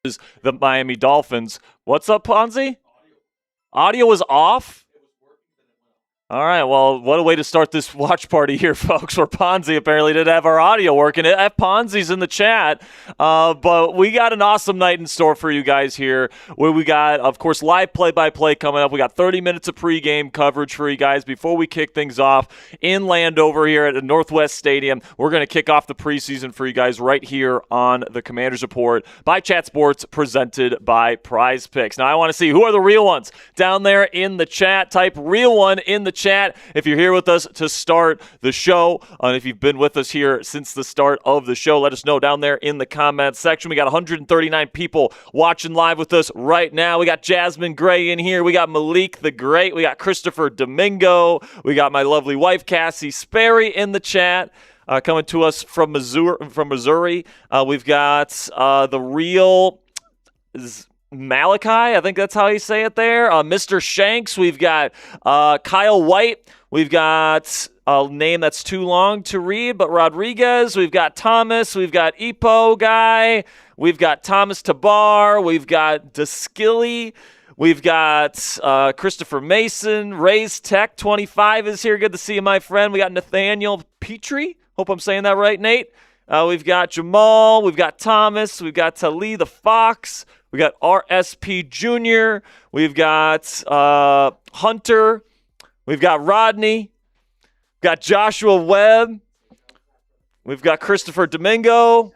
the Miami Dolphins. What's up, Ponzi? Audio was off? All right, well, what a way to start this watch party here, folks, where Ponzi apparently didn't have our audio working. Ponzi's in the chat, but we got an awesome night in store for you guys here, where we got, of course, live play-by-play coming up. We got 30 minutes of pregame coverage for you guys before we kick things off in Landover here at the Northwest Stadium. We're going to kick off the preseason for you guys right here on the Commanders Report by Chat Sports, presented by Prize Picks. Now, I want to see who are the real ones down there in the chat. Type real one in the chat if you're here with us to start the show. And if you've been with us here since the start of the show, let us know down there in the comments section. We got 139 people watching live with us right now. We got Jasmine Gray in here. We got Malik the Great. We got Christopher Domingo. We got my lovely wife, Cassie Sperry, in the chat. Coming to us from Missouri. We've got the real Malachi, I think that's how you say it there. Mr. Shanks. We've got Kyle White. We've got a name that's too long to read, but Rodriguez. We've got Thomas. We've got Epo Guy. We've got Thomas Tabar. We've got Deskilly. We've got Christopher Mason. Ray's Tech 25 is here. Good to see you, my friend. We got Nathaniel Petrie. Hope I'm saying that right, Nate. We've got Jamal. We've got Thomas. We've got Tali the Fox. We got RSP Jr. We've got Hunter. We've got Rodney. We've got Joshua Webb. We've got Christopher Domingo.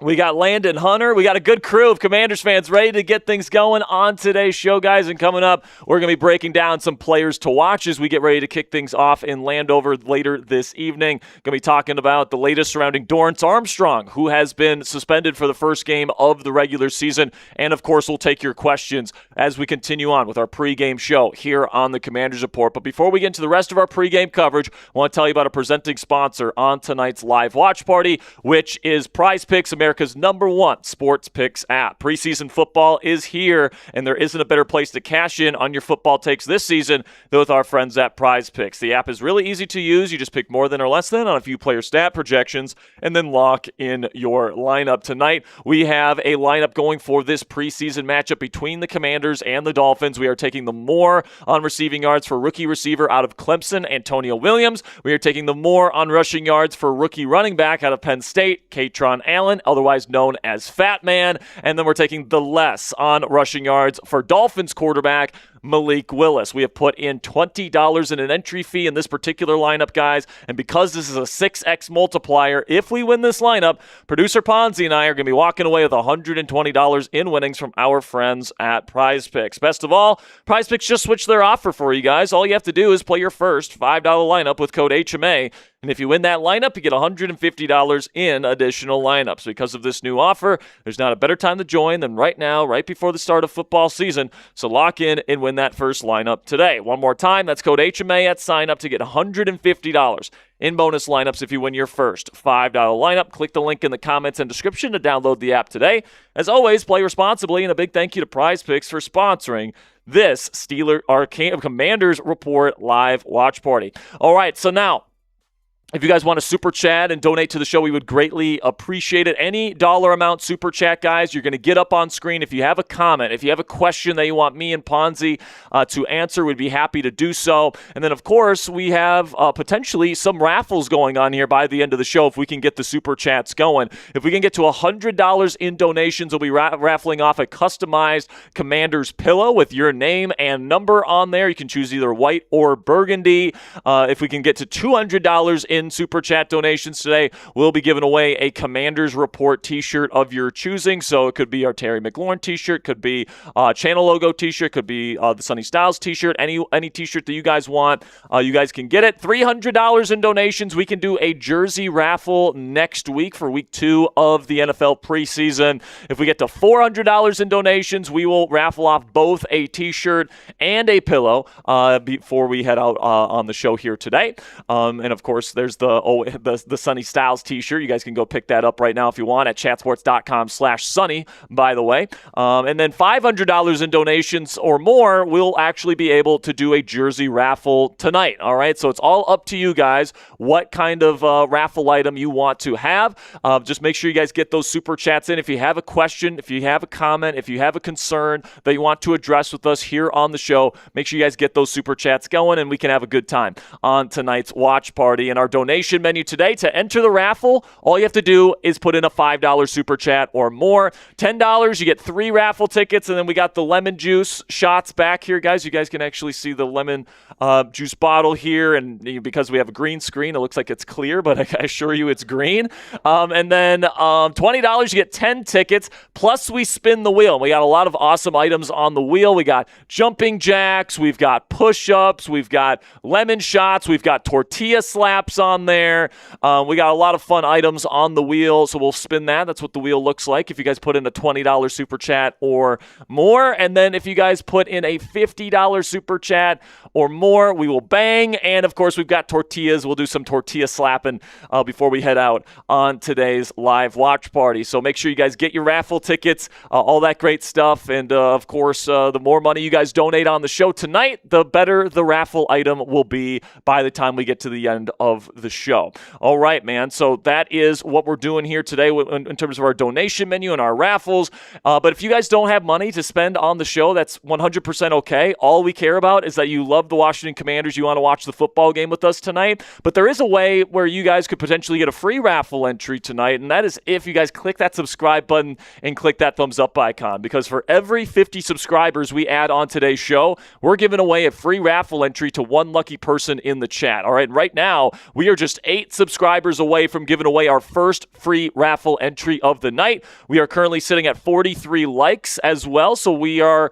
We got Landon Hunter. We got a good crew of Commanders fans ready to get things going on today's show, guys. And coming up, we're going to be breaking down some players to watch as we get ready to kick things off in Landover later this evening. Going to be talking about the latest surrounding Dorrance Armstrong, who has been suspended for the first game of the regular season. And, of course, we'll take your questions as we continue on with our pregame show here on the Commanders Report. But before we get into the rest of our pregame coverage, I want to tell you about a presenting sponsor on tonight's live watch party, which is Prize Picks, America's #1 sports picks app. Preseason football is here, and there isn't a better place to cash in on your football takes this season than with our friends at Prize Picks. The app is really easy to use. You just pick more than or less than on a few player stat projections and then lock in your lineup. Tonight, we have a lineup going for this preseason matchup between the Commanders and the Dolphins. We are taking the more on receiving yards for rookie receiver out of Clemson, Antonio Williams. We are taking the more on rushing yards for rookie running back out of Penn State, Katron Allen, otherwise known as Fat Man. And then we're taking the less on rushing yards for Dolphins quarterback Malik Willis. We have put in $20 in an entry fee in this particular lineup, guys. And because this is a 6X multiplier, if we win this lineup, producer Ponzi and I are going to be walking away with $120 in winnings from our friends at Prize Picks. Best of all, Prize Picks just switched their offer for you guys. All you have to do is play your first $5 lineup with code HMA. And if you win that lineup, you get $150 in additional lineups. Because of this new offer, there's not a better time to join than right now, right before the start of football season. So lock in and win that first lineup today. One more time, that's code HMA at sign up to get $150 in bonus lineups if you win your first $5 lineup. Click the link in the comments and description to download the app today. As always, play responsibly, and a big thank you to Prize Picks for sponsoring this Commanders Report live watch party. All right, so now, if you guys want to super chat and donate to the show, we would greatly appreciate it. Any dollar amount super chat, guys, you're going to get up on screen. If you have a comment, if you have a question that you want me and Ponzi to answer, we'd be happy to do so. And then, of course, we have potentially some raffles going on here by the end of the show if we can get the super chats going. If we can get to $100 in donations, we'll be raffling off a customized Commander's pillow with your name and number on there. You can choose either white or burgundy. If we can get to $200 in super chat donations today, we'll be giving away a Commanders Report t-shirt of your choosing. So it could be our Terry McLaurin t-shirt, could be channel logo t-shirt, could be the Sonny Styles t-shirt, any t-shirt that you guys want. You guys can get it. $300 in donations. We can do a jersey raffle next week for week 2 of the NFL preseason. If we get to $400 in donations, we will raffle off both a t-shirt and a pillow before we head out on the show here today. And of course, there's there's the Sonny Styles t-shirt. You guys can go pick that up right now if you want at chatsports.com/Sonny, by the way. And then $500 in donations or more, we'll actually be able to do a jersey raffle tonight. All right, so it's all up to you guys what kind of raffle item you want to have. Just make sure you guys get those super chats in. If you have a question, if you have a comment, if you have a concern that you want to address with us here on the show, make sure you guys get those super chats going and we can have a good time on tonight's watch party. And our donation menu today, to enter the raffle, all you have to do is put in a $5 super chat or more. $10, you get 3 raffle tickets, and then we got the lemon juice shots back here, guys. You guys can actually see the lemon juice bottle here, and because we have a green screen, it looks like it's clear, but I assure you it's green. And then $20, you get 10 tickets, plus we spin the wheel. We got a lot of awesome items on the wheel. We got jumping jacks, we've got push-ups, we've got lemon shots, we've got tortilla slaps on there. We got a lot of fun items on the wheel, so we'll spin that. That's what the wheel looks like if you guys put in a $20 super chat or more. And then if you guys put in a $50 super chat or more, we will bang. And of course, we've got tortillas. We'll do some tortilla slapping before we head out on today's live watch party. So make sure you guys get your raffle tickets, all that great stuff. And of course, the more money you guys donate on the show tonight, the better the raffle item will be by the time we get to the end of the show. All right, man. So that is what we're doing here today in terms of our donation menu and our raffles. But if you guys don't have money to spend on the show, that's 100% okay. All we care about is that you love the Washington Commanders. You want to watch the football game with us tonight. But there is a way where you guys could potentially get a free raffle entry tonight, and that is if you guys click that subscribe button and click that thumbs up icon. Because for every 50 subscribers we add on today's show, we're giving away a free raffle entry to one lucky person in the chat. All right, right now, we are just 8 subscribers away from giving away our first free raffle entry of the night. We are currently sitting at 43 likes as well, so we are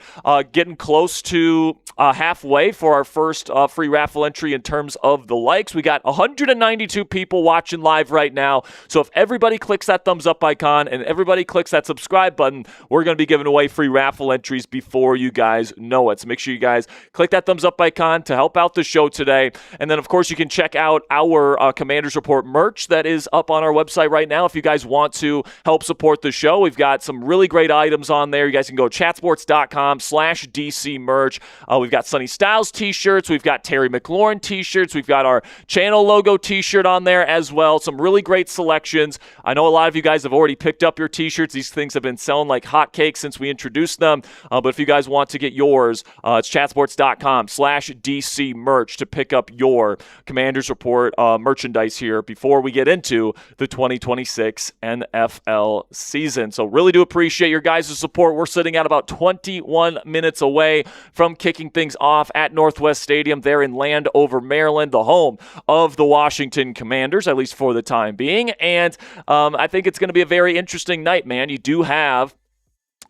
getting close to halfway for our first free raffle entry in terms of the likes. We got 192 people watching live right now, so if everybody clicks that thumbs up icon and everybody clicks that subscribe button, we're going to be giving away free raffle entries before you guys know it. So make sure you guys click that thumbs up icon to help out the show today. And then, of course, you can check out our Commanders Report merch that is up on our website right now if you guys want to help support the show. We've got some really great items on there. You guys can go chatsports.com/DC merch. We've got Sonny Styles t-shirts. We've got Terry McLaurin t-shirts. We've got our channel logo t-shirt on there as well. Some really great selections. I know a lot of you guys have already picked up your t-shirts. These things have been selling like hotcakes since we introduced them. But if you guys want to get yours, it's chatsports.com/DC merch to pick up your Commanders Report merchandise here before we get into the 2026 NFL season. So really do appreciate your guys' support. We're sitting at about 21 minutes away from kicking things off at Northwest Stadium there in Landover, Maryland, the home of the Washington Commanders, at least for the time being. And I think it's going to be a very interesting night, man. You do have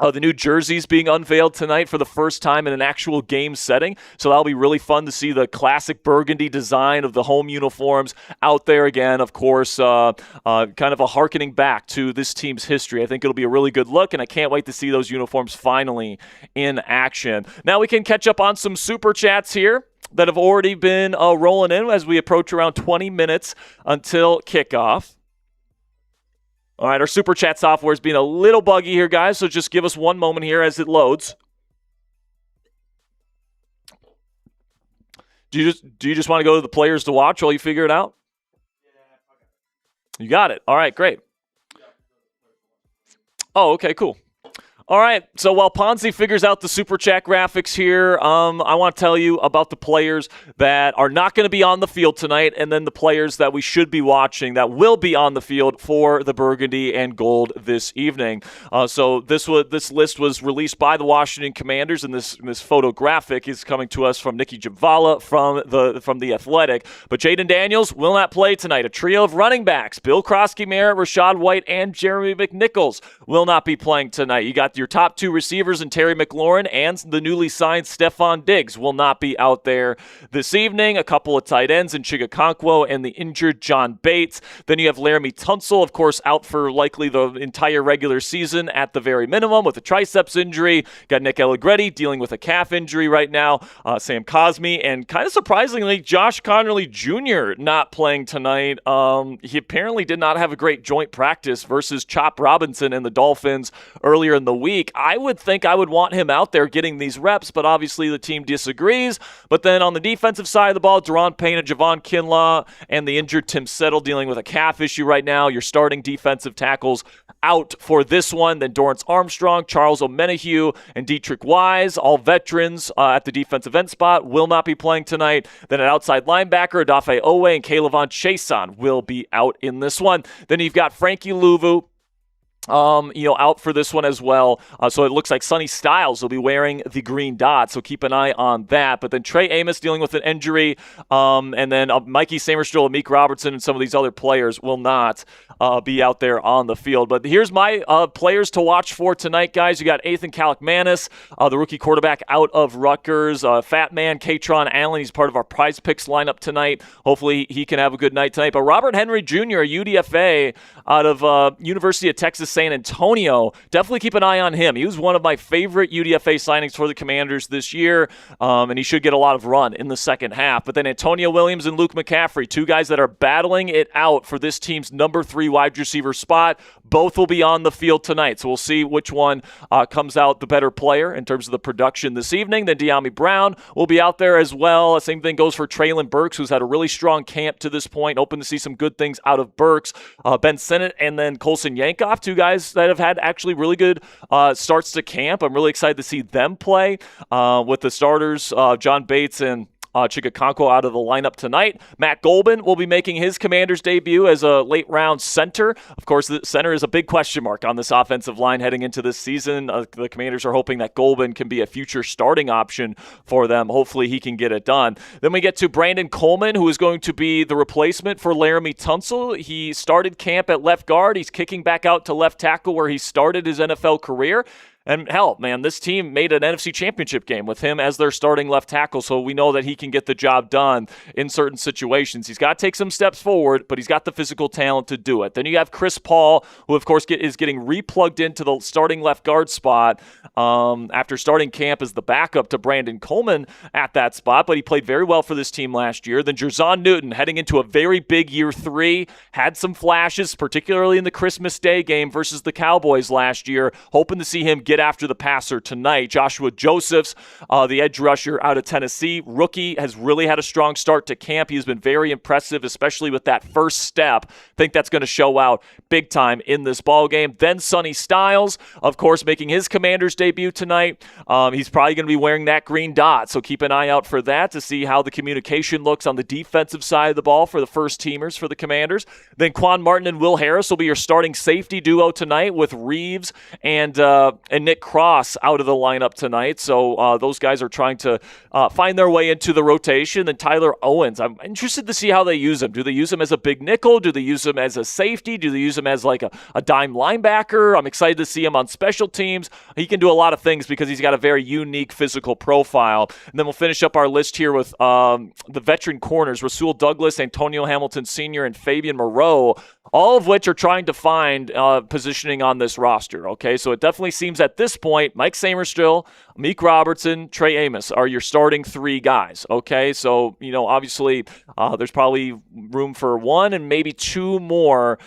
the new jerseys being unveiled tonight for the first time in an actual game setting. So that'll be really fun to see the classic burgundy design of the home uniforms out there again. Of course, kind of a hearkening back to this team's history. I think it'll be a really good look, and I can't wait to see those uniforms finally in action. Now we can catch up on some super chats here that have already been rolling in as we approach around 20 minutes until kickoff. All right, our super chat software is being a little buggy here, guys, so just give us one moment here as it loads. Do you just want to go to the players to watch while you figure it out? You got it. All right, great. Oh, okay, cool. All right, so while Ponzi figures out the Super Chat graphics here, I want to tell you about the players that are not going to be on the field tonight, and then the players that we should be watching that will be on the field for the Burgundy and Gold this evening. So this list was released by the Washington Commanders, and this photographic is coming to us from Nikki Javala from the Athletic. But Jaden Daniels will not play tonight. A trio of running backs, Bill Krosky, Merritt, Rashad White, and Jeremy McNichols will not be playing tonight. You got your top 2 receivers in Terry McLaurin and the newly signed Stephon Diggs will not be out there this evening. A couple of tight ends in Chigakonkwo and the injured John Bates. Then you have Laramie Tunsil, of course, out for likely the entire regular season at the very minimum with a triceps injury. Got Nick Allegretti dealing with a calf injury right now. Sam Cosme, and kind of surprisingly, Josh Connerly Jr. not playing tonight. He apparently did not have a great joint practice versus Chop Robinson and the Dolphins earlier in the week. I would think I would want him out there getting these reps, but obviously the team disagrees. But then on the defensive side of the ball, Deron Payne and Javon Kinlaw and the injured Tim Settle dealing with a calf issue right now. Your starting defensive tackles out for this one. Then Dorrance Armstrong, Charles Omenihu, and Dietrich Wise, all veterans at the defensive end spot, will not be playing tonight. Then at outside linebacker, Adafe Owe and Kaylavon Chason will be out in this one. Then you've got Frankie Louvu, out for this one as well. So it looks like Sonny Styles will be wearing the green dot, so keep an eye on that. But then Trey Amos dealing with an injury, and then Mikey Samerstill, Amik Robertson, and some of these other players will not be out there on the field. But here's my players to watch for tonight, guys. You got Ethan Kaliakmanis, the rookie quarterback out of Rutgers. Fat man Katron Allen, he's part of our Prize Picks lineup tonight. Hopefully he can have a good night tonight. But Robert Henry Jr., a UDFA out of University of Texas San Antonio, definitely keep an eye on him. He was one of my favorite UDFA signings for the Commanders this year, and he should get a lot of run in the second half. But then Antonio Williams and Luke McCaffrey, 2 guys that are battling it out for this team's number 3 wide receiver spot. Both will be on the field tonight, so we'll see which one comes out the better player in terms of the production this evening. Then De'Ami Brown will be out there as well. The same thing goes for Traylon Burks, who's had a really strong camp to this point. Hoping to see some good things out of Burks. Ben Sinnott and then Colson Yankoff, 2 guys that have had actually really good starts to camp. I'm really excited to see them play with the starters, John Bates and Chigakonkwo out of the lineup tonight. Matt Golban will be making his Commanders debut as a late-round center. Of course, the center is a big question mark on this offensive line heading into this season. The Commanders are hoping that Golban can be a future starting option for them. Hopefully, he can get it done. Then we get to Brandon Coleman, who is going to be the replacement for Laramie Tunsil. He started camp at left guard. He's kicking back out to left tackle where he started his NFL career. And hell, man, this team made an NFC Championship game with him as their starting left tackle, so we know that he can get the job done in certain situations. He's got to take some steps forward, but he's got the physical talent to do it. Then you have Chris Paul, who, of course, is getting replugged into the starting left guard spot after starting camp as the backup to Brandon Coleman at that spot, but he played very well for this team last year. Then Jerzon Newton, heading into a very big year 3, had some flashes, particularly in the Christmas Day game versus the Cowboys last year. Hoping to see him get after the passer tonight. Joshua Josephs, the edge rusher out of Tennessee, rookie, has really had a strong start to camp. He's been very impressive, especially with that first step. Think that's going to show out big time in this ball game. Then Sonny Styles, of course, making his Commanders debut tonight. He's probably going to be wearing that green dot, so keep an eye out for that to see how the communication looks on the defensive side of the ball for the first teamers for the Commanders. Then Quan Martin and Will Harris will be your starting safety duo tonight, with Reeves and Nick Cross out of the lineup tonight. So those guys are trying to find their way into the rotation. And Tyler Owens, I'm interested to see how they use him. Do they use him as a big nickel? Do they use him as a safety? Do they use him as like a dime linebacker? I'm excited to see him on special teams. He can do a lot of things because he's got a very unique physical profile. And then we'll finish up our list here with the veteran corners, Rasul Douglas, Antonio Hamilton Sr., and Fabian Moreau, all of which are trying to find positioning on this roster. Okay, so it definitely seems at this point, Mike Samerstill, Meek Robertson, Trey Amos are your starting 3 guys. Okay, so, obviously there's probably room for 1 and maybe 2 more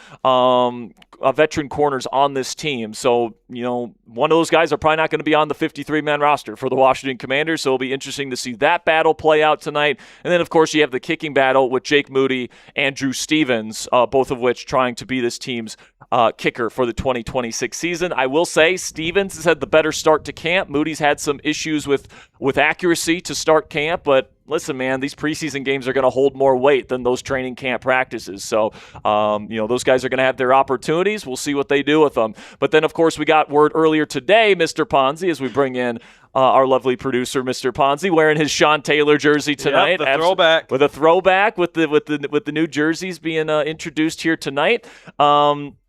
veteran corners on this team. So, one of those guys are probably not going to be on the 53-man roster for the Washington Commanders, so it'll be interesting to see that battle play out tonight. And then, of course, you have the kicking battle with Jake Moody and Drew Stevens, both of which trying to be this team's kicker for the 2026 season. I will say Stevens has had the better start to camp. Moody's had some issues with accuracy to start camp, but listen, man, these preseason games are going to hold more weight than those training camp practices. So, those guys are going to have their opportunities. We'll see what they do with them. But then, of course, we got word earlier today, Mr. Ponzi, as we bring in our lovely producer, Mr. Ponzi, wearing his Sean Taylor jersey tonight. Yep, the throwback. With a throwback with the new jerseys being introduced here tonight.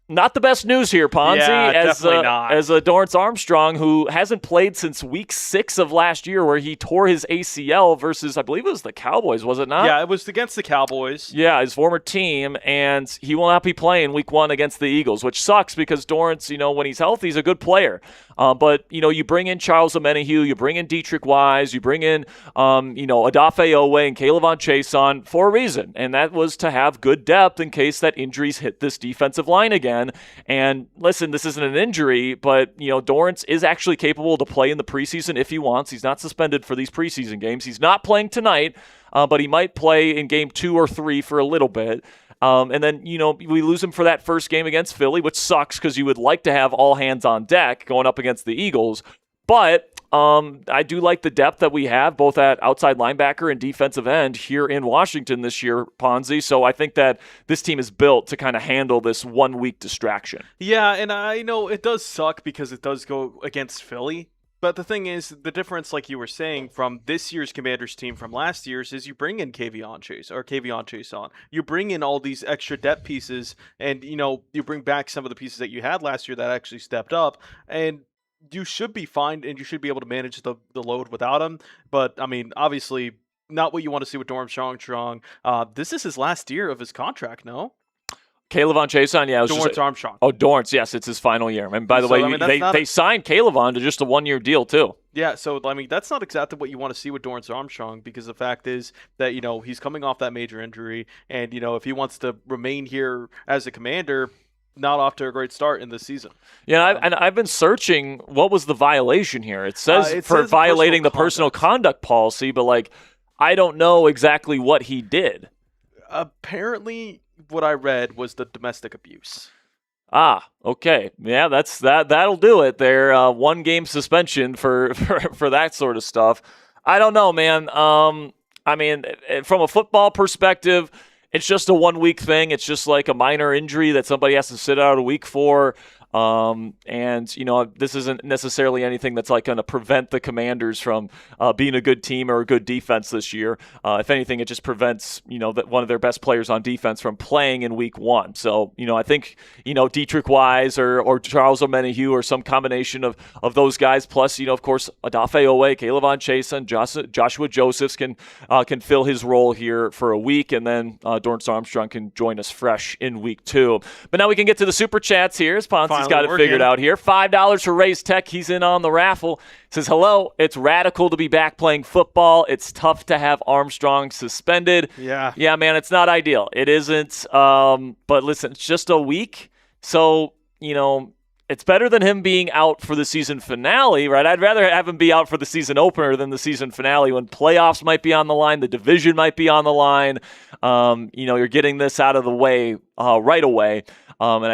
not the best news here, Ponzi, definitely not. as Dorrance Armstrong, who hasn't played since week 6 of last year, where he tore his ACL versus, I believe it was the Cowboys, was it not? Yeah, it was against the Cowboys. Yeah, his former team, and he will not be playing week 1 against the Eagles, which sucks because Dorrance, when he's healthy, he's a good player. But, you bring in Charles Omenihu, you bring in Dietrich Wise, you bring in, Adafe Owe and Caleb Chason for a reason, and that was to have good depth in case that injuries hit this defensive line again. And listen, this isn't an injury, but, Dorrance is actually capable to play in the preseason if he wants. He's not suspended for these preseason games. He's not playing tonight, but he might play in game 2 or 3 for a little bit. And then, we lose him for that first game against Philly, which sucks because you would like to have all hands on deck going up against the Eagles. But I do like the depth that we have, both at outside linebacker and defensive end here in Washington this year, Ponzi. So I think that this team is built to kind of handle this 1 week distraction. Yeah, and I know it does suck because it does go against Philly. But the thing is, the difference, like you were saying, from this year's Commanders team from last year's is you bring in Kavion Chason. You bring in all these extra depth pieces, and, you bring back some of the pieces that you had last year that actually stepped up. And you should be fine, and you should be able to manage the load without him. But, I mean, obviously, not what you want to see with Dorrance Armstrong. This is his last year of his contract, no? Caleb Chason, yeah. Dorrance Armstrong. Oh, Dorrance, yes, it's his final year. And by the way, they signed Caleb to just a 1-year deal, too. Yeah, so, I mean, that's not exactly what you want to see with Dorrance Armstrong, because the fact is that, he's coming off that major injury, and, if he wants to remain here as a Commander, not off to a great start in this season. Yeah, and I've been searching what was the violation here. It says violating the personal conduct policy, but I don't know exactly what he did. Apparently, what I read was the domestic abuse. Ah, okay. Yeah, that'll do it there. 1-game suspension for that sort of stuff. I don't know, man. I mean, from a football perspective, it's just a 1-week thing. It's just like a minor injury that somebody has to sit out a week for. And, this isn't necessarily anything that's going to prevent the Commanders from being a good team or a good defense this year. If anything, it just prevents, that one of their best players on defense from playing in week 1. So, I think, Dietrich Wise or Charles Omenihu or some combination of those guys, plus, of course, Adafe Owe, Caleb Chason, Joshua Josephs can fill his role here for a week, and then Dorrance Armstrong can join us fresh in week 2. But now we can get to the Super Chats here. As Ponzi's got it figured out here. $5 for Raise Tech. He's in on the raffle. Says, hello, it's radical to be back playing football. It's tough to have Armstrong suspended. Yeah, man, it's not ideal. It isn't. But listen, it's just a week. So, it's better than him being out for the season finale, right? I'd rather have him be out for the season opener than the season finale when playoffs might be on the line, the division might be on the line. You're getting this out of the way right away. And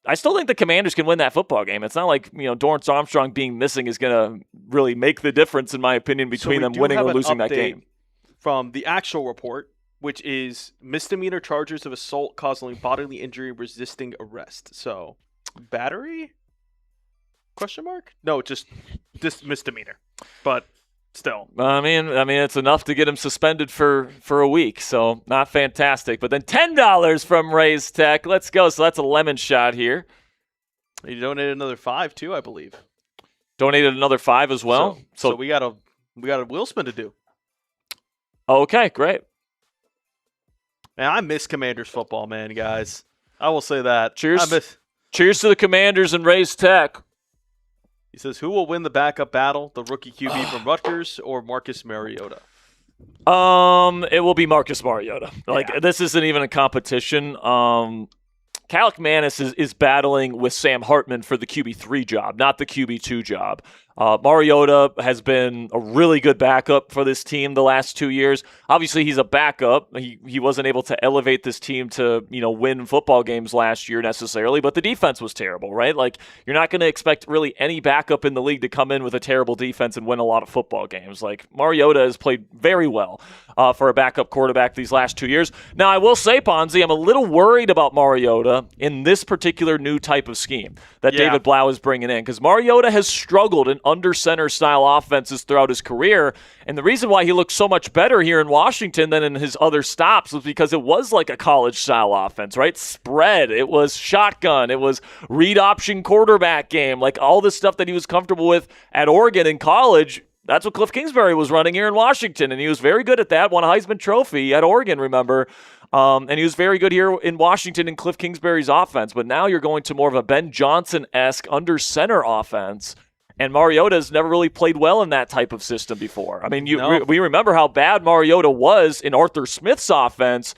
I still think the Commanders can win that football game. It's not like, Dorrance Armstrong being missing is going to really make the difference, in my opinion, between them winning or losing that game. From the actual report, which is misdemeanor charges of assault causing bodily injury resisting arrest. So, battery? Question mark? No, just misdemeanor. But still. I mean, it's enough to get him suspended for a week, so not fantastic. But then $10 from Raise Tech. Let's go. So that's a lemon shot here. You donated another $5 too, I believe. Donated another $5 as well. So we got a wheel spin to do. Okay, great. Man, I miss Commanders football, man, guys. I will say that. Cheers. Cheers to the Commanders and Raise Tech. He says, who will win the backup battle, the rookie QB from Rutgers or Marcus Mariota? It will be Marcus Mariota. This isn't even a competition. Cal McManus is battling with Sam Hartman for the QB3 job, not the QB2 job. Mariota has been a really good backup for this team the last 2 years. Obviously, he's a backup. He wasn't able to elevate this team to, win football games last year necessarily, but the defense was terrible, right? You're not going to expect really any backup in the league to come in with a terrible defense and win a lot of football games. Mariota has played very well for a backup quarterback these last 2 years. Now, I will say, Ponzi, I'm a little worried about Mariota in this particular new type of scheme that David Blau is bringing in, because Mariota has struggled in under center style offenses throughout his career. And the reason why he looked so much better here in Washington than in his other stops was because it was like a college style offense, right? Spread, it was shotgun, it was read option quarterback game, like all the stuff that he was comfortable with at Oregon in college. That's what Cliff Kingsbury was running here in Washington, and he was very good at that. Won a Heisman Trophy at Oregon, remember? And he was very good here in Washington in Cliff Kingsbury's offense. But now you're going to more of a Ben Johnson-esque under center offense, and Mariota's never really played well in that type of system before. I mean, we remember how bad Mariota was in Arthur Smith's offense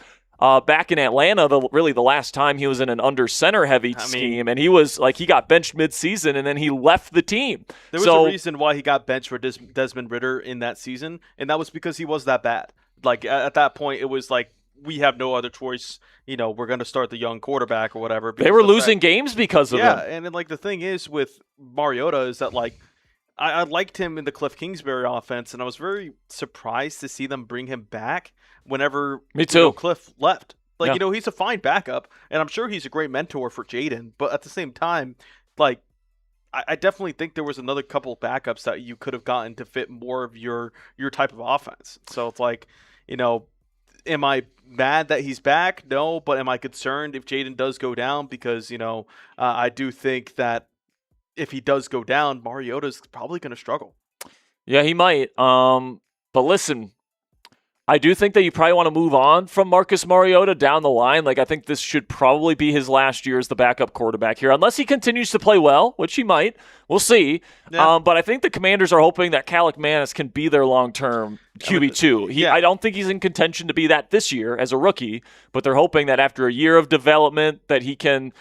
back in Atlanta, the last time he was in an under center heavy scheme, and he was like, he got benched midseason and then he left the team. There was a reason why he got benched for Desmond Ridder in that season, and that was because he was that bad. Like at that point, it was like, we have no other choice. You know, we're going to start the young quarterback or whatever. They were losing games because of him. Yeah, and then, like, the thing is with Mariota is that, like, I liked him in the Cliff Kingsbury offense, and I was very surprised to see them bring him back whenever Me too. Cliff left. Like, Yeah. he's a fine backup, and I'm sure he's a great mentor for Jaden. But at the same time, like, I definitely think there was another couple backups that you could have gotten to fit more of your type of offense. So it's like, am I mad that he's back? No, but am I concerned if Jaden does go down? Because, I do think that if he does go down, Mariota's probably going to struggle. Yeah, he might. But listen, I do think that you probably want to move on from Marcus Mariota down the line. Like, I think this should probably be his last year as the backup quarterback here, unless he continues to play well, which he might. We'll see. Yeah. But I think the Commanders are hoping that Calic Manis can be their long-term QB2. I don't think he's in contention to be that this year as a rookie, but they're hoping that after a year of development that he can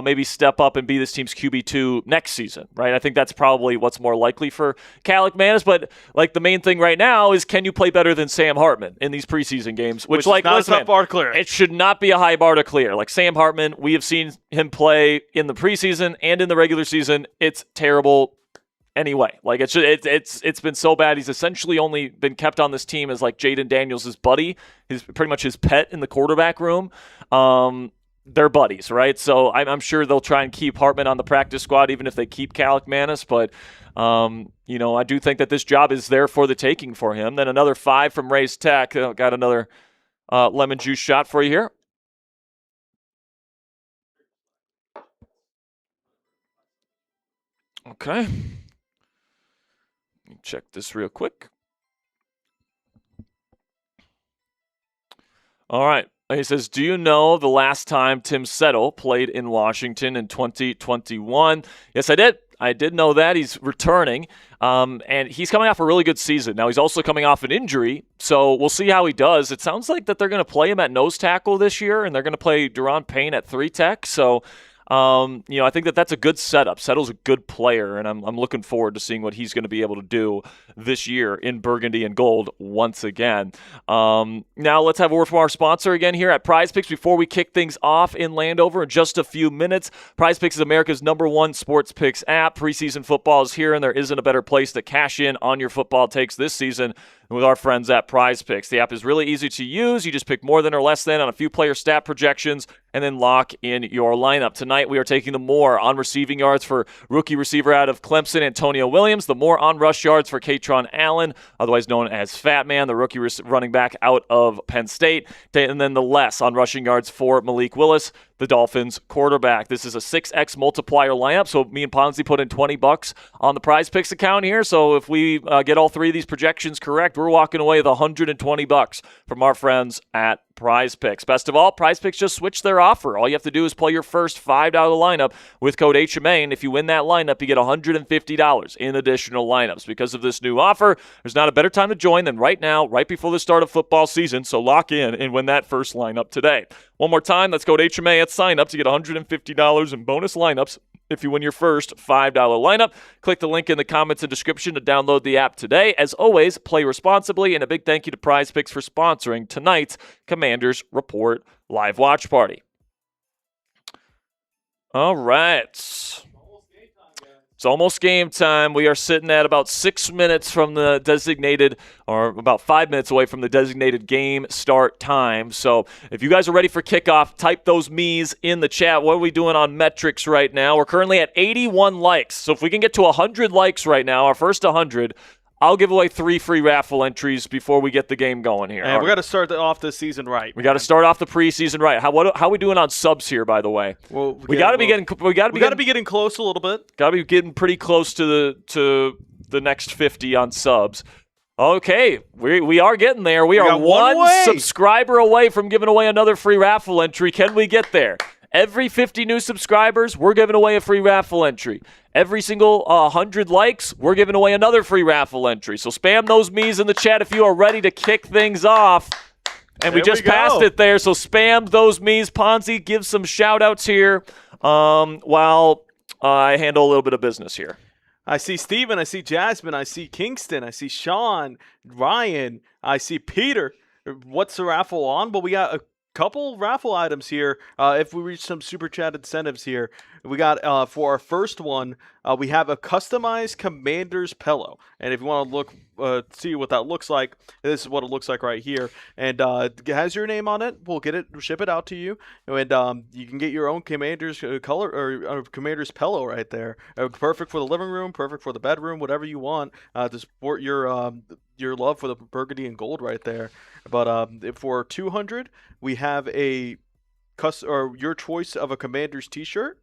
maybe step up and be this team's QB2 next season, right? I think that's probably what's more likely for Calic Manis. But like the main thing right now is, can you play better than Sam Hartman in these preseason games? Which like, is not listen, a tough bar to clear. It should not be a high bar to clear. Like Sam Hartman, we have seen him play in the preseason and in the regular season. It's terrible anyway. Like it's been so bad. He's essentially only been kept on this team as like Jaden Daniels' buddy, pretty much his pet in the quarterback room. They're buddies, right? So I'm sure they'll try and keep Hartman on the practice squad, even if they keep Calic Manis. But, I do think that this job is there for the taking for him. Then another 5 from Ray's Tech. Got another lemon juice shot for you here. Okay. Let me check this real quick. All right. He says, do you know the last time Tim Settle played in Washington in 2021? Yes, I did. I did know that. He's returning, and he's coming off a really good season. Now, he's also coming off an injury, so we'll see how he does. It sounds like that they're going to play him at nose tackle this year, and they're going to play Deron Payne at 3 tech, so I think that's a good setup. Settle's a good player, and I'm looking forward to seeing what he's going to be able to do this year in burgundy and gold once again. Now let's have a word from our sponsor again here at Prize Picks before we kick things off in Landover in just a few minutes. Prize Picks is America's #1 sports picks app. Preseason football is here, and there isn't a better place to cash in on your football takes this season with our friends at Prize Picks. The app is really easy to use. You just pick more than or less than on a few player stat projections and then lock in your lineup. Tonight, we are taking the more on receiving yards for rookie receiver out of Clemson, Antonio Williams, the more on rush yards for Katron Allen, otherwise known as Fat Man, the rookie running back out of Penn State, and then the less on rushing yards for Malik Willis, the Dolphins quarterback. This is a 6x multiplier lineup, so me and Ponzi put in $20 on the Prize Picks account here. So if we get all 3 of these projections correct, we're walking away with $120 from our friends at Prize Picks. Best of all, Prize Picks just switched their offer. All you have to do is play your first $5 lineup with code HMA, and if you win that lineup, you get $150 in additional lineups. Because of this new offer, there's not a better time to join than right now, right before the start of football season, so lock in and win that first lineup today. One more time, that's code HMA at sign up to get $150 in bonus lineups if you win your first $5 lineup. Click the link in the comments and description to download the app today. As always, play responsibly, and a big thank you to Prize Picks for sponsoring tonight's Commanders Report live watch party. All right. It's almost game time. We are sitting at about 6 minutes from the designated, or about 5 minutes away from the designated game start time. So if you guys are ready for kickoff, type those me's in the chat. What are we doing on metrics right now? We're currently at 81 likes. So if we can get to 100 likes right now, our first 100, I'll give away 3 free raffle entries before we get the game going here. And we got to start off the season right. We got to start off the preseason right. How are we doing on subs here, by the way? Well, we got to be getting close a little bit. Got to be getting pretty close to the next 50 on subs. Okay, we are getting there. We are one subscriber away from giving away another free raffle entry. Can we get there? Every 50 new subscribers, we're giving away a free raffle entry. Every single 100 likes, we're giving away another free raffle entry. So spam those me's in the chat if you are ready to kick things off. And we just passed it there, so spam those me's. Ponzi, give some shout-outs here while I handle a little bit of business here. I see Steven, I see Jasmine, I see Kingston, I see Sean, Ryan, I see Peter. What's the raffle on? Well, we got a couple raffle items here. If we reach some super chat incentives here, we got for our first one, we have a customized Commander's pillow. And if you want to look, see what that looks like, this is what it looks like right here. And it has your name on it. We'll ship it out to you, and you can get your own Commander's color or Commander's pillow right there. Perfect for the living room, perfect for the bedroom, whatever you want to support your love for the burgundy and gold right there. But for 200, we have your choice of a Commander's t-shirt.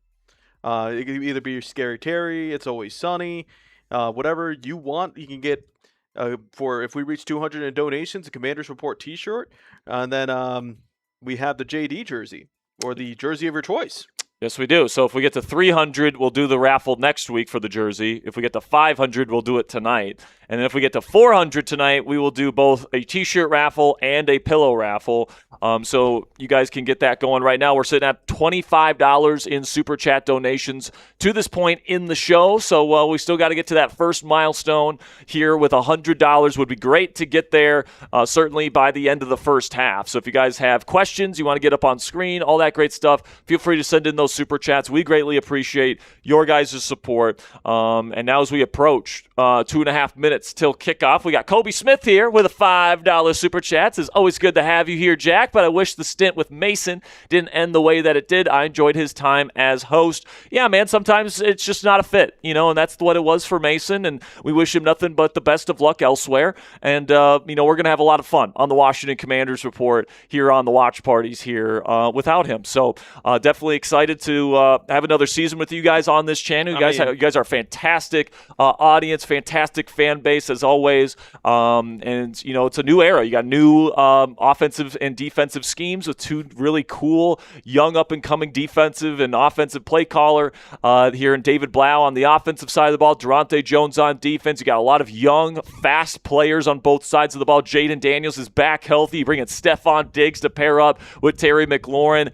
It can either be Scary Terry, It's Always Sonny, whatever you want. You can get if we reach 200 in donations, a Commander's Report t-shirt, and then we have the JD jersey or the jersey of your choice. Yes, we do. So if we get to 300, we'll do the raffle next week for the jersey. If we get to 500, we'll do it tonight. And then if we get to 400 tonight, we will do both a t-shirt raffle and a pillow raffle. So you guys can get that going right now. We're sitting at $25 in Super Chat donations to this point in the show. So we still got to get to that first milestone here with $100. Would be great to get there, certainly by the end of the first half. So if you guys have questions, you want to get up on screen, all that great stuff, feel free to send in those Super Chats. We greatly appreciate your guys' support. And now as we approach 2.5 minutes till kickoff, we got Kobe Smith here with a $5 Super Chats. It's always good to have you here, Jack, but I wish the stint with Mason didn't end the way that it did. I enjoyed his time as host. Yeah, man, sometimes it's just not a fit, and that's what it was for Mason, and we wish him nothing but the best of luck elsewhere. And, we're going to have a lot of fun on the Washington Commanders Report here on the watch parties here without him. So definitely excited to have another season with you guys on this channel. You guys are a fantastic audience, fantastic fan base as always. And, it's a new era. You got new offensive and defensive schemes with 2 really cool, young, up-and-coming defensive and offensive play caller here in David Blau on the offensive side of the ball, Durante Jones on defense. You got a lot of young, fast players on both sides of the ball. Jaden Daniels is back healthy. You bring in Stephon Diggs to pair up with Terry McLaurin.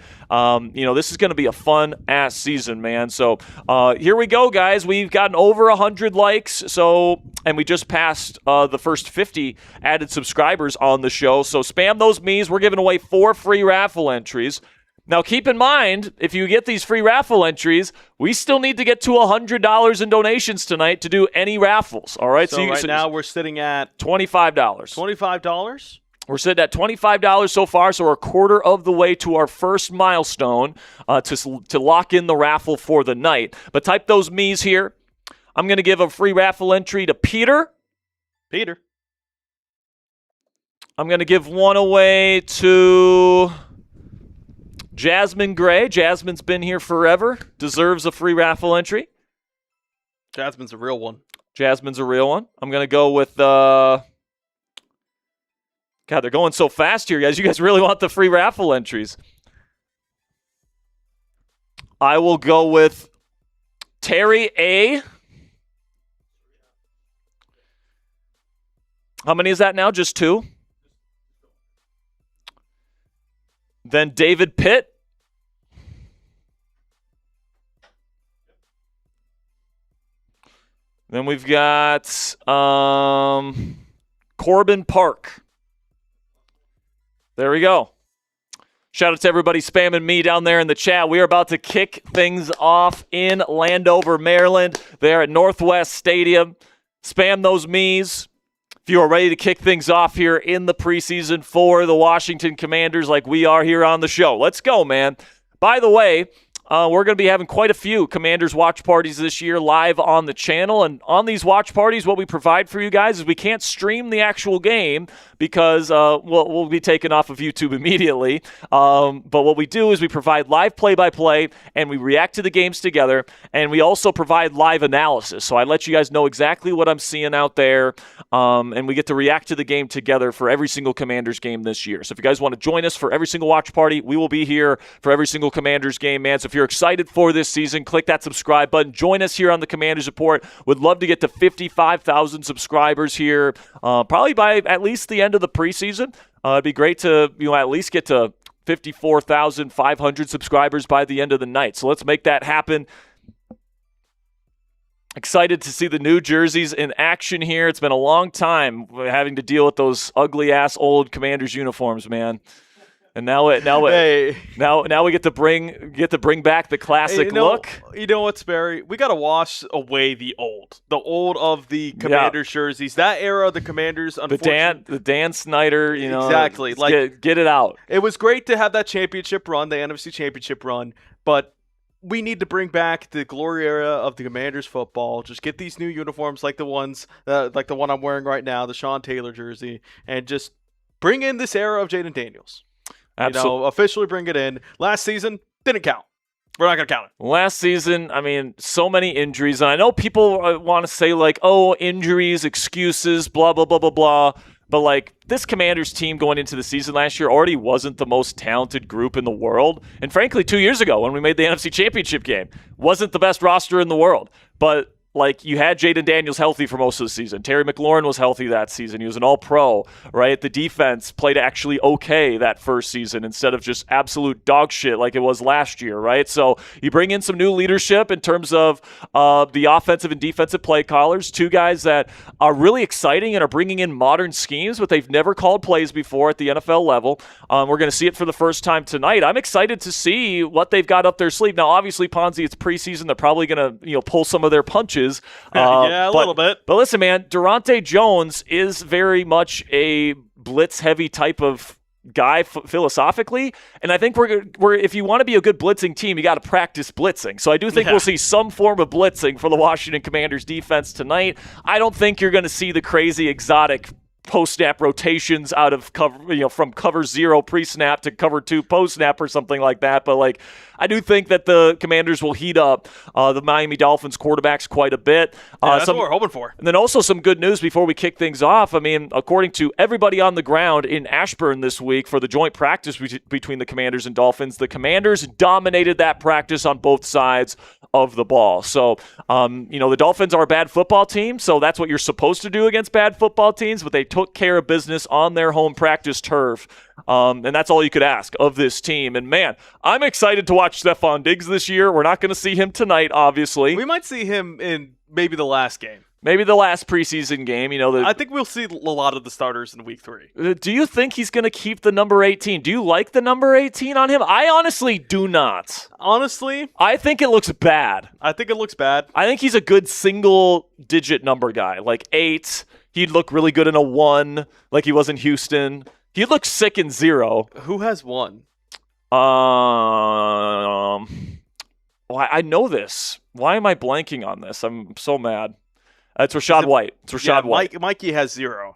This is going to be a fun-ass season, man. So here we go, guys. We've gotten over 100 likes, and we just passed the first 50 added subscribers on the show. So spam those me's. We're giving away 4 free raffle entries. Now, keep in mind, if you get these free raffle entries, we still need to get to $100 in donations tonight to do any raffles. All right. So now we're sitting at $25. $25? We're sitting at $25 so far, so we're a quarter of the way to our first milestone to lock in the raffle for the night. But type those me's here. I'm going to give a free raffle entry to Peter. I'm going to give one away to Jasmine Gray. Jasmine's been here forever. Deserves a free raffle entry. Jasmine's a real one. I'm going to go with... God, they're going so fast here, guys. You guys really want the free raffle entries. I will go with Terry A. How many is that now? Just 2? Then David Pitt. Then we've got Corbin Park. There we go. Shout out to everybody spamming me down there in the chat. We are about to kick things off in Landover, Maryland. They're at Northwest Stadium. Spam those me's. If you are ready to kick things off here in the preseason for the Washington Commanders like we are here on the show. Let's go, man. By the way, we're going to be having quite a few Commanders watch parties this year live on the channel. And on these watch parties, what we provide for you guys is we can't stream the actual game because we'll be taken off of YouTube immediately. But what we do is we provide live play-by-play, and we react to the games together. And we also provide live analysis. So I let you guys know exactly what I'm seeing out there. And we get to react to the game together for every single Commanders game this year. So if you guys want to join us for every single watch party, we will be here for every single Commanders game, man. So if you're excited for this season, click that subscribe button. Join us here on the Commanders Report. Would love to get to 55,000 subscribers here, probably by at least the end of the preseason. It'd be great to at least get to 54,500 subscribers by the end of the night. So let's make that happen. Excited to see the new jerseys in action here. It's been a long time having to deal with those ugly-ass old Commanders uniforms, man. And now we get to bring back the classic look. You know what, Sperry? We got to wash away the old of the Commanders jerseys. That era of the Commanders, unfortunately. The Dan Snyder, exactly. Get it out. It was great to have that championship run, the NFC Championship run, but we need to bring back the glory era of the Commanders football. Just get these new uniforms like the one I'm wearing right now, the Sean Taylor jersey, and just bring in this era of Jaden Daniels. Absolutely. Officially bring it in. Last season, didn't count. We're not going to count it. Last season, so many injuries. And I know people want to say, injuries, excuses, blah, blah, blah, blah, blah. But, this Commanders team going into the season last year already wasn't the most talented group in the world. And, frankly, 2 years ago when we made the NFC Championship game, wasn't the best roster in the world. But you had Jaden Daniels healthy for most of the season. Terry McLaurin was healthy that season. He was an all-pro, right? The defense played actually okay that first season instead of just absolute dog shit like it was last year, right? So you bring in some new leadership in terms of the offensive and defensive play callers, two guys that are really exciting and are bringing in modern schemes, but they've never called plays before at the NFL level. We're going to see it for the first time tonight. I'm excited to see what they've got up their sleeve. Now, obviously, Ponzi, it's preseason. They're probably going to pull some of their punches. Yeah, a little bit. But listen, man, Durante Jones is very much a blitz-heavy type of guy philosophically, and I think we're if you want to be a good blitzing team, you got to practice blitzing. So I do think we'll see some form of blitzing for the Washington Commanders defense tonight. I don't think you're going to see the crazy exotic post-snap rotations out of cover, from cover 0 pre-snap to cover 2 post-snap or something like that. But I do think that the Commanders will heat up the Miami Dolphins quarterbacks quite a bit. That's what we're hoping for. And then also some good news before we kick things off. According to everybody on the ground in Ashburn this week for the joint practice between the Commanders and Dolphins, the Commanders dominated that practice on both sides of the ball. So, the Dolphins are a bad football team, so that's what you're supposed to do against bad football teams, but they took care of business on their home practice turf. And that's all you could ask of this team. And, man, I'm excited to watch Stephon Diggs this year. We're not going to see him tonight, obviously. We might see him in maybe the last game. Maybe the last preseason game. I think we'll see a lot of the starters in week 3. Do you think he's going to keep the number 18? Do you like the number 18 on him? I honestly do not. Honestly? I think it looks bad. I think it looks bad. I think he's a good single-digit number guy, 8. He'd look really good in a 1, like he was in Houston. He'd look sick in 0. Who has 1? I know this. Why am I blanking on this? I'm so mad. It's Rachaad White. It's Rachaad White. Mikey has 0.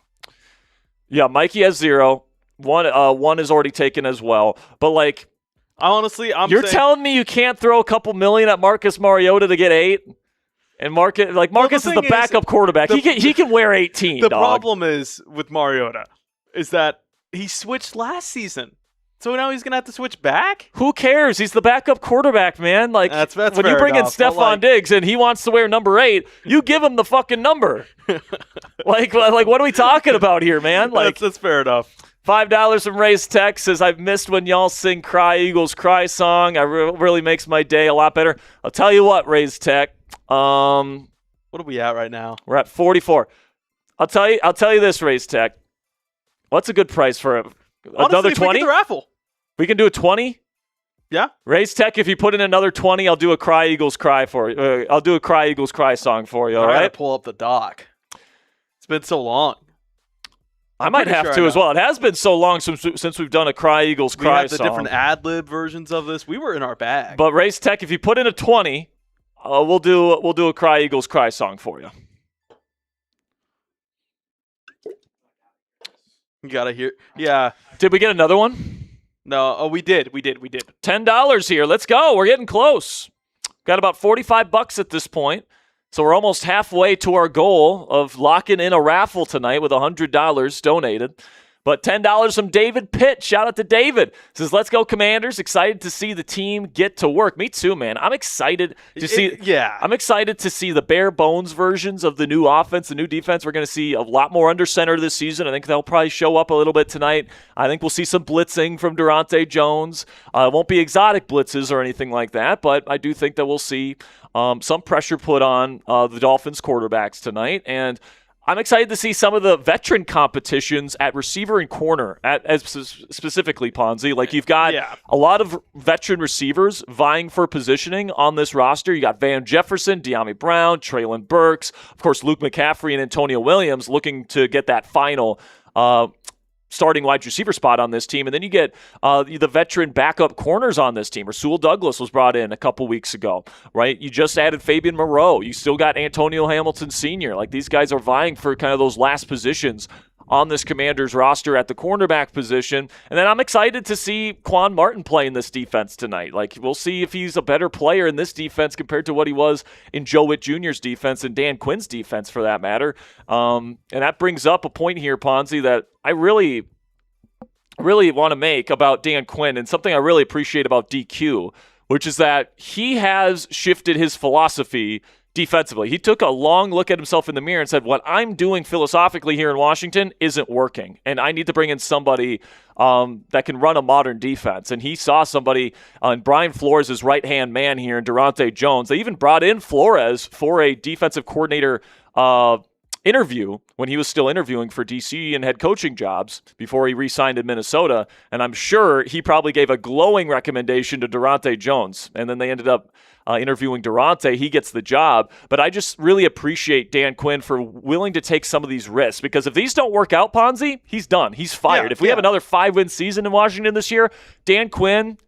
Yeah, Mikey has 0. One is already taken as well. But honestly, you're telling me you can't throw a couple million at Marcus Mariota to get 8? And Marcus is the backup quarterback. He can wear 18. The problem is with Mariota is that he switched last season. So now he's going to have to switch back? Who cares? He's the backup quarterback, man. That's when you bring in Stephon Diggs and he wants to wear number 8, you give him the fucking number. what are we talking about here, man? That's fair enough. $5 from Ray's Tech says, I've missed when y'all sing Cry Eagles Cry song. It really makes my day a lot better. I'll tell you what, Ray's Tech. What are we at right now? We're at 44. I'll tell you this, Ray's Tech. What's a good price for him? Another 20? The raffle. We can do a 20? Yeah. Race Tech, if you put in another 20, I'll do a Cry Eagles Cry for you. I'll do a Cry Eagles Cry song for you, all right? I gotta pull up the doc. It's been so long. I might have to as well. It has been so long since we've done a Cry Eagles Cry we had the song. different ad-lib versions of this. We were in our bag. But Race Tech, if you put in a 20, we'll do a Cry Eagles Cry song for you. You gotta hear. Yeah. Did we get another one? No. Oh, we did. $10 here. Let's go. We're getting close. Got about $45 at this point. So we're almost halfway to our goal of locking in a raffle tonight with $100 donated. But $10 from David Pitt. Shout out to David. Says, let's go Commanders. Excited to see the team get to work. Me too, man. I'm excited to see. I'm excited to see the bare bones versions of the new offense, the new defense. We're going to see a lot more under center this season. I think they'll probably show up a little bit tonight. I think we'll see some blitzing from Durante Jones. It won't be exotic blitzes or anything like that, but I do think that we'll see some pressure put on the Dolphins quarterbacks tonight. And I'm excited to see some of the veteran competitions at receiver and corner, specifically, Ponzi. Like, you've got a lot of veteran receivers vying for positioning on this roster. You got Van Jefferson, De'Ami Brown, Traylon Burks, of course, Luke McCaffrey and Antonio Williams looking to get that final starting wide receiver spot on this team. And then you get the veteran backup corners on this team. Rasul Douglas was brought in a couple weeks ago, right? You just added Fabian Moreau. You still got Antonio Hamilton Sr. Like, these guys are vying for kind of those last positions on this Commanders roster at the cornerback position. And then I'm excited to see Quan Martin play in this defense tonight. Like, we'll see if he's a better player in this defense compared to what he was in Joe Witt Jr.'s defense and Dan Quinn's defense, for that matter. And that brings up a point here, Ponzi, that I really want to make about Dan Quinn, and something I really appreciate about DQ, which is that he has shifted his philosophy defensively. He took a long look at himself in the mirror and said, what I'm doing philosophically here in Washington isn't working, and I need to bring in somebody that can run a modern defense. And he saw somebody on Brian Flores' right-hand man here in Durante Jones. They even brought in Flores for a defensive coordinator interview when he was still interviewing for DC and head coaching jobs before he re-signed in Minnesota. And I'm sure he probably gave a glowing recommendation to Durante Jones. And then they ended up interviewing Durante. He gets the job. But I just really appreciate Dan Quinn for willing to take some of these risks, because if these don't work out, Ponzi, he's done. He's fired. If we have another 5-win season in Washington this year, Dan Quinn,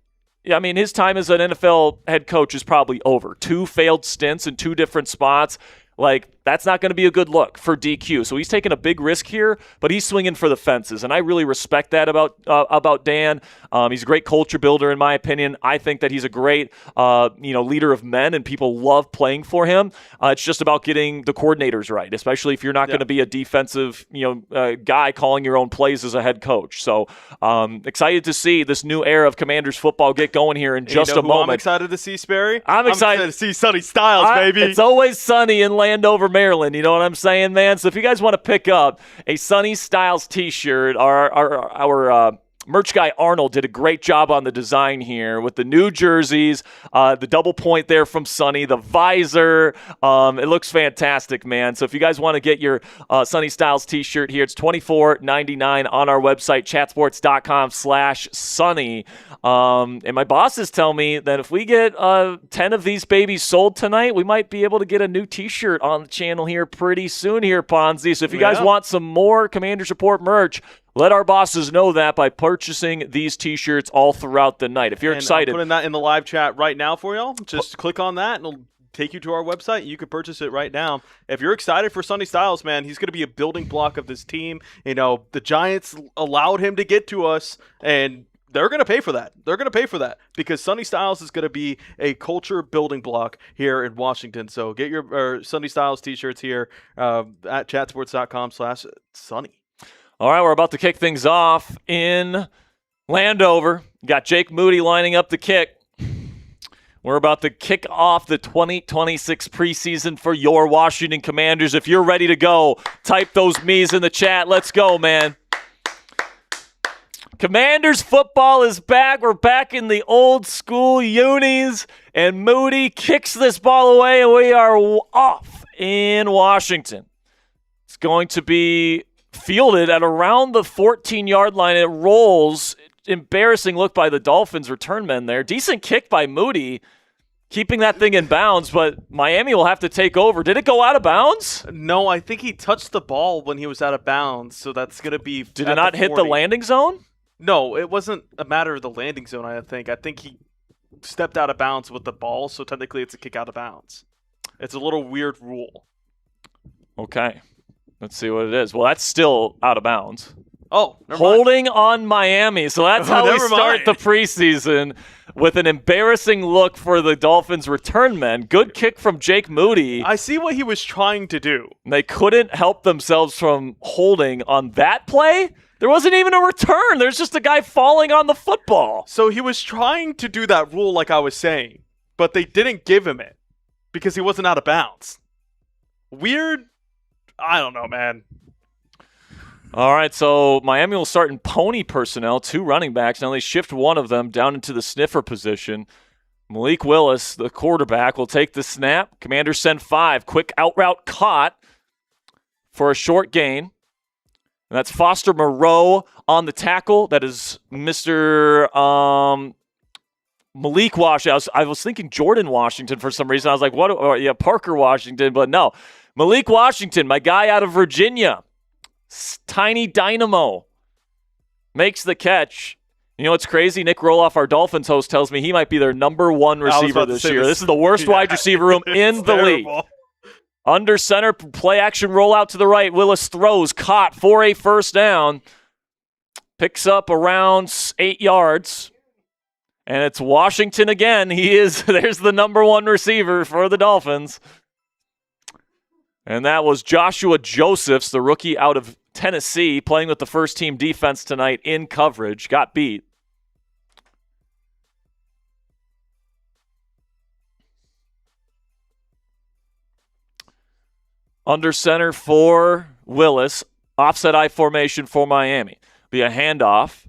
I mean, his time as an NFL head coach is probably over. 2 failed stints in 2 different spots. Like, that's not going to be a good look for DQ. So he's taking a big risk here, but he's swinging for the fences, and I really respect that about Dan. He's a great culture builder, in my opinion. I think that he's a great leader of men, and people love playing for him. It's just about getting the coordinators right, especially if you're not going to be a defensive guy calling your own plays as a head coach. So excited to see this new era of Commanders football get going here in just a moment. I'm excited to see, Sperry? I'm excited to see Sonny Styles, baby. It's always sunny in Landover, Maryland. You know what I'm saying, man? So if you guys want to pick up a Sonny Styles t-shirt, our merch guy Arnold did a great job on the design here with the new jerseys, the double point there from Sonny, the visor. It looks fantastic, man. So if you guys want to get your Sonny Styles t-shirt here, it's $24.99 on our website, chatsports.com/Sonny. And my bosses tell me that if we get 10 of these babies sold tonight, we might be able to get a new t-shirt on the channel here pretty soon here, Ponzi. So if you guys want some more Commanders Report merch, let our bosses know that by purchasing these t-shirts all throughout the night. If you're excited. I'm putting that in the live chat right now for y'all. Just click on that, and it'll take you to our website. You can purchase it right now. If you're excited for Sonny Styles, man, he's going to be a building block of this team. You know, the Giants allowed him to get to us, and they're going to pay for that. They're going to pay for that because Sonny Styles is going to be a culture building block here in Washington. So get your Sonny Styles t-shirts here at chatsports.com/Sonny. All right, we're about to kick things off in Landover. Got Jake Moody lining up the kick. We're about to kick off the 2026 preseason for your Washington Commanders. If you're ready to go, type those me's in the chat. Let's go, man. Commanders football is back. We're back in the old school unis, and Moody kicks this ball away, and we are off in Washington. It's going to be fielded at around the 14-yard line. It rolls embarrassing look by the Dolphins return men there. Decent kick by Moody, keeping that thing in bounds, but Miami will have to take over. Did it go out of bounds? No, I think he touched the ball when he was out of bounds, so that's going to be. Did it not hit the landing zone? No, it wasn't a matter of the landing zone, I think. I think he stepped out of bounds with the ball, so technically it's a kick out of bounds. It's a little weird rule. Okay. Let's see what it is. Well, that's still out of bounds. Oh, holding on Miami. So that's how we start the preseason, with an embarrassing look for the Dolphins return men. Good kick from Jake Moody. I see what he was trying to do. They couldn't help themselves from holding on that play. There wasn't even a return. There's just a guy falling on the football. So he was trying to do that rule like I was saying, but they didn't give him it because he wasn't out of bounds. Weird. I don't know, man. All right, so Miami will start in pony personnel, 2 running backs. Now they shift one of them down into the sniffer position. Malik Willis, the quarterback, will take the snap. Commanders send 5. Quick out route caught for a short gain. And that's Foster Moreau on the tackle. That is Mr. Malik Washington. I was thinking Jordan Washington for some reason. I was like, what? Oh, yeah, Parker Washington, but no. Malik Washington, my guy out of Virginia. Tiny Dynamo makes the catch. You know what's crazy? Nick Roloff, our Dolphins host, tells me he might be their number 1 receiver this year. This is the worst wide receiver room in the league. Under center, play action rollout to the right. Willis throws, caught for a first down. Picks up around 8 yards. And it's Washington again. There's the number 1 receiver for the Dolphins. And that was Joshua Josephs, the rookie out of Tennessee, playing with the first-team defense tonight in coverage. Got beat. Under center for Willis. Offset I formation for Miami. Be a handoff.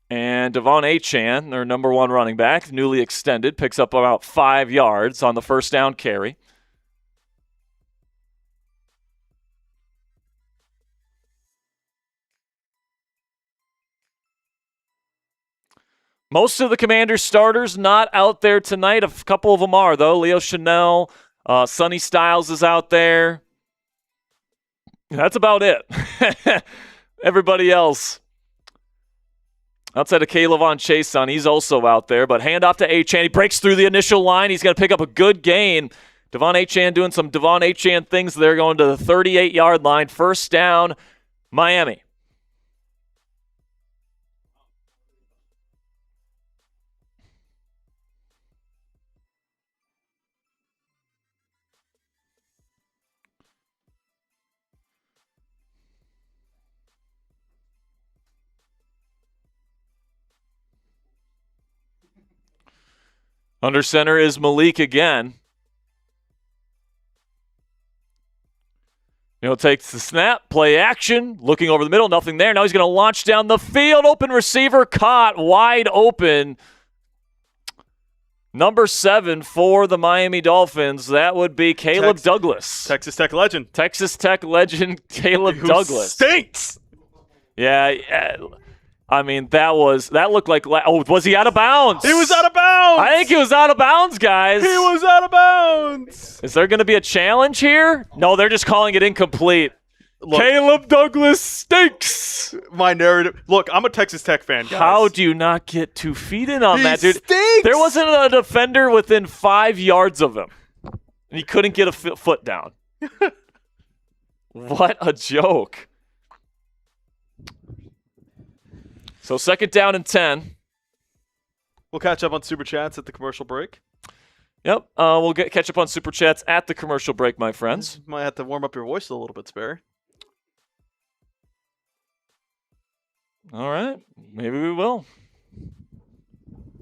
And Devon Achane, their number 1 running back, newly extended, picks up about 5 yards on the first down carry. Most of the Commanders starters not out there tonight. A couple of them are, though. Leo Chanel, Sonny Styles is out there. That's about it. Everybody else, outside of Kaylavon Chason, he's also out there. But handoff to Achane. He breaks through the initial line. He's going to pick up a good gain. Devon Achane doing some Devon Achane things there, going to the 38-yard line. First down, Miami. Under center is Malik again. Takes the snap, play action, looking over the middle, nothing there. Now he's going to launch down the field. Open receiver caught, wide open. Number 7 for the Miami Dolphins. That would be Caleb Douglas. Texas Tech legend. Texas Tech legend Caleb Douglas. Stinks! Yeah. I mean, that looked like, was he out of bounds? He was out of bounds! I think he was out of bounds, guys. He was out of bounds! Is there going to be a challenge here? No, they're just calling it incomplete. Look, Caleb Douglas stinks! My narrative. Look, I'm a Texas Tech fan, guys. How do you not get 2 feet in on that, dude? Stinks! There wasn't a defender within 5 yards of him. And he couldn't get a foot down. What a joke. So 2nd down and 10. We'll catch up on Super Chats at the commercial break. Yep, we'll catch up on Super Chats at the commercial break, my friends. Might have to warm up your voice a little bit, Sperry. All right, maybe we will.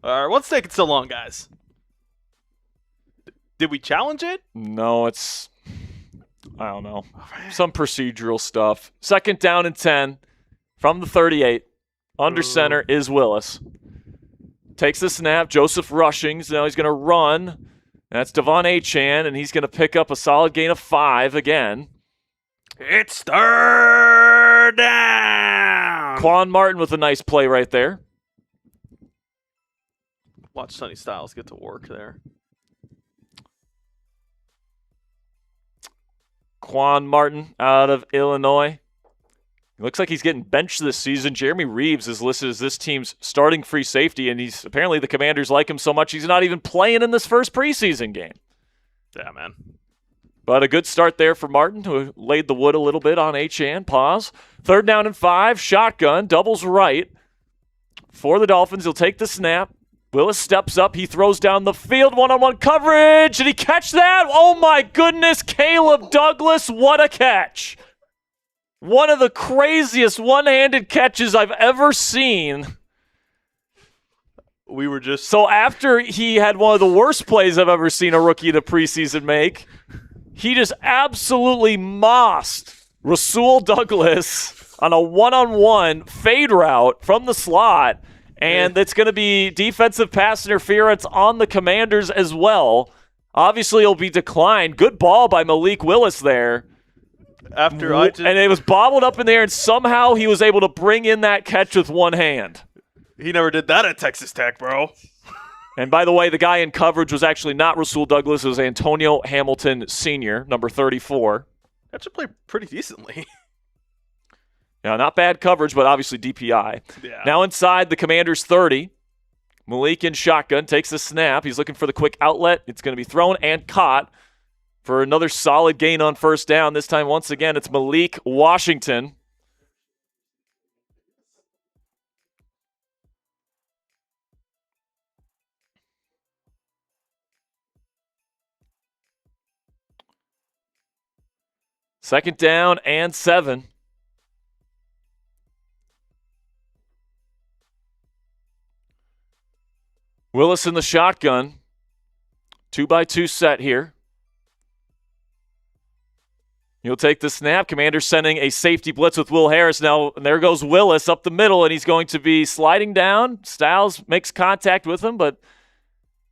All right, what's taking so long, guys? Did we challenge it? No, I don't know. Some procedural stuff. 2nd down and 10 from the 38. Under center is Willis. Takes the snap. Joseph rushing. So now he's going to run. That's Devon Achane, and he's going to pick up a solid gain of 5 again. It's 3rd Third down. Quan Martin with a nice play right there. Watch Sonny Styles get to work there. Quan Martin out of Illinois. Looks like he's getting benched this season. Jeremy Reeves is listed as this team's starting free safety, and he's apparently the Commanders like him so much he's not even playing in this first preseason game. Yeah, man. But a good start there for Martin, who laid the wood a little bit on Achane. Pause. 3rd down and 5. Shotgun. Doubles right. For the Dolphins, he'll take the snap. Willis steps up. He throws down the field. One-on-one coverage. Did he catch that? Oh, my goodness. Caleb Douglas, what a catch. One of the craziest one-handed catches I've ever seen. We were just... So after he had one of the worst plays I've ever seen a rookie in the preseason make, he just absolutely mossed Rasul Douglas on a one-on-one fade route from the slot, and it's going to be defensive pass interference on the Commanders as well. Obviously, it'll be declined. Good ball by Malik Willis there. And it was bobbled up in there, and somehow he was able to bring in that catch with one hand. He never did that at Texas Tech, bro. And by the way, the guy in coverage was actually not Rasul Douglas. It was Antonio Hamilton Sr., number 34. That should play pretty decently. Yeah, not bad coverage, but obviously DPI. Yeah. Now inside the Commanders' 30. Malik in shotgun takes the snap. He's looking for the quick outlet. It's going to be thrown and caught for another solid gain on 1st down. This time, once again, it's Malik Washington. Second down and 7. Willis in the shotgun. 2-by-2 set here. He'll take the snap. Commanders sending a safety blitz with Will Harris. Now, there goes Willis up the middle, and he's going to be sliding down. Styles makes contact with him, but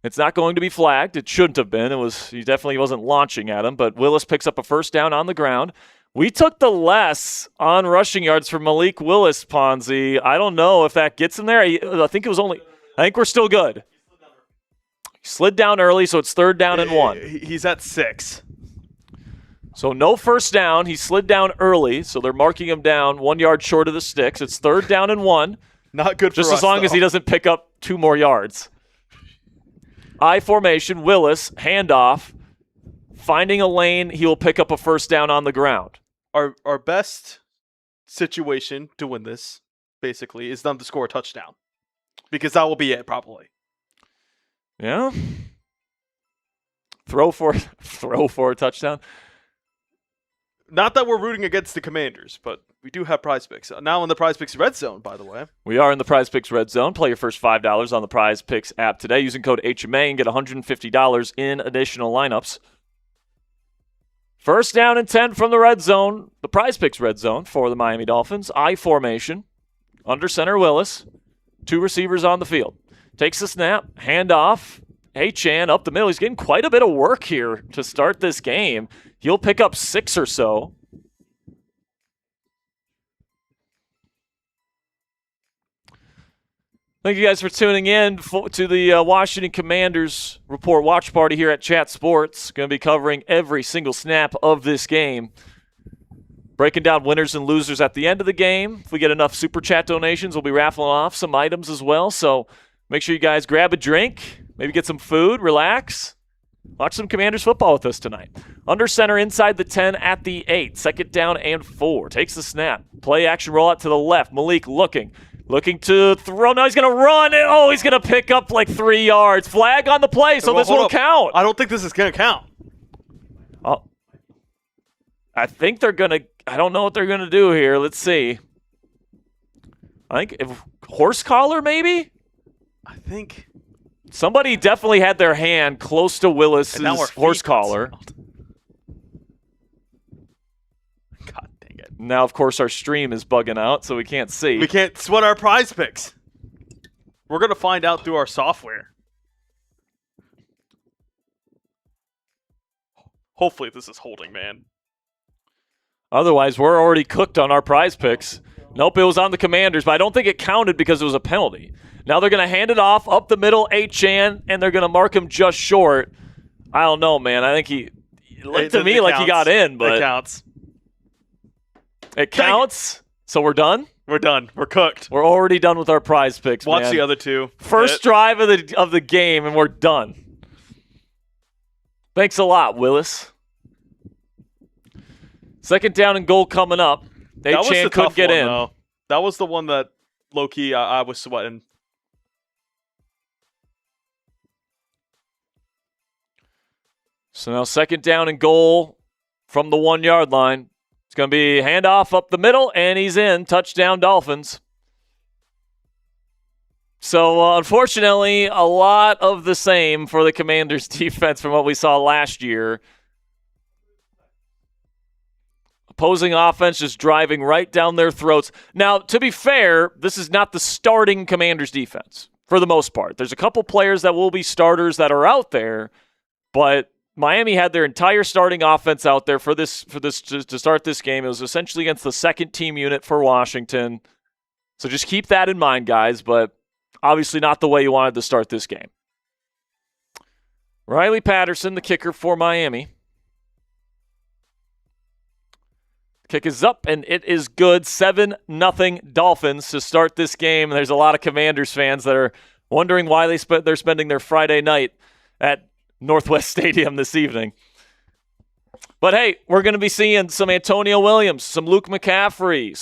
it's not going to be flagged. It shouldn't have been. He definitely wasn't launching at him, but Willis picks up a 1st down on the ground. We took the less on rushing yards for Malik Willis, Ponzi. I don't know if that gets him there. I think we're still good. He slid down early, so it's 3rd down and 1. He's at 6. So no 1st down. He slid down early, so they're marking him down 1 yard short of the sticks. It's 3rd down and 1. Not good for us, just as long as he doesn't pick up 2 more yards. I formation, Willis, handoff, finding a lane. He will pick up a 1st down on the ground. Our best situation to win this, basically, is them to score a touchdown. Because that will be it, probably. Yeah. Throw for a touchdown. Not that we're rooting against the Commanders, but we do have Prize Picks. Now in the Prize Picks Red Zone, by the way. We are in the Prize Picks Red Zone. Play your first $5 on the Prize Picks app today using code HMA and get $150 in additional lineups. 1st down and 10 from the red zone, the Prize Picks Red Zone for the Miami Dolphins. I formation, under center Willis, 2 receivers on the field. Takes the snap, handoff, Achane up the middle. He's getting quite a bit of work here to start this game. He'll pick up 6 or so. Thank you guys for tuning in to the Washington Commanders Report Watch Party here at Chat Sports. Going to be covering every single snap of this game. Breaking down winners and losers at the end of the game. If we get enough Super Chat donations, we'll be raffling off some items as well. So make sure you guys grab a drink, maybe get some food, relax. Watch some Commanders football with us tonight. Under center inside the 10 at the 8. 2nd down and 4. Takes the snap. Play action rollout to the left. Malik looking to throw. No, he's going to run. Oh, he's going to pick up like 3 yards. Flag on the play, so this will count. I don't think this is going to count. Oh, I think they're going to. I don't know what they're going to do here. Let's see. I think horse collar maybe? I think. Somebody definitely had their hand close to Willis's horse collar. God dang it. Now, of course, our stream is bugging out, so we can't see. We can't sweat our Prize Picks. We're going to find out through our software. Hopefully this is holding, man. Otherwise, we're already cooked on our prize picks. Nope, it was on the Commanders, but I don't think it counted because it was a penalty. Now they're going to hand it off up the middle, Achane, and they're going to mark him just short. I don't know, man. I think he looked to me like he got in, but it counts. It counts. So we're done. We're done. We're cooked. We're already done with our prize picks. Watch man. the other two. First drive of the game, and we're done. Thanks a lot, Willis. Second down and goal coming up. Achane couldn't get in. Though. That was the one that low-key I was sweating. So now second down and goal from the 1-yard line. It's going to be handoff up the middle, and he's in. Touchdown, Dolphins. So, unfortunately, a lot of the same for the Commanders' defense from what we saw last year. Opposing offense just driving right down their throats. Now, to be fair, this is not the starting Commanders' defense for the most part. There's a couple players that will be starters that are out there, but Miami had their entire starting offense out there for this to start this game. It was essentially against the second team unit for Washington. So just keep that in mind, guys, but obviously not the way you wanted to start this game. Riley Patterson, the kicker for Miami. Kick is up, and it is good. 7-0 Dolphins to start this game. There's a lot of Commanders fans that are wondering why they're spending their Friday night at Northwest Stadium this evening. But hey, we're going to be seeing some Antonio Williams, some Luke McCaffrey,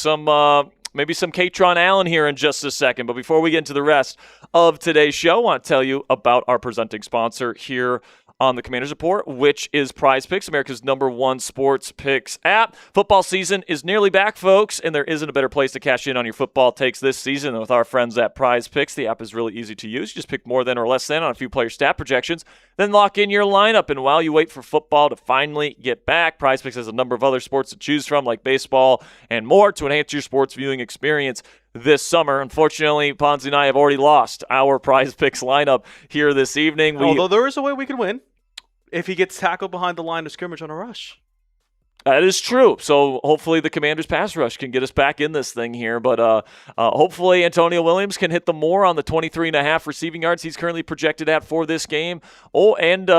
maybe some Katron Allen here in just a second. But before we get into the rest of today's show, I want to tell you about our presenting sponsor here on the Commanders Report, which is Prize Picks, America's #1 sports picks app. Football season is nearly back, folks, and there isn't a better place to cash in on your football takes this season than with our friends at Prize Picks. The app is really easy to use. You just pick more than or less than on a few player stat projections, then lock in your lineup. And while you wait for football to finally get back, Prize Picks has a number of other sports to choose from, like baseball and more, to enhance your sports viewing experience this summer. Unfortunately, Ponzi and I have already lost our Prize Picks lineup here this evening. Although there is a way we could win if he gets tackled behind the line of scrimmage on a rush. That is true. So hopefully the Commanders pass rush can get us back in this thing here. But hopefully Antonio Williams can hit the more on the 23.5 receiving yards he's currently projected at for this game. Oh, and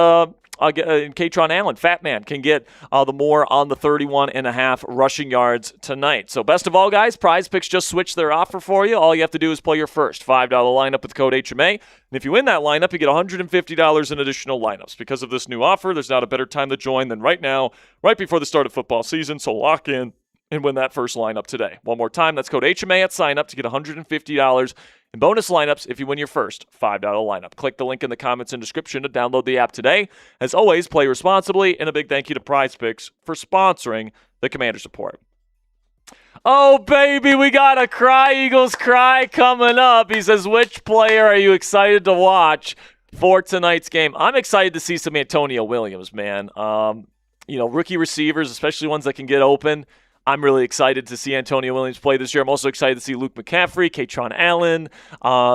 Katron Allen, Fat Man, can get the more on the 31.5 rushing yards tonight. So best of all, guys, Prize Picks just switched their offer for you. All you have to do is play your first $5 lineup with code HMA. And if you win that lineup, you get $150 in additional lineups. Because of this new offer, there's not a better time to join than right now, right before the start of football season. So lock in and win that first lineup today. One more time, that's code HMA at sign up to get $150 in bonus lineups if you win your first $5 lineup. Click the link in the comments and description to download the app today. As always, play responsibly, and a big thank you to Prize Picks for sponsoring the Commanders Report. Oh, baby, we got a Cry Eagles Cry coming up. He says, which player are you excited to watch for tonight's game? I'm excited to see some Antonio Williams, man. Rookie receivers, especially ones that can get open. I'm really excited to see Antonio Williams play this year. I'm also excited to see Luke McCaffrey, Katron Allen,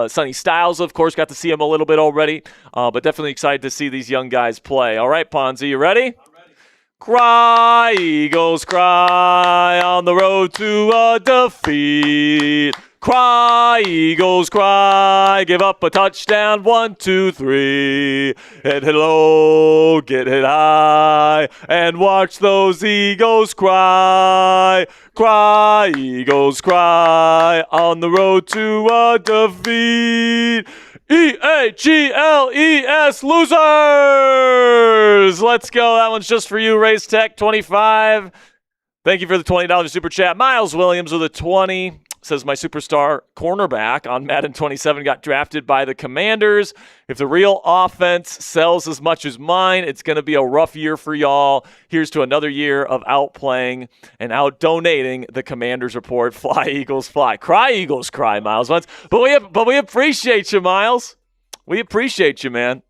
Sonny Styles, of course, got to see him a little bit already, but definitely excited to see these young guys play. All right, Ponzi, you ready? I'm ready. Cry, Eagles, cry on the road to a defeat. Cry, Eagles, cry, give up a touchdown, 1, 2, 3. Hit low, get hit high, and watch those Eagles cry. Cry, Eagles, cry, on the road to a defeat. EAGLES, losers! Let's go. That one's just for you, Race Tech 25. Thank you for the $20 super chat. Miles Williams with a 20. Says my superstar cornerback on Madden 27 got drafted by the Commanders. If the real offense sells as much as mine, it's going to be a rough year for y'all. Here's to another year of outplaying and out-donating the Commanders Report. Fly, Eagles, fly. Cry, Eagles, cry, Miles. But we appreciate you, Miles. We appreciate you, man.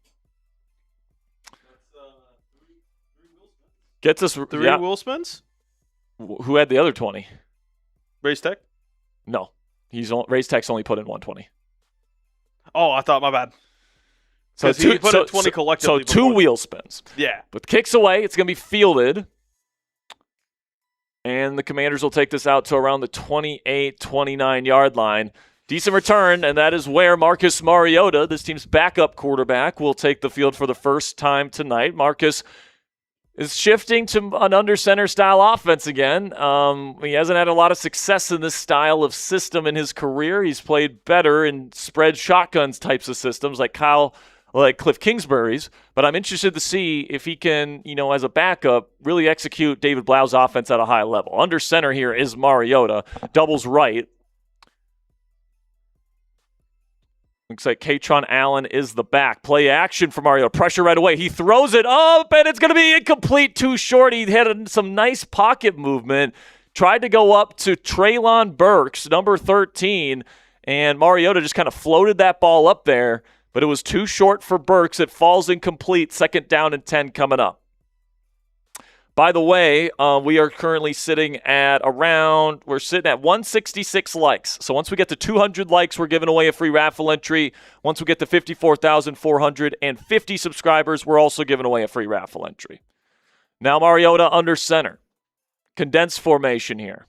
Gets us three wheel spins? Who had the other 20? Race Tech? No, Race Tech's only put in 120. Oh, I thought, my bad. So he put in 20 collectively. So 2 wheel spins. Yeah. With kicks away, it's going to be fielded. And the Commanders will take this out to around the 28, 29-yard line. Decent return, and that is where Marcus Mariota, this team's backup quarterback, will take the field for the first time tonight. Marcus is shifting to an under-center style offense again. He hasn't had a lot of success in this style of system in his career. He's played better in spread shotguns types of systems like Cliff Kingsbury's, but I'm interested to see if he can, as a backup, really execute David Blau's offense at a high level. Under center here is Mariota, doubles right. Looks like Katron Allen is the back. Play action for Mariota. Pressure right away. He throws it up, and it's going to be incomplete, too short. He had some nice pocket movement. Tried to go up to Treylon Burks, number 13, and Mariota just kind of floated that ball up there, but it was too short for Burks. It falls incomplete. 2nd down and 10 coming up. By the way, we are currently sitting at 166 likes. So once we get to 200 likes, we're giving away a free raffle entry. Once we get to 54,450 subscribers, we're also giving away a free raffle entry. Now Mariota under center. Condensed formation here.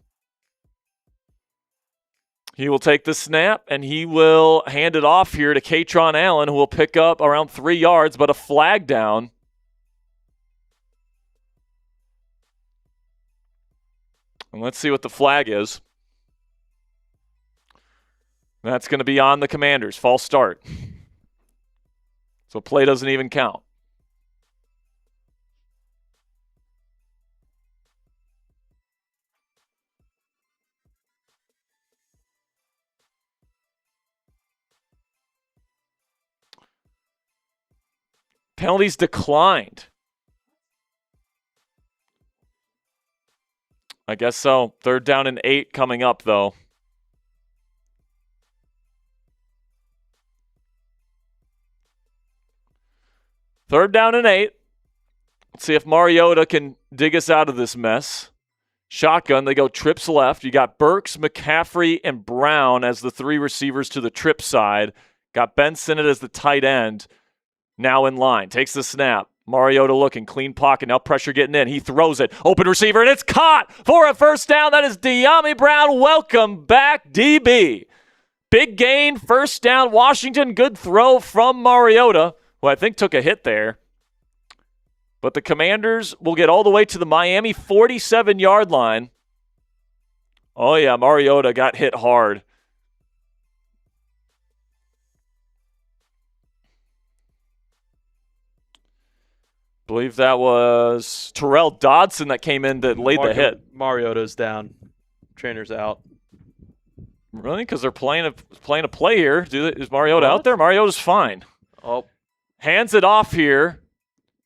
He will take the snap, and he will hand it off here to Katron Allen, who will pick up around 3 yards, but a flag down. And let's see what the flag is. That's going to be on the Commanders. False start. So play doesn't even count. Penalties declined. I guess so. 3rd down and 8 coming up, though. Third down and 8. Let's see if Mariota can dig us out of this mess. Shotgun, they go trips left. You got Burks, McCaffrey, and Brown as the 3 receivers to the trip side. Got Ben Sinnott as the tight end. Now in line. Takes the snap. Mariota looking, clean pocket, now pressure getting in. He throws it, open receiver, and it's caught for a first down. That is De'Ami Brown. Welcome back, DB. Big gain, first down, Washington. Good throw from Mariota, who I think took a hit there. But the Commanders will get all the way to the Miami 47-yard line. Oh, yeah, Mariota got hit hard. Believe that was Terrell Dodson that came in that laid the hit. Mariota's down. Trainer's out. Really? Because they're playing a play here. Is Mariota out there? Mariota's fine. Oh. Hands it off here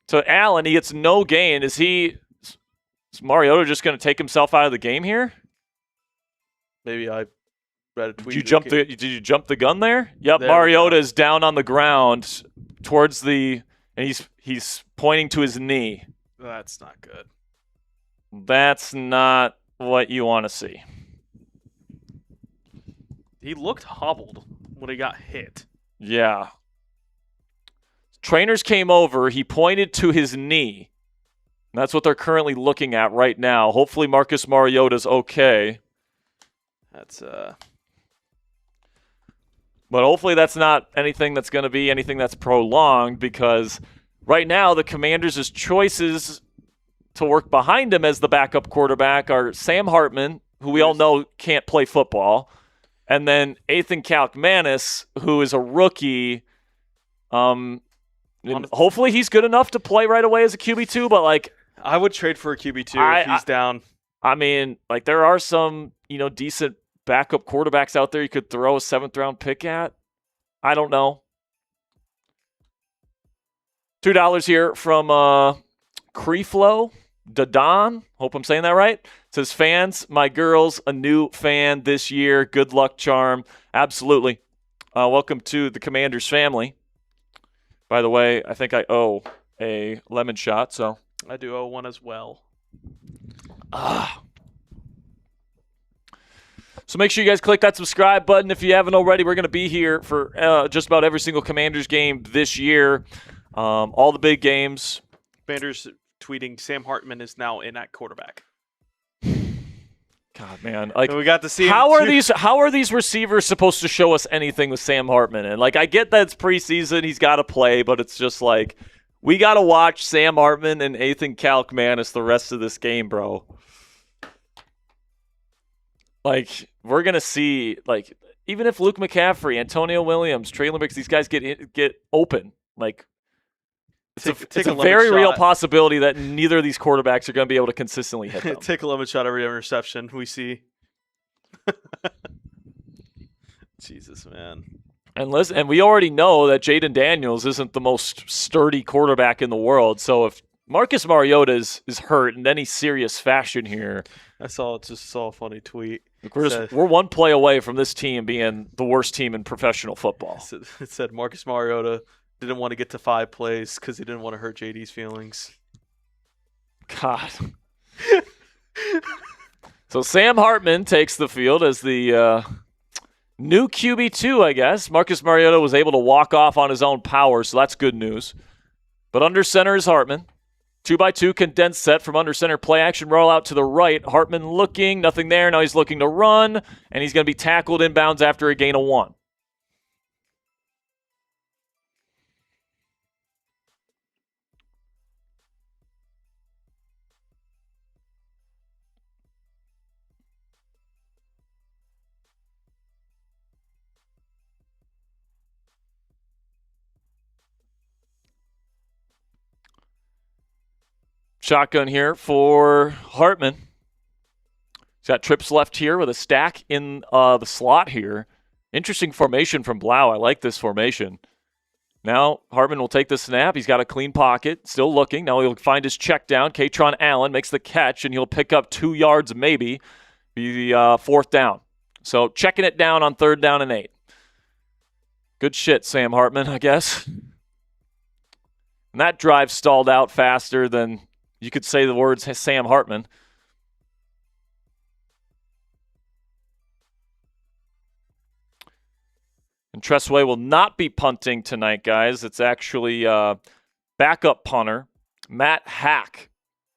to Allen. He gets no gain. Is Mariota just going to take himself out of the game here? Maybe I read a tweet. Did you jump the gun there? Yep, Mariota is down on the ground towards the – and he's pointing to his knee. That's not good. That's not what you want to see. He looked hobbled when he got hit. Yeah. Trainers came over. He pointed to his knee. That's what they're currently looking at right now. Hopefully Marcus Mariota's okay. That's But hopefully that's not anything that's going to be anything that's prolonged, because right now the Commanders' choices to work behind him as the backup quarterback are Sam Hartman, who we all know can't play football, and then Ethan Kalkmanis, who is a rookie. Hopefully he's good enough to play right away as a QB2, but I would trade for a QB2 if he's down. I mean, there are some, decent backup quarterbacks out there you could throw a 7th-round pick at. I don't know. $2 here from Creeflo Dadon. Hope I'm saying that right. It says, fans, my girl's a new fan this year. Good luck, charm. Absolutely. Welcome to the Commanders family. By the way, I think I owe a lemon shot, so. I do owe one as well. So make sure you guys click that subscribe button if you haven't already. We're going to be here for just about every single Commanders game this year. All the big games. Commanders tweeting Sam Hartman is now in at quarterback. God, man. Like, we got to see how are these receivers supposed to show us anything with Sam Hartman? And like, I get that it's preseason, he's got to play, but it's just like, we got to watch Sam Hartman and Ethan Kalkmanis the rest of this game, bro. Like, we're going to see, like, even if Luke McCaffrey, Antonio Williams, Traylon Burks, these guys get open, like, it's a very real possibility that neither of these quarterbacks are going to be able to consistently hit them. Take a lemon shot every interception we see. Jesus, man. And listen, and we already know that Jaden Daniels isn't the most sturdy quarterback in the world. So if Marcus Mariota is hurt in any serious fashion here, I saw a funny tweet. We're one play away from this team being the worst team in professional football. It said Marcus Mariota didn't want to get to 5 plays because he didn't want to hurt JD's feelings. God. So Sam Hartman takes the field as the new QB2, I guess. Marcus Mariota was able to walk off on his own power, so that's good news. But under center is Hartman. 2x2 condensed set from under center. Play action roll out to the right. Hartman looking, nothing there. Now he's looking to run, and he's going to be tackled inbounds after a gain of 1. Shotgun here for Hartman. He's got trips left here with a stack in the slot here. Interesting formation from Blau. I like this formation. Now Hartman will take the snap. He's got a clean pocket, still looking. Now he'll find his check down. Katron Allen makes the catch, and he'll pick up 2 yards maybe. Be the 4th down. So checking it down on 3rd down and 8. Good shit, Sam Hartman, I guess. And that drive stalled out faster than you could say the words Sam Hartman. And Tressway will not be punting tonight, guys. It's actually backup punter Matt Hack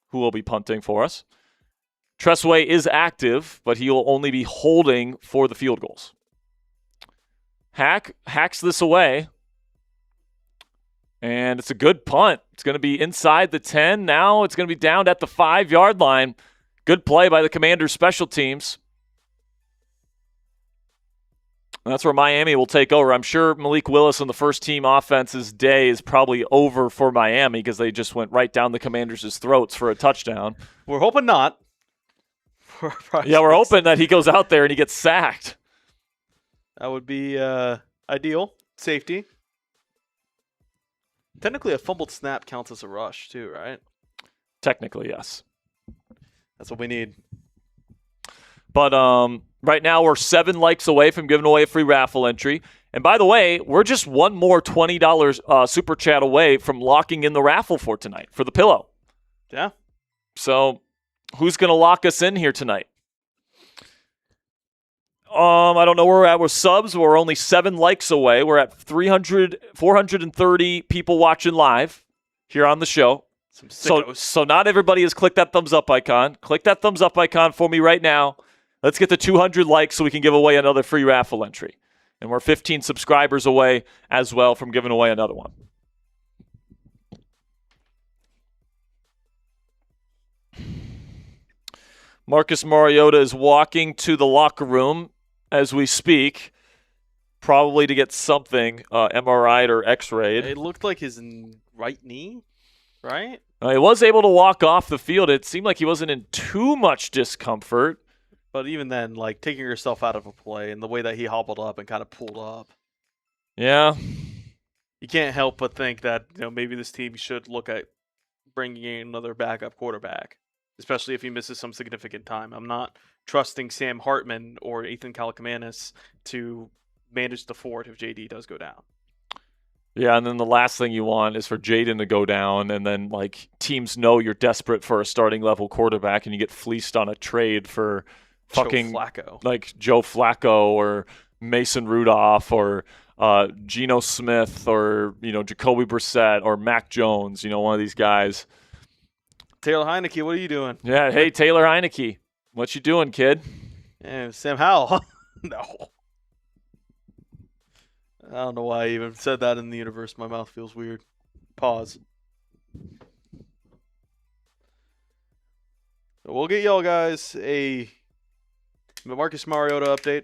who will be punting for us. Tressway is active, but he will only be holding for the field goals. Hack hacks this away. And it's a good punt. It's going to be inside the 10. Now it's going to be down at the 5-yard line. Good play by the Commanders' special teams. And that's where Miami will take over. I'm sure Malik Willis and the first-team offense's day is probably over for Miami because they just went right down the Commanders' throats for a touchdown. We're hoping not. Yeah, we're hoping that he goes out there and he gets sacked. That would be ideal. Safety. Technically, a fumbled snap counts as a rush, too, right? Technically, yes. That's what we need. But right now, we're 7 likes away from giving away a free raffle entry. And by the way, we're just one more $20 super chat away from locking in the raffle for tonight, for the pillow. Yeah. So who's going to lock us in here tonight? I don't know where we're at with subs. We're only 7 likes away. We're at 430 people watching live here on the show. So not everybody has clicked that thumbs up icon. Click that thumbs up icon for me right now. Let's get to 200 likes so we can give away another free raffle entry. And we're 15 subscribers away as well from giving away another one. Marcus Mariota is walking to the locker room as we speak, probably to get something MRI'd or X-rayed. It looked like his right knee, right? He was able to walk off the field. It seemed like he wasn't in too much discomfort. But even then, like taking yourself out of a play and the way that he hobbled up and kind of pulled up. Yeah. You can't help but think that maybe this team should look at bringing in another backup quarterback, especially if he misses some significant time. I'm not trusting Sam Hartman or Ethan Kalkmanis to manage the fort if JD does go down. Yeah, and then the last thing you want is for Jaden to go down, and then teams know you're desperate for a starting level quarterback, and you get fleeced on a trade for fucking Joe Flacco or Mason Rudolph or Geno Smith or Jacoby Brissett or Mac Jones. One of these guys. Taylor Heineke, what are you doing? Yeah, hey Taylor Heineke. What you doing, kid? Sam Howell. No. I don't know why I even said that in the universe. My mouth feels weird. Pause. We'll get y'all guys a Marcus Mariota update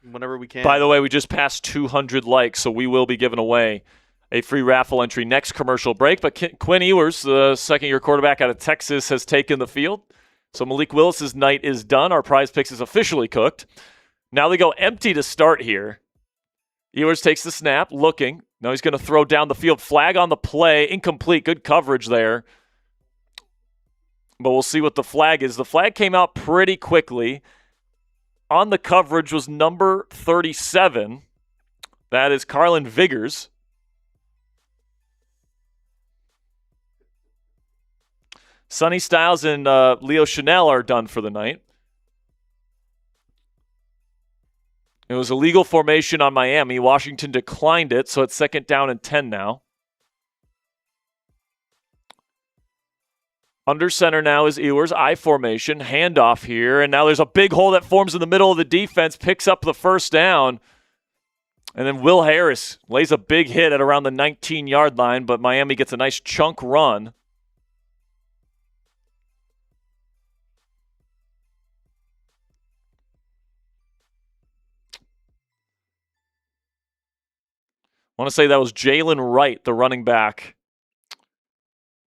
whenever we can. By the way, we just passed 200 likes, so we will be giving away a free raffle entry next commercial break. But Quinn Ewers, the second-year quarterback out of Texas, has taken the field. So Malik Willis's night is done. Our prize picks is officially cooked. Now they go empty to start here. Ewers takes the snap, looking. Now he's going to throw down the field. Flag on the play. Incomplete. Good coverage there. But we'll see what the flag is. The flag came out pretty quickly. On the coverage was number 37. That is Carlin Vigors. Sonny Styles and Leo Chanel are done for the night. It was a legal formation on Miami. Washington declined it, so it's 2nd down and 10 now. Under center now is Ewers. I formation. Handoff here. And now there's a big hole that forms in the middle of the defense. Picks up the first down. And then Will Harris lays a big hit at around the 19-yard line, but Miami gets a nice chunk run. I want to say that was Jalen Wright, the running back,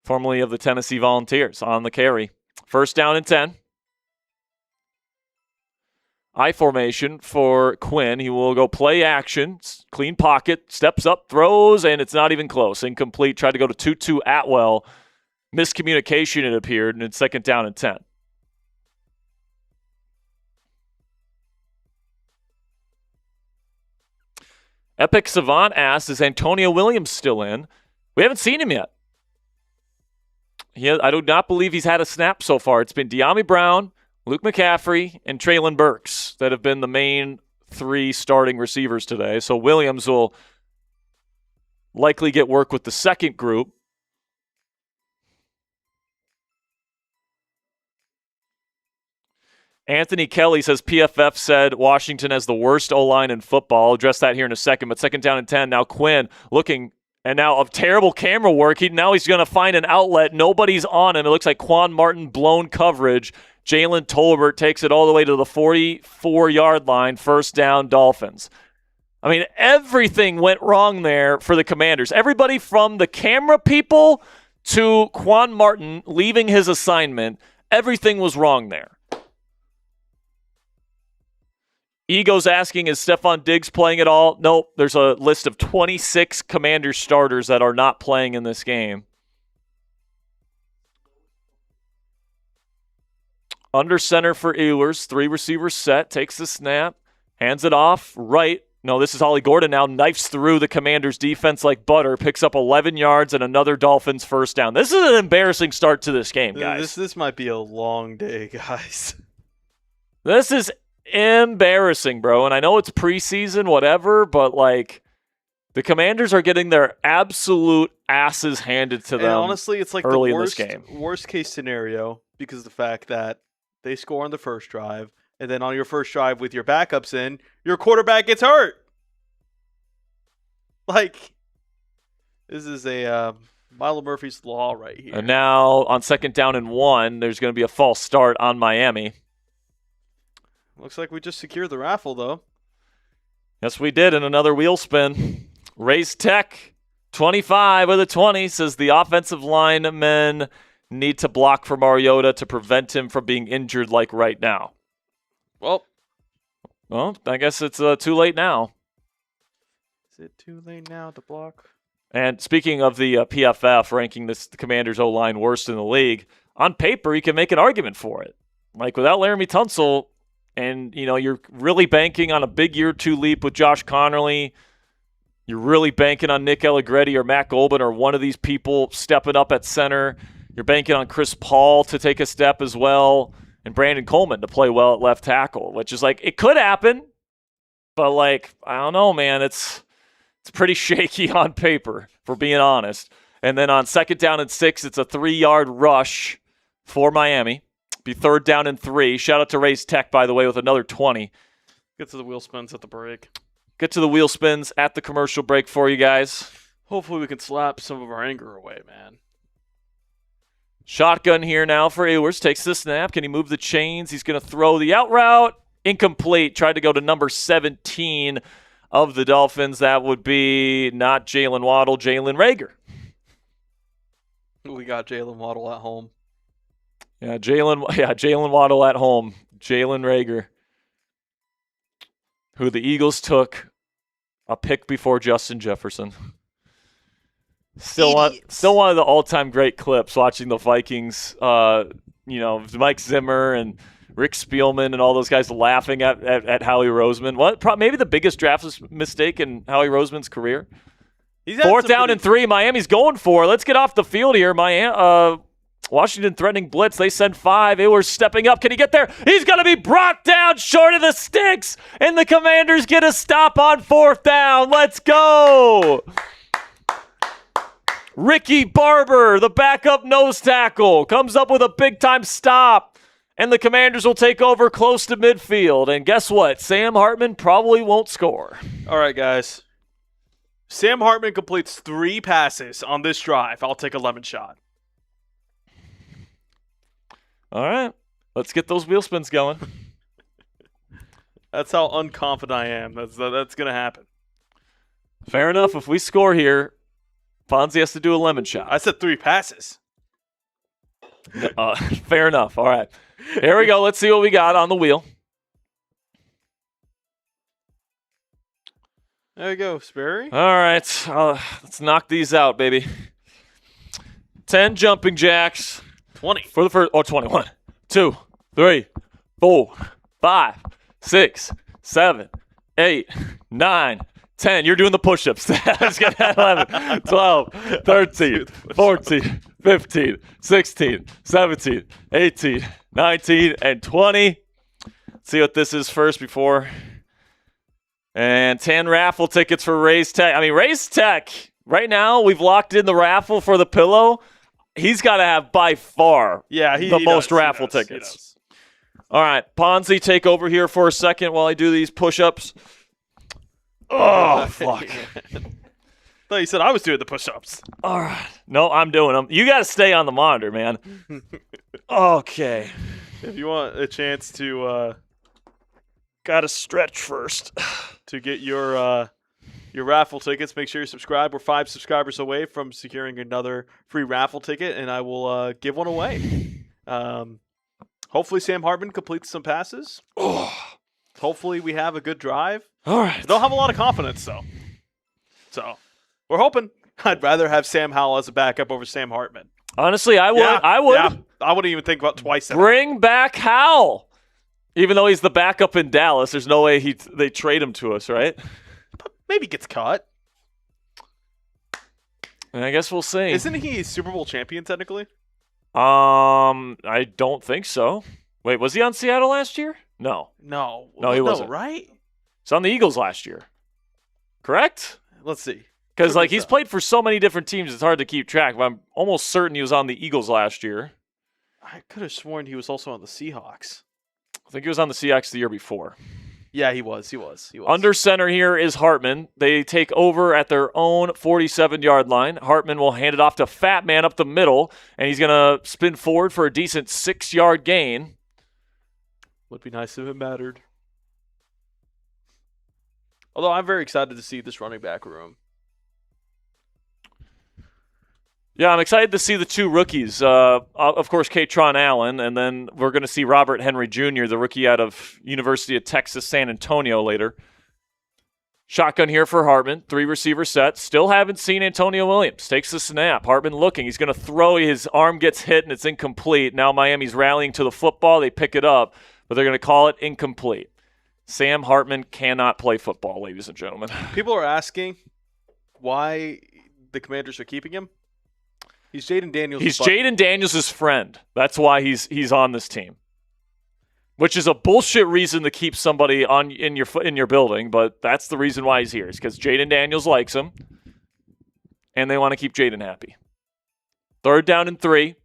formerly of the Tennessee Volunteers, on the carry. 1st down and 10. I formation for Quinn. He will go play action, clean pocket, steps up, throws, and it's not even close. Incomplete. Tried to go to 2-2 Atwell. Miscommunication, it appeared, and it's 2nd down and 10. Epic Savant asks, is Antonio Williams still in? We haven't seen him yet. I do not believe he's had a snap so far. It's been De'Ami Brown, Luke McCaffrey, and Treylon Burks that have been the main 3 starting receivers today. So Williams will likely get work with the second group. Anthony Kelly says PFF said Washington has the worst O-line in football. I'll address that here in a second, but 2nd down and 10. Now Quinn looking, and now of terrible camera work. Now he's going to find an outlet. Nobody's on him. It looks like Quan Martin blown coverage. Jalen Tolbert takes it all the way to the 44-yard line. 1st down, Dolphins. I mean, everything went wrong there for the Commanders. Everybody from the camera people to Quan Martin leaving his assignment, everything was wrong there. Ego's asking, is Stephon Diggs playing at all? Nope. There's a list of 26 Commanders starters that are not playing in this game. Under center for Ewers. 3 receivers set. Takes the snap. Hands it off. Right. No, this is Ollie Gordon now. Knifes through the Commanders' defense like butter. Picks up 11 yards and another Dolphins 1st down. This is an embarrassing start to this game, guys. This might be a long day, guys. This is embarrassing, bro. And I know it's preseason, whatever, but like the Commanders are getting their absolute asses handed to them. And honestly, it's like early the in this game. Worst case scenario because of the fact that they score on the first drive, and then on your first drive with your backups in, your quarterback gets hurt. Like, this is a Milo Murphy's Law right here. And now on 2nd down and 1, there's going to be a false start on Miami. Looks like we just secured the raffle, though. Yes, we did, and another wheel spin. Race Tech, 25 with a 20, says the offensive linemen need to block for Mariota to prevent him from being injured like right now. Well, I guess it's too late now. Is it too late now to block? And speaking of the PFF ranking the Commanders' O-line worst in the league, on paper, you can make an argument for it. Like, without Laramie Tunsil, and, you know, you're really banking on a big year 2 leap with Josh Connerly. You're really banking on Nick Allegretti or Matt Golban or one of these people stepping up at center. You're banking on Chris Paul to take a step as well and Brandon Coleman to play well at left tackle, which is like, it could happen, but like, I don't know, man. It's pretty shaky on paper, for being honest. And then on 2nd down and 6, it's a 3-yard rush for Miami. Be 3rd down and 3. Shout out to Ray's Tech, by the way, with another 20. Get to the wheel spins at the break. Get to the wheel spins at the commercial break for you guys. Hopefully we can slap some of our anger away, man. Shotgun here now for Ewers. Takes the snap. Can he move the chains? He's going to throw the out route. Incomplete. Tried to go to number 17 of the Dolphins. That would be not Jalen Waddle, Jalen Reagor. We got Jalen Waddle at home. Yeah, Jalen Waddle at home. Jalen Reagor, who the Eagles took a pick before Justin Jefferson. Still one of the all-time great clips watching the Vikings, Mike Zimmer and Rick Spielman and all those guys laughing at Howie Roseman. Maybe the biggest draft mistake in Howie Roseman's career. 4th down and 3. Miami's going for it. Let's get off the field here. Washington threatening blitz. They send 5. Ewers stepping up. Can he get there? He's going to be brought down short of the sticks. And the Commanders get a stop on 4th down. Let's go. Ricky Barber, the backup nose tackle, comes up with a big-time stop. And the Commanders will take over close to midfield. And guess what? Sam Hartman probably won't score. All right, guys. Sam Hartman completes 3 passes on this drive. I'll take a lemon shot. All right. Let's get those wheel spins going. That's how unconfident I am. That's going to happen. Fair enough. If we score here, Fonzie has to do a lemon shot. I said 3 passes. Fair enough. All right. Here we go. Let's see what we got on the wheel. There you go, Sperry. All right. Let's knock these out, baby. 10 jumping jacks. 20. For the first, 21. 2, 3, 4, 5, 6, 7, 8, 9, 10. You're doing the push-ups. Let's get that 11, 12, 13, 14, 15, 16, 17, 18, 19, and 20. Let's see what this is first before. And 10 raffle tickets for Ray's Tech. Ray's Tech, right now, we've locked in the raffle for the pillow. He's got to have by far the most raffle tickets. All right, Ponzi, take over here for a second while I do these push-ups. Oh, fuck. I thought you said I was doing the push-ups. All right. No, I'm doing them. You got to stay on the monitor, man. Okay. If you want a chance to got to stretch first. To get your raffle tickets, make sure you subscribe. We're 5 subscribers away from securing another free raffle ticket, and I will give one away. Hopefully Sam Hartman completes some passes. Hopefully we have a good drive. All right. I don't have a lot of confidence, though. So we're hoping. I'd rather have Sam Howell as a backup over Sam Hartman. Honestly, I would. Yeah, I would. Yeah. I wouldn't even think about twice. Bring back Howell. Even though he's the backup in Dallas, there's no way they trade him to us, right? Maybe gets cut. And I guess we'll see. Isn't he a Super Bowl champion technically? I don't think so. Wait, was he on Seattle last year? No, he wasn't. Right? He's on the Eagles last year. Correct? Let's see. Because he's played for so many different teams, it's hard to keep track. But I'm almost certain he was on the Eagles last year. I could have sworn he was also on the Seahawks. I think he was on the Seahawks the year before. Yeah, he was. Under center here is Hartman. They take over at their own 47-yard line. Hartman will hand it off to Fat Man up the middle, and he's going to spin forward for a decent 6-yard gain. Would be nice if it mattered. Although I'm very excited to see this running back room. Yeah, I'm excited to see the 2 rookies. Of course, Katron Allen, and then we're going to see Robert Henry Jr., the rookie out of University of Texas San Antonio later. Shotgun here for Hartman. 3 receiver set. Still haven't seen Antonio Williams. Takes the snap. Hartman looking. He's going to throw. His arm gets hit, and it's incomplete. Now Miami's rallying to the football. They pick it up, but they're going to call it incomplete. Sam Hartman cannot play football, ladies and gentlemen. People are asking why the Commanders are keeping him. He's Jaden Daniels. He's Jaden Daniels' friend. That's why he's on this team. Which is a bullshit reason to keep somebody in your building, but that's the reason why he's here. It's because Jaden Daniels likes him, and they want to keep Jaden happy. 3rd down and 3.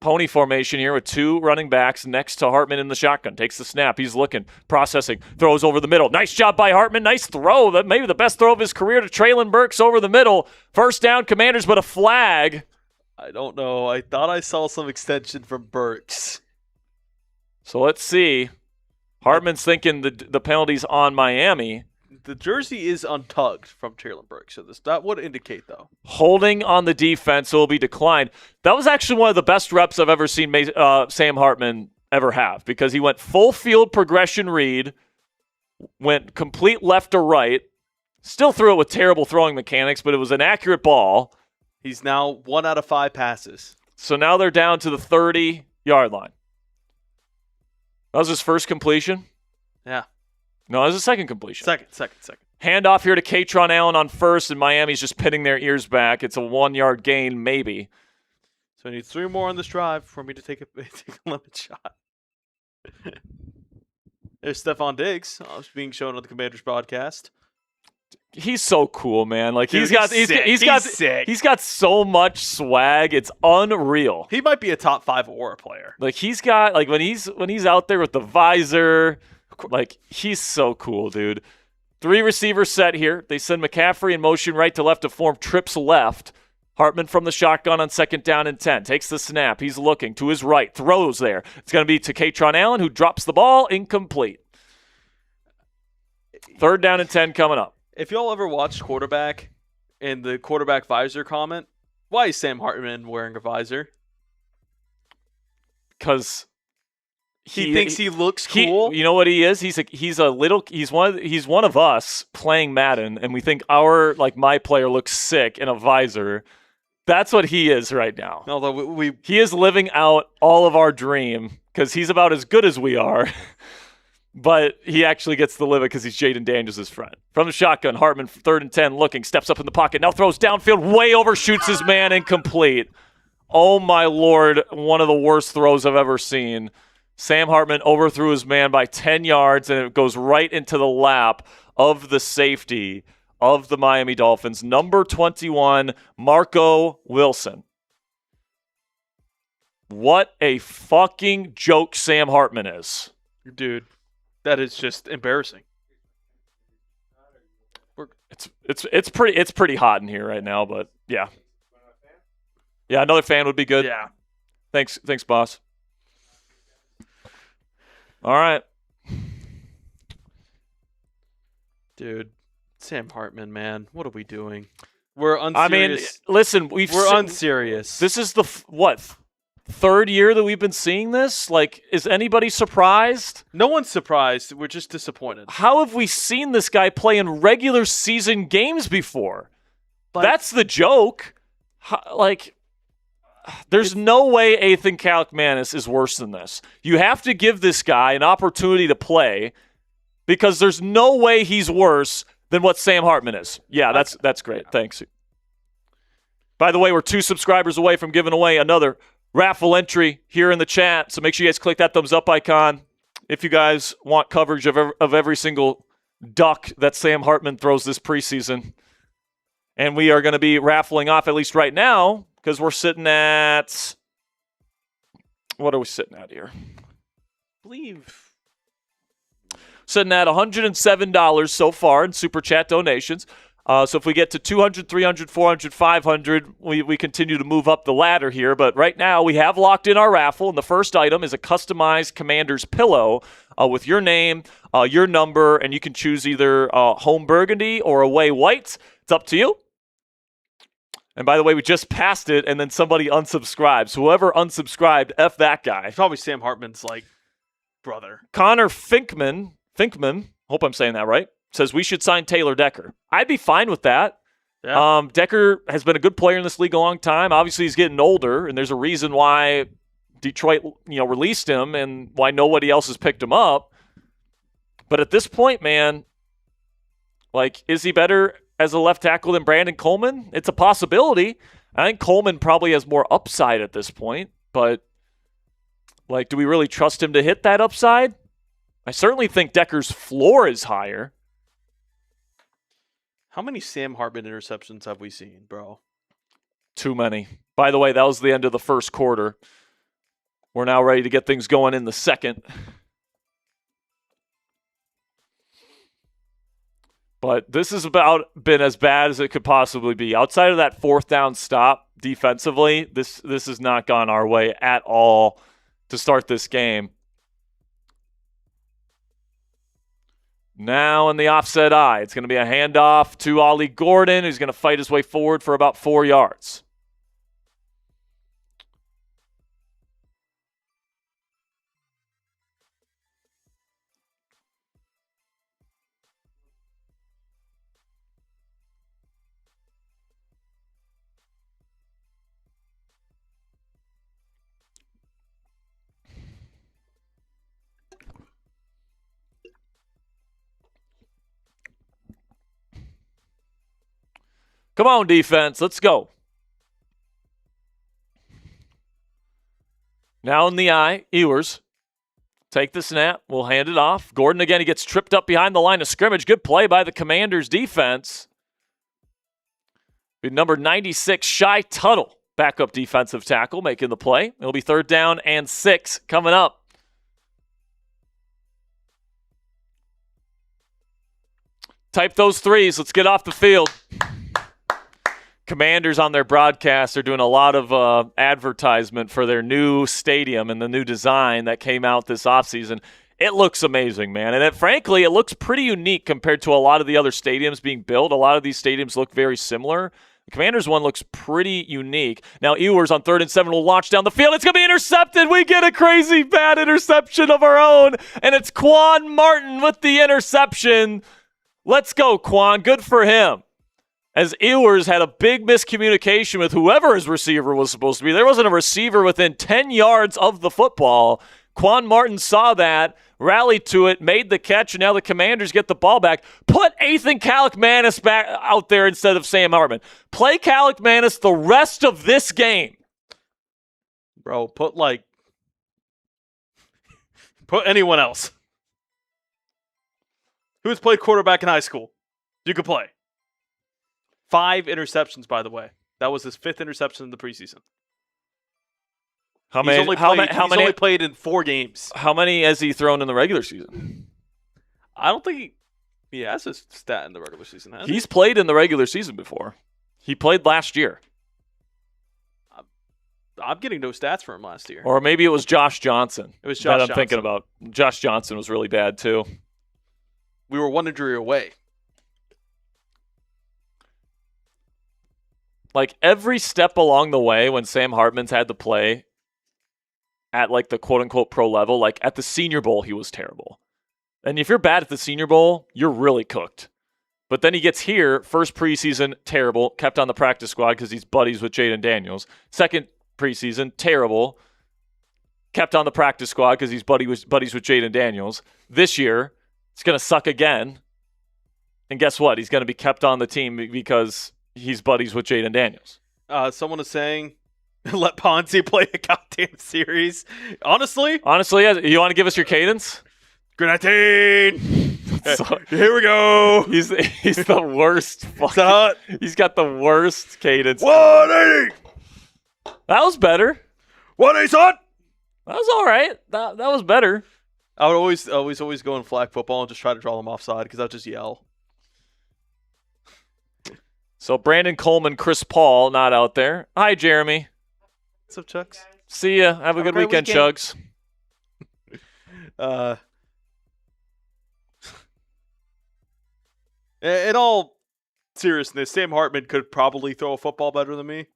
pony formation here with 2 running backs next to Hartman in the shotgun. Takes the snap. He's looking, processing, throws over the middle. Nice job by Hartman. Nice throw. That maybe the best throw of his career to Traylon Burks over the middle. First down, Commanders, but a flag. I don't know. I thought I saw some extension from Burks. So let's see. Hartman's thinking the penalty's on Miami. The jersey is untugged from Traylon Burks, so that would indicate, though. Holding on the defense will be declined. That was actually one of the best reps I've ever seen Sam Hartman ever have, because he went full field progression read, went complete left to right, still threw it with terrible throwing mechanics, but it was an accurate ball. He's now 1 out of 5 passes. So now they're down to the 30-yard line. That was his first completion? Yeah. No, it was his second completion. Second. Handoff here to Katron Allen on first, and Miami's just pinning their ears back. It's a 1-yard gain, maybe. So I need 3 more on this drive for me to take a limit shot. There's Stephon Diggs. Being shown on the Commanders broadcast. He's so cool, man. Like Dude, he's got so much swag. It's unreal. He might be a top 5 Aura player. Like he's got like when he's out there with the visor, like he's so cool, dude. 3 receivers set here. They send McCaffrey in motion right to left to form trips left. Hartman from the shotgun on 2nd down and 10. Takes the snap. He's looking to his right. Throws there. It's going to be to Katron Allen, who drops the ball. Incomplete. 3rd down and 10 coming up. If y'all ever watched Quarterback and the quarterback visor comment, why is Sam Hartman wearing a visor? Because he thinks he looks cool. You know what he is? He's one of us playing Madden, and we think my player looks sick in a visor. That's what he is right now. Although he is living out all of our dream because he's about as good as we are. But he actually gets to live it because he's Jaden Daniels' friend. From the shotgun, Hartman, 3rd and 10, looking, steps up in the pocket, now throws downfield, way overshoots his man, incomplete. Oh, my Lord, one of the worst throws I've ever seen. Sam Hartman overthrew his man by 10 yards, and it goes right into the lap of the safety of the Miami Dolphins, number 21, Marco Wilson. What a fucking joke Sam Hartman is. Dude. That is just embarrassing. It's pretty hot in here right now, but yeah. Yeah, another fan would be good. Yeah. Thanks, boss. All right. Dude, Sam Hartman, man, what are we doing? We're unserious. I mean, listen, we're unserious. This is the 3rd year that we've been seeing this? Like, is anybody surprised? No one's surprised. We're just disappointed. How have we seen this guy play in regular season games before? That's the joke. There's no way Ethan Kalkmanis is worse than this. You have to give this guy an opportunity to play because there's no way he's worse than what Sam Hartman is. Yeah, that's great. Yeah. Thanks. By the way, we're 2 subscribers away from giving away another Raffle entry here in the chat, so make sure you guys click that thumbs up icon if you guys want coverage of every single duck that Sam Hartman throws this preseason. And we are going to be raffling off, at least right now, because we're sitting at... What are we sitting at here? I believe... Sitting at $107 so far in Super Chat donations. So if we get to 200, 300, 400, 500, we continue to move up the ladder here. But right now we have locked in our raffle, and the first item is a customized Commander's pillow with your name, your number, and you can choose either home burgundy or away white. It's up to you. And by the way, we just passed it, and then somebody unsubscribed. So whoever unsubscribed, F that guy. Probably Sam Hartman's, brother. Connor Finkman, hope I'm saying that right, says we should sign Taylor Decker. I'd be fine with that. Yeah. Decker has been a good player in this league a long time. Obviously, he's getting older, and there's a reason why Detroit, released him and why nobody else has picked him up. But at this point, man, is he better as a left tackle than Brandon Coleman? It's a possibility. I think Coleman probably has more upside at this point, but do we really trust him to hit that upside? I certainly think Decker's floor is higher. How many Sam Hartman interceptions have we seen, bro? Too many. By the way, that was the end of the first quarter. We're now ready to get things going in the second. But this has about been as bad as it could possibly be. Outside of that fourth down stop defensively, this has not gone our way at all to start this game. Now in the offset eye, it's going to be a handoff to Ollie Gordon, who's going to fight his way forward for about 4 yards. Come on, defense. Let's go. Now in the eye, Ewers. Take the snap. We'll hand it off. Gordon again, he gets tripped up behind the line of scrimmage. Good play by the Commanders defense. Number 96, Shy Tuttle, backup defensive tackle, making the play. It'll be 3rd down and 6 coming up. Type those threes. Let's get off the field. Commanders on their broadcast are doing a lot of advertisement for their new stadium and the new design that came out this offseason. It looks amazing, man. And frankly, it looks pretty unique compared to a lot of the other stadiums being built. A lot of these stadiums look very similar. The Commanders one looks pretty unique. Now, Ewers on 3rd and 7 will launch down the field. It's going to be intercepted. We get a crazy bad interception of our own, and it's Quan Martin with the interception. Let's go, Quan. Good for him. As Ewers had a big miscommunication with whoever his receiver was supposed to be. There wasn't a receiver within 10 yards of the football. Quan Martin saw that, rallied to it, made the catch, and now the Commanders get the ball back. Put Ethan Kaliakmanis back out there instead of Sam Hartman. Play Kaliakmanis the rest of this game. Bro, put anyone else. Who's played quarterback in high school? You could play. 5 interceptions, by the way. That was his 5th interception in the preseason. He's only played in 4 games. How many has he thrown in the regular season? I don't think he has a stat in the regular season, has he? He's played in the regular season before. He played last year. I'm getting no stats for him last year. Or maybe it was Josh Johnson. It was Josh Johnson. Thinking about. Josh Johnson was really bad, too. We were 1 injury away. Like, every step along the way when Sam Hartman's had to play at, like, the quote-unquote pro level, like, at the Senior Bowl, he was terrible. And if you're bad at the Senior Bowl, you're really cooked. But then he gets here, first preseason, terrible, kept on the practice squad because he's buddies with Jaden Daniels. Second preseason, terrible, kept on the practice squad because he's buddies with Jaden Daniels. This year, it's going to suck again. And guess what? He's going to be kept on the team because he's buddies with Jaden Daniels. Someone is saying, let Ponzi play a goddamn series. Honestly, you want to give us your cadence? Good night, team. Here we go. He's the worst. He's got the worst cadence. 180. That was better. 180, son. That was all right. That was better. I would always go in flag football and just try to draw them offside because I'll just yell. So Brandon Coleman, Chris Paul, not out there. Hi, Jeremy. What's up, Chucks? See ya. Have a good weekend, Chugs. In all seriousness, Sam Hartman could probably throw a football better than me.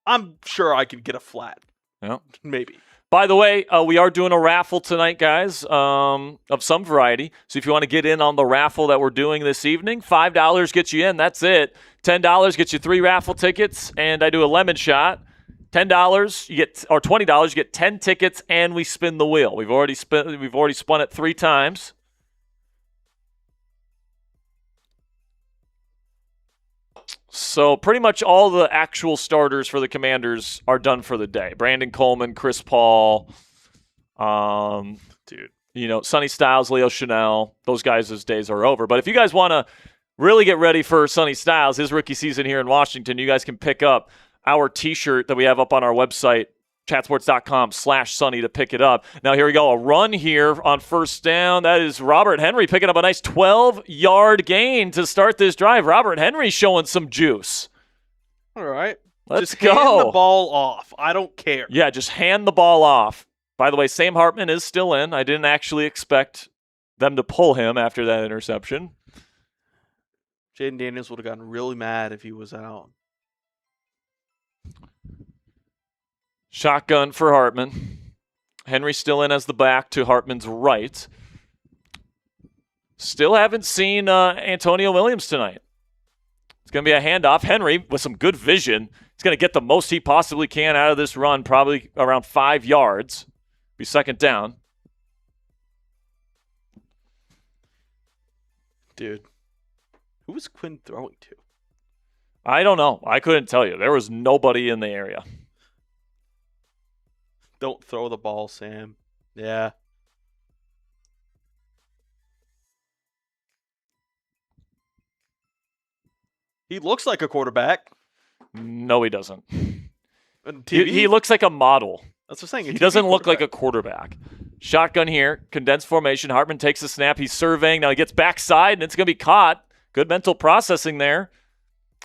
I'm sure I could get a flat. Yeah, maybe. By the way, we are doing a raffle tonight, guys, of some variety. So if you want to get in on the raffle that we're doing this evening, $5 gets you in. That's it. $10 gets you 3 raffle tickets, and I do a lemon shot. $10 you get, or $20 you get 10 tickets, and we spin the wheel. We've already spun it 3 times. So pretty much all the actual starters for the Commanders are done for the day. Brandon Coleman, Chris Paul, Sonny Styles, Leo Chanel. Those guys' days are over. But if you guys want to really get ready for Sonny Styles, his rookie season here in Washington, you guys can pick up our T-shirt that we have up on our website chatsports.com/Sonny to pick it up. Now here we go. A run here on first down. That is Robert Henry picking up a nice 12-yard gain to start this drive. Robert Henry showing some juice. All right. Let's just go. Hand the ball off. I don't care. Yeah, just hand the ball off. By the way, Sam Hartman is still in. I didn't actually expect them to pull him after that interception. Jaden Daniels would have gotten really mad if he was out. Shotgun for Hartman. Henry still in as the back to Hartman's right. Still haven't seen Antonio Williams tonight. It's going to be a handoff. Henry, with some good vision, he's going to get the most he possibly can out of this run, probably around 5 yards. Be second down. Dude, who was Quinn throwing to? I don't know. I couldn't tell you. There was nobody in the area. Don't throw the ball, Sam. Yeah. He looks like a quarterback. No, he doesn't. On TV? He looks like a model. That's what I'm saying. He doesn't look like a quarterback. Shotgun here. Condensed formation. Hartman takes the snap. He's surveying. Now he gets backside, and it's going to be caught. Good mental processing there.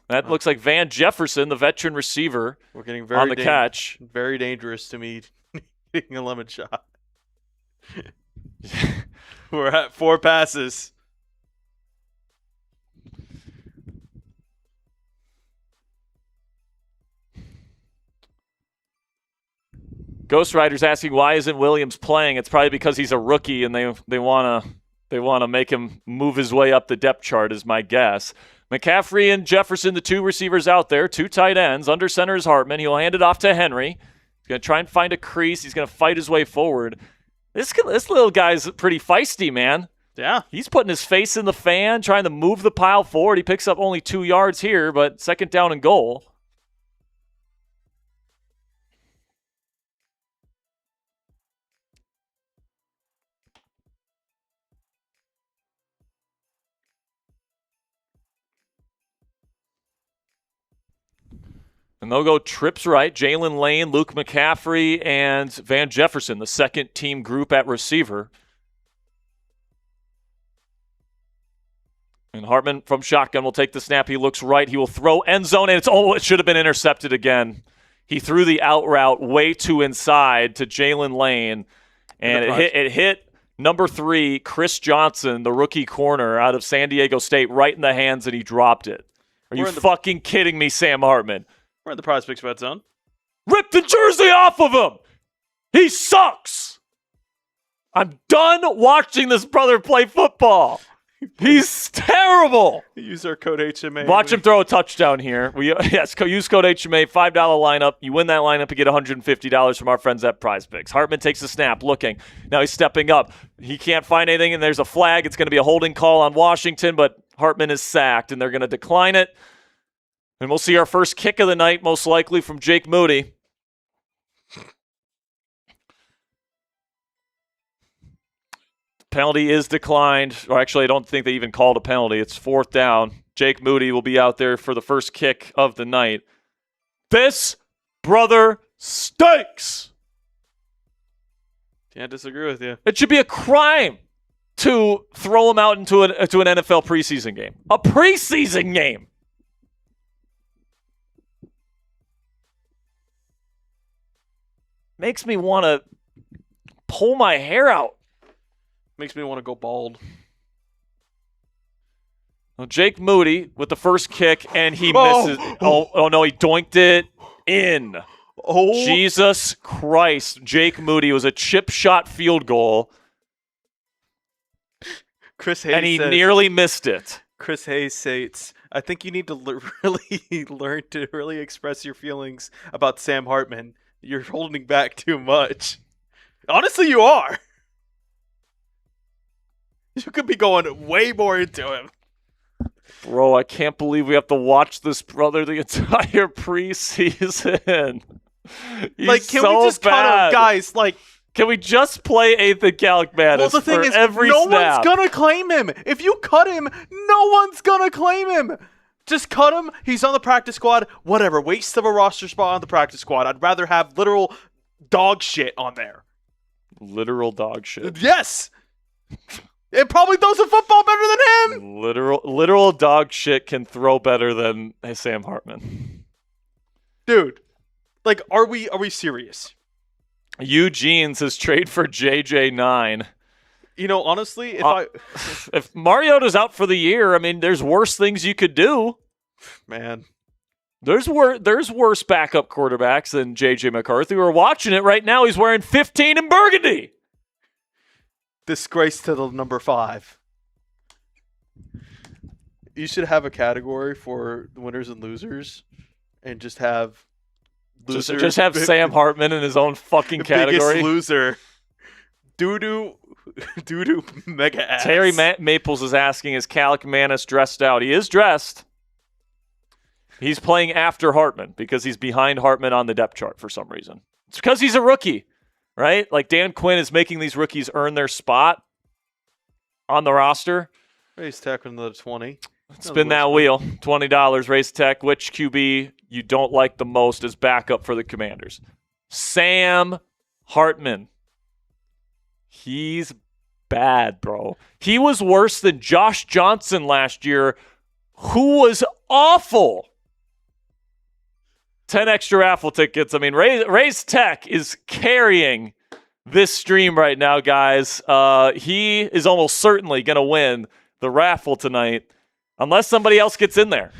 That looks like Van Jefferson, the veteran receiver, We're getting very on the catch. Very dangerous to me hitting a lemon shot. We're at 4 passes. Ghost Rider's asking why isn't Williams playing? It's probably because he's a rookie and they want to make him move his way up the depth chart is my guess. McCaffrey and Jefferson, the 2 receivers out there, 2 tight ends. Under center is Hartman. He'll hand it off to Henry. He's going to try and find a crease. He's going to fight his way forward. This little guy's pretty feisty, man. Yeah. He's putting his face in the fan, trying to move the pile forward. He picks up only 2 yards here, but second down and goal. And they'll go trips right. Jalen Lane, Luke McCaffrey, and Van Jefferson, the second team group at receiver. And Hartman from shotgun will take the snap. He looks right. He will throw end zone, and it should have been intercepted again. He threw the out route way too inside to Jalen Lane, and it hit number 3, Chris Johnson, the rookie corner out of San Diego State, right in the hands, and he dropped it. Are you fucking kidding me, Sam Hartman? We're in the Prize Picks Bet Zone. Rip the jersey off of him! He sucks! I'm done watching this brother play football. He's terrible. Use our code HMA. Watch him throw a touchdown here. Use code HMA, $5 lineup. You win that lineup, you get $150 from our friends at Prize Picks. Hartman takes a snap, looking. Now he's stepping up. He can't find anything, and there's a flag. It's going to be a holding call on Washington, but Hartman is sacked, and they're going to decline it. And we'll see our first kick of the night, most likely from Jake Moody. Penalty is declined. Or actually, I don't think they even called a penalty. It's 4th down. Jake Moody will be out there for the first kick of the night. This brother stinks. Can't disagree with you. It should be a crime to throw him out into an NFL preseason game. A preseason game. Makes me want to pull my hair out. Makes me want to go bald. Well, Jake Moody with the first kick, and he misses. Oh no, he doinked it in. Oh, Jesus Christ. Jake Moody was a chip shot field goal. Chris Hayes and he says, nearly missed it. Chris Hayes states, I think you need to really learn to really express your feelings about Sam Hartman. You're holding back too much. Honestly, you are. You could be going way more into him. Bro, I can't believe we have to watch this brother the entire preseason. Like, can we just cut him? Guys, like... Can we just play Ethan Kaliakmanis the thing for is, every no snap? one's gonna claim him. If you cut him, no one's gonna claim him. Just cut him. He's on the practice squad. Whatever. Waste of a roster spot on the practice squad. I'd rather have literal dog shit on there. Literal dog shit. Yes. It probably throws a football better than him. Literal dog shit can throw better than Sam Hartman. Dude, like, are we serious? Eugene says trade for JJ9. Honestly, if Mariota's out for the year, I mean, there's worse things you could do. Man. There's worse backup quarterbacks than JJ McCarthy. We're watching it right now. He's wearing 15 in burgundy. Disgrace to the number 5. You should have a category for winners and losers, and just have just have Sam Hartman in his own fucking category. Biggest loser. Doo-doo mega ass. Terry Maples is asking, is Calic Manis dressed out? He is dressed. He's playing after Hartman because he's behind Hartman on the depth chart for some reason. It's because he's a rookie, right? Like Dan Quinn is making these rookies earn their spot on the roster. Raise Tech with another 20. Spin that wheel. $20. Raise Tech. Which QB you don't like the most as backup for the Commanders? Sam Hartman. He's bad, bro. He was worse than Josh Johnson last year, who was awful. 10 extra raffle tickets. I mean, Raise Tech is carrying this stream right now, guys. He is almost certainly going to win the raffle tonight, unless somebody else gets in there.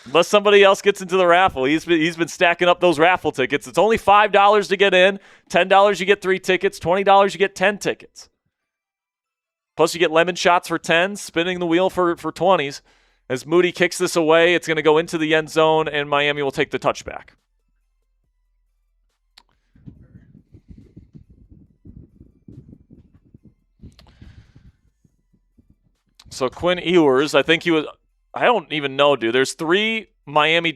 Unless somebody else gets into the raffle. He's been stacking up those raffle tickets. It's only $5 to get in. $10 you get 3 tickets. $20 you get 10 tickets. Plus you get lemon shots for 10s, spinning the wheel for 20s. As Moody kicks this away, it's going to go into the end zone, and Miami will take the touchback. So Quinn Ewers, I think he was – I don't even know, dude. There's 3 Miami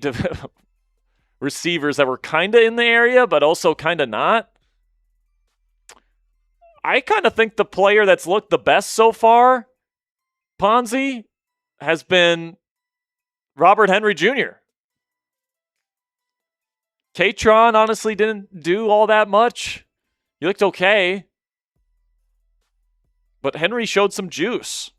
receivers that were kind of in the area, but also kind of not. I kind of think the player that's looked the best so far, Ponzi, has been Robert Henry Jr. Katron honestly didn't do all that much. He looked okay. But Henry showed some juice.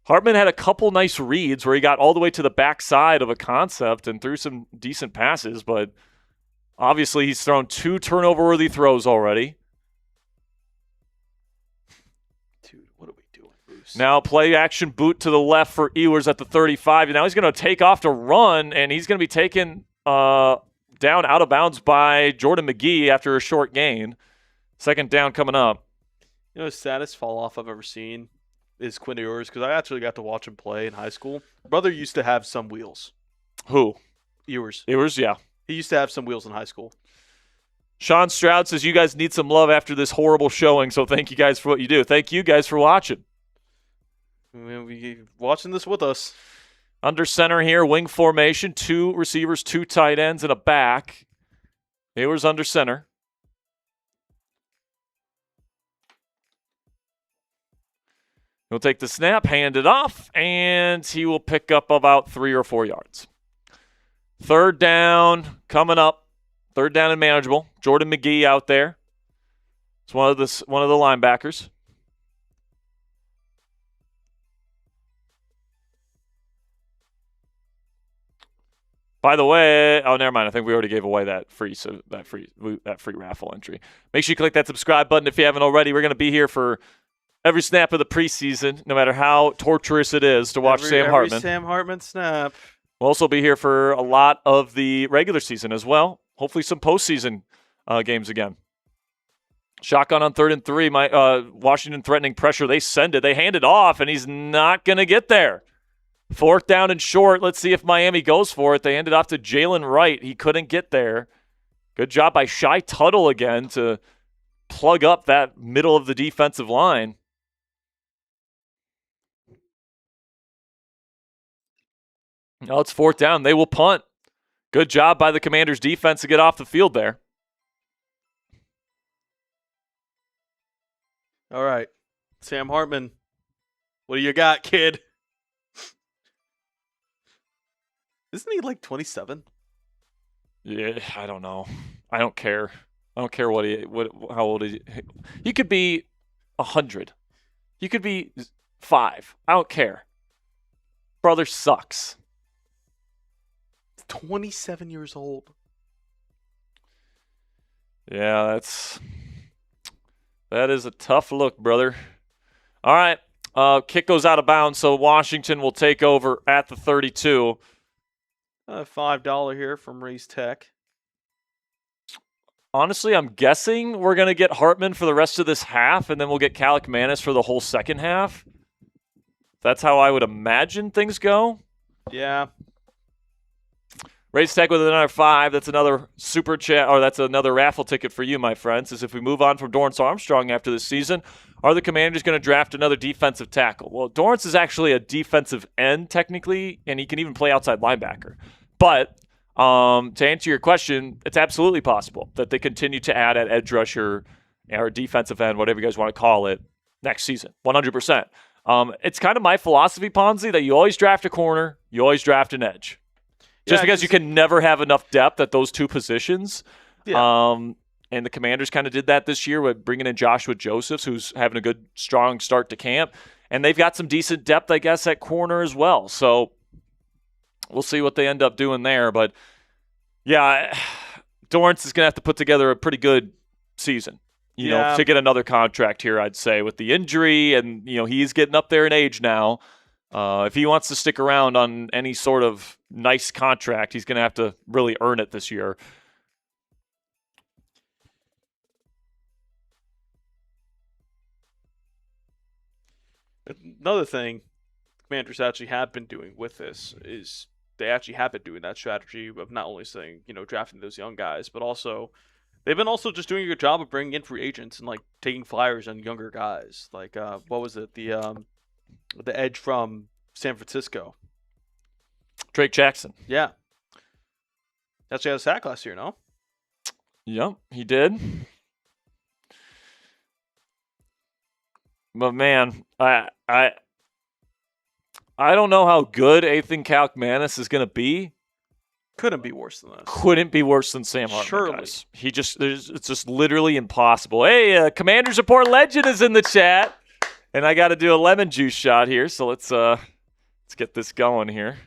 Hartman had a couple nice reads where he got all the way to the backside of a concept and threw some decent passes, but obviously he's thrown 2 turnover-worthy throws already. Now play action boot to the left for Ewers at the 35. And now he's going to take off to run, and he's going to be taken down out of bounds by Jordan McGee after a short gain. Second down coming up. The saddest fall off I've ever seen is Quinn Ewers, because I actually got to watch him play in high school. Brother used to have some wheels. Who? Ewers. Ewers, yeah. He used to have some wheels in high school. Sean Stroud says, you guys need some love after this horrible showing, so thank you guys for what you do. Thank you guys for watching. We watching this with us. Under center here, wing formation, 2 receivers, 2 tight ends, and a back. Ewers under center. He'll take the snap, hand it off, and he will pick up about 3 or 4 yards. Third down coming up. Third down and manageable. Jordan McGee out there. It's one of the linebackers. By the way, oh, never mind. I think we already gave away that free raffle entry. Make sure you click that subscribe button if you haven't already. We're going to be here for every snap of the preseason, no matter how torturous it is to watch Sam Hartman. Every Sam Hartman snap. We'll also be here for a lot of the regular season as well. Hopefully some postseason games again. Shotgun on 3rd and 3. Washington threatening pressure. They send it. They hand it off, and he's not going to get there. 4th down and short. Let's see if Miami goes for it. They hand it off to Jalen Wright. He couldn't get there. Good job by Shy Tuttle again to plug up that middle of the defensive line. Now it's 4th down. They will punt. Good job by the Commanders' defense to get off the field there. All right. Sam Hartman, what do you got, kid? Isn't he like 27? Yeah, I don't know. I don't care. I don't care how old he. He could be 100. He could be 5. I don't care. Brother sucks. 27 years old. Yeah, that is a tough look, brother. All right. Kick goes out of bounds, so Washington will take over at the 32. $5 here from Reese Tech. Honestly, I'm guessing we're going to get Hartman for the rest of this half, and then we'll get Kaliakmanis for the whole second half. That's how I would imagine things go. Yeah. Race Tech with another 5. That's another super chat, or that's another raffle ticket for you, my friends. Is if we move on from Dorrance Armstrong after this season, are the Commanders going to draft another defensive tackle? Well, Dorrance is actually a defensive end technically, and he can even play outside linebacker. But to answer your question, it's absolutely possible that they continue to add at edge rusher or defensive end, whatever you guys want to call it, next season. 100%. It's kind of my philosophy, Ponzi, that you always draft a corner, you always draft an edge. Just because you can never have enough depth at those two positions. Yeah. And the Commanders kind of did that this year with bringing in Joshua Josephs, who's having a good, strong start to camp. And they've got some decent depth, I guess, at corner as well. So we'll see what they end up doing there. But, yeah, Dorrance is going to have to put together a pretty good season, you know, to get another contract here, I'd say, with the injury. And, you know, he's getting up there in age now. If he wants to stick around on any sort of nice contract, he's going to have to really earn it this year. Another thing Commanders actually have been doing with this is they actually have been doing that strategy of not only saying, you know, drafting those young guys, but also they've been also just doing a good job of bringing in free agents and like taking flyers on younger guys. Like what was it? The edge from San Francisco. Drake Jackson. Yeah. Actually had a sack last year, no? Yep, he did. But man, I don't know how good Ethan Kaliakmanis is going to be. Couldn't be worse than this. Couldn't be worse than Sam Hartman, Surely. guys. It's just literally impossible. Hey, Commanders Report Legend is in the chat. And I got to do a lemon juice shot here, so let's get this going here.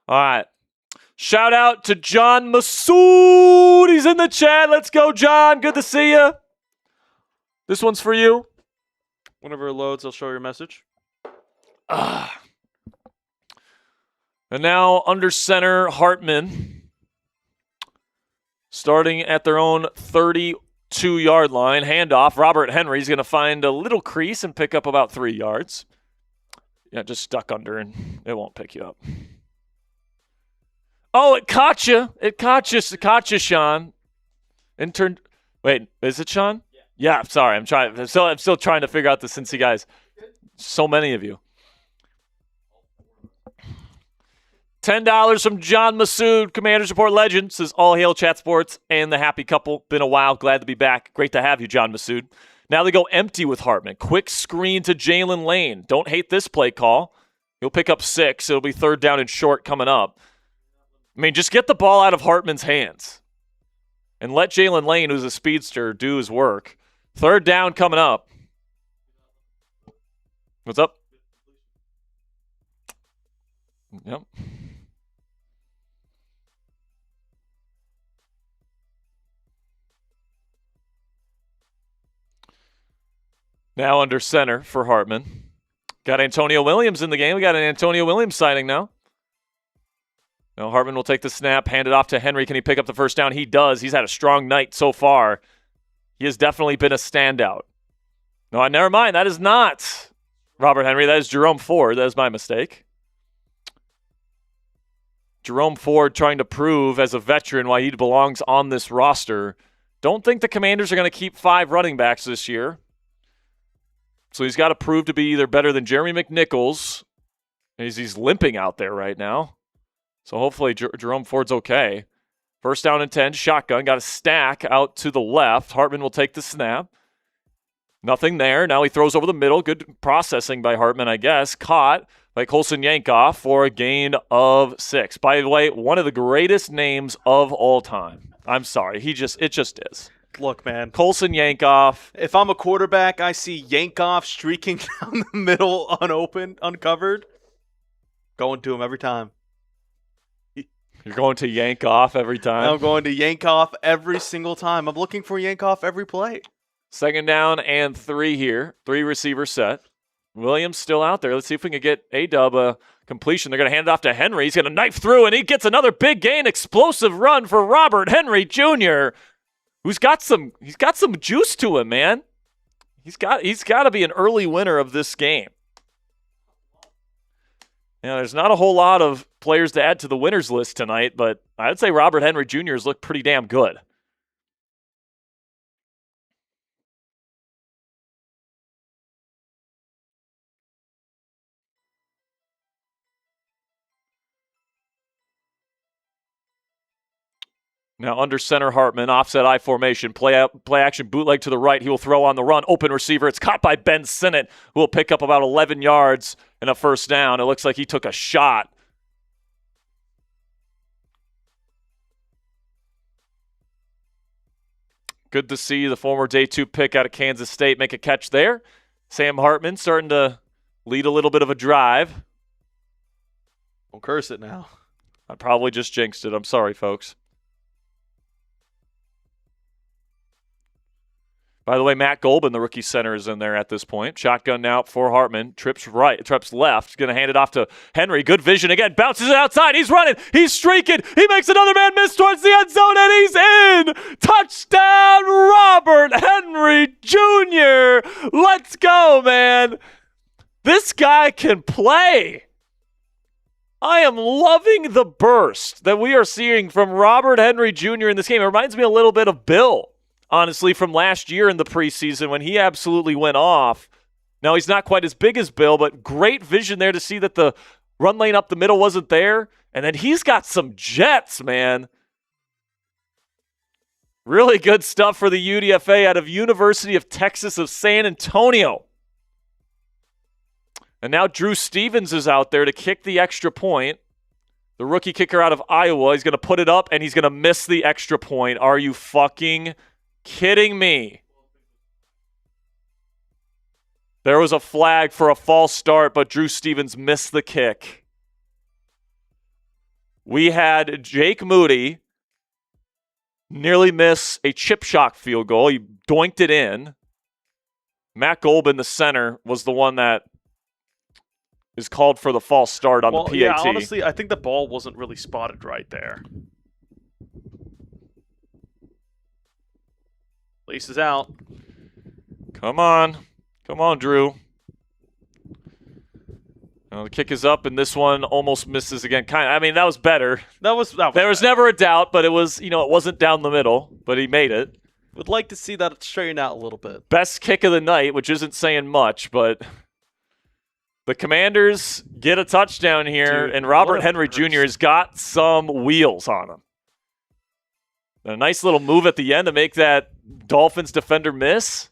All right. Shout out to John Masood. He's in the chat. Let's go, John. Good to see you. This one's for you. Whenever it loads, I'll show your message. And now under center, Hartman. Starting at their own 32-yard line. Handoff. Robert Henry's going to find a little crease and pick up about 3 yards. Yeah, just stuck under and it won't pick you up. Oh, it caught you. It caught you, Sean. Wait, is it Sean? Yeah, sorry. I'm still trying to figure out the Cincy guys. So many of you. $10 from John Masood, Commanders Report Legend. Says all hail Chat Sports and the happy couple. Been a while. Glad to be back. Great to have you, John Masood. Now they go empty with Hartman. Quick screen to Jalen Lane. Don't hate this play call. He'll pick up 6. It'll be 3rd down and short coming up. I mean, just get the ball out of Hartman's hands and let Jalen Lane, who's a speedster, do his work. 3rd down coming up. What's up? Yep. Now under center for Hartman. Got Antonio Williams in the game. We got an Antonio Williams signing now. Now Hartman will take the snap, hand it off to Henry. Can he pick up the 1st down? He does. He's had a strong night so far. He has definitely been a standout. No, never mind. That is not Robert Henry. That is Jerome Ford. That is my mistake. Jerome Ford trying to prove as a veteran why he belongs on this roster. Don't think the Commanders are going to keep 5 running backs this year. So he's got to prove to be either better than Jeremy McNichols, as he's limping out there right now. So hopefully Jerome Ford's okay. 1st down and 10, shotgun. Got a stack out to the left. Hartman will take the snap. Nothing there. Now he throws over the middle. Good processing by Hartman, I guess. Caught by Colson Yankoff for a gain of 6. By the way, one of the greatest names of all time. I'm sorry. It just is. Look, man. Colson Yankoff. If I'm a quarterback, I see Yankoff streaking down the middle uncovered. Going to him every time. You're going to Yankoff every time? I'm going to Yankoff every single time. I'm looking for Yankoff every play. 2nd down and 3 here. 3 receiver set. Williams still out there. Let's see if we can get A-Dub a completion. They're going to hand it off to Henry. He's going to knife through, and he gets another big gain. Explosive run for Robert Henry Jr., who's got some juice to him, man. He's got to be an early winner of this game. There's not a whole lot of players to add to the winners list tonight, but I'd say Robert Henry Jr. has looked pretty damn good. Now under center, Hartman, offset I formation, play action, bootleg to the right. He will throw on the run, open receiver. It's caught by Ben Sinnott, who will pick up about 11 yards and a 1st down. It looks like he took a shot. Good to see the former day 2 pick out of Kansas State make a catch there. Sam Hartman starting to lead a little bit of a drive. Don't curse it now. I probably just jinxed it. I'm sorry, folks. By the way, Matt Golbin, the rookie center, is in there at this point. Shotgun now for Hartman. Trips left. Going to hand it off to Henry. Good vision again. Bounces it outside. He's running. He's streaking. He makes another man miss towards the end zone, and he's in. Touchdown, Robert Henry Jr. Let's go, man. This guy can play. I am loving the burst that we are seeing from Robert Henry Jr. in this game. It reminds me a little bit of Bill, honestly, from last year in the preseason when he absolutely went off. Now, he's not quite as big as Bill, but great vision there to see that the run lane up the middle wasn't there. And then he's got some jets, man. Really good stuff for the UDFA out of University of Texas of San Antonio. And now Drew Stevens is out there to kick the extra point. The rookie kicker out of Iowa. He's going to put it up, and he's going to miss the extra point. Are you fucking kidding me? There was a flag for a false start, but Drew Stevens missed the kick. We had Jake Moody nearly miss a chip shot field goal. He doinked it in. Matt Golbin, the center, was the one that is called for the false start on the PAT. Yeah, honestly, I think the ball wasn't really spotted right there. Lace is out. Come on, Drew. The kick is up, and this one almost misses again. That was better. That was there was never a doubt, but it was, it wasn't down the middle, but he made it. Would like to see that straighten out a little bit. Best kick of the night, which isn't saying much, but the Commanders get a touchdown here, and Robert Henry Jr. has got some wheels on him. A nice little move at the end to make that Dolphins defender miss.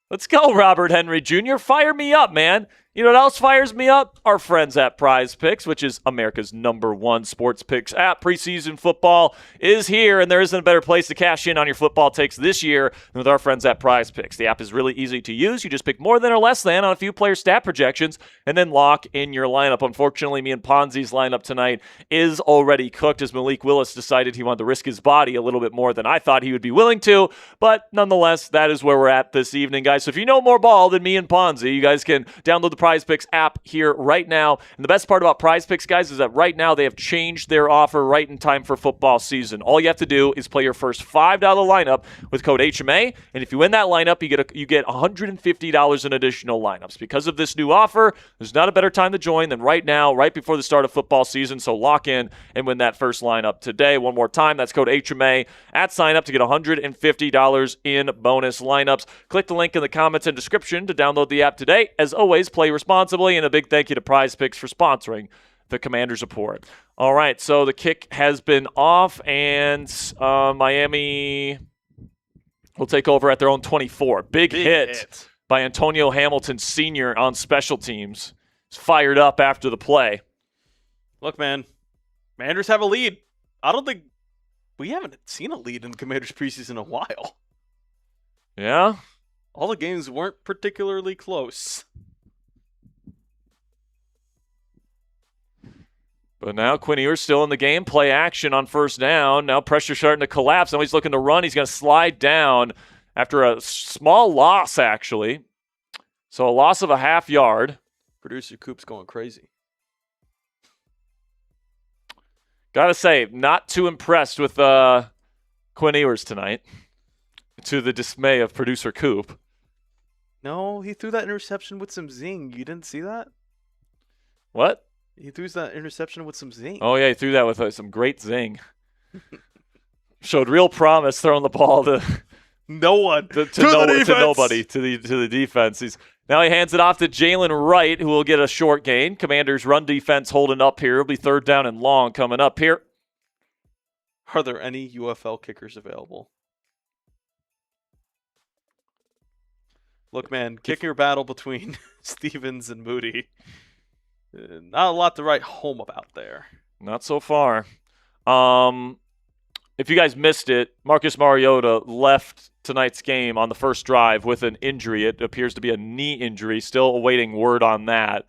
Let's go, Robert Henry Jr. Fire me up, man. You know what else fires me up? Our friends at Prize Picks, which is America's #1 sports picks app. Preseason football is here, and there isn't a better place to cash in on your football takes this year than with our friends at Prize Picks. The app is really easy to use. You just pick more than or less than on a few player stat projections and then lock in your lineup. Unfortunately, me and Ponzi's lineup tonight is already cooked as Malik Willis decided he wanted to risk his body a little bit more than I thought he would be willing to. But nonetheless, that is where we're at this evening, guys. So if you know more ball than me and Ponzi, you guys can download the Prize Picks app here right now. And the best part about Prize Picks, guys, is that right now they have changed their offer right in time for football season. All you have to do is play your first $5 lineup with code HMA, and if you win that lineup, you get $150 in additional lineups. Because of this new offer, there's not a better time to join than right now, right before the start of football season. So lock in and win that first lineup today. One more time, that's code HMA at sign up to get $150 in bonus lineups. Click the link in the comments and description to download the app today. As always, play responsibly, and a big thank you to Prize Picks for sponsoring the Commanders Report. All right, so the kick has been off, and Miami will take over at their own 24. Big hit by Antonio Hamilton Sr. on special teams. fired up after the play. Look, man, Commanders have a lead. I don't think we haven't seen a lead in the Commanders preseason in a while. Yeah? All the games weren't particularly close. But now Quinn Ewers still in the game. Play action on first down. Now pressure starting to collapse. Now he's looking to run. He's going to slide down after a small loss, actually. So a loss of a half yard. Producer Coop's going crazy. Gotta say, not too impressed with Quinn Ewers tonight, to the dismay of producer Coop. No, he threw that interception with some zing. You didn't see that? What? He threw that interception with some zing. Oh, yeah, he threw that with some great zing. Showed real promise throwing the ball to no one. to nobody, to the defense. Now he hands it off to Jalen Wright, who will get a short gain. Commanders' run defense holding up here. It'll be third down and long coming up here. Are there any UFL kickers available? Look, man, kicker battle between Stevens and Moody. Not a lot to write home about there. Not so far. If you guys missed it, Marcus Mariota left tonight's game on the first drive with an injury. It appears to be a knee injury. Still awaiting word on that.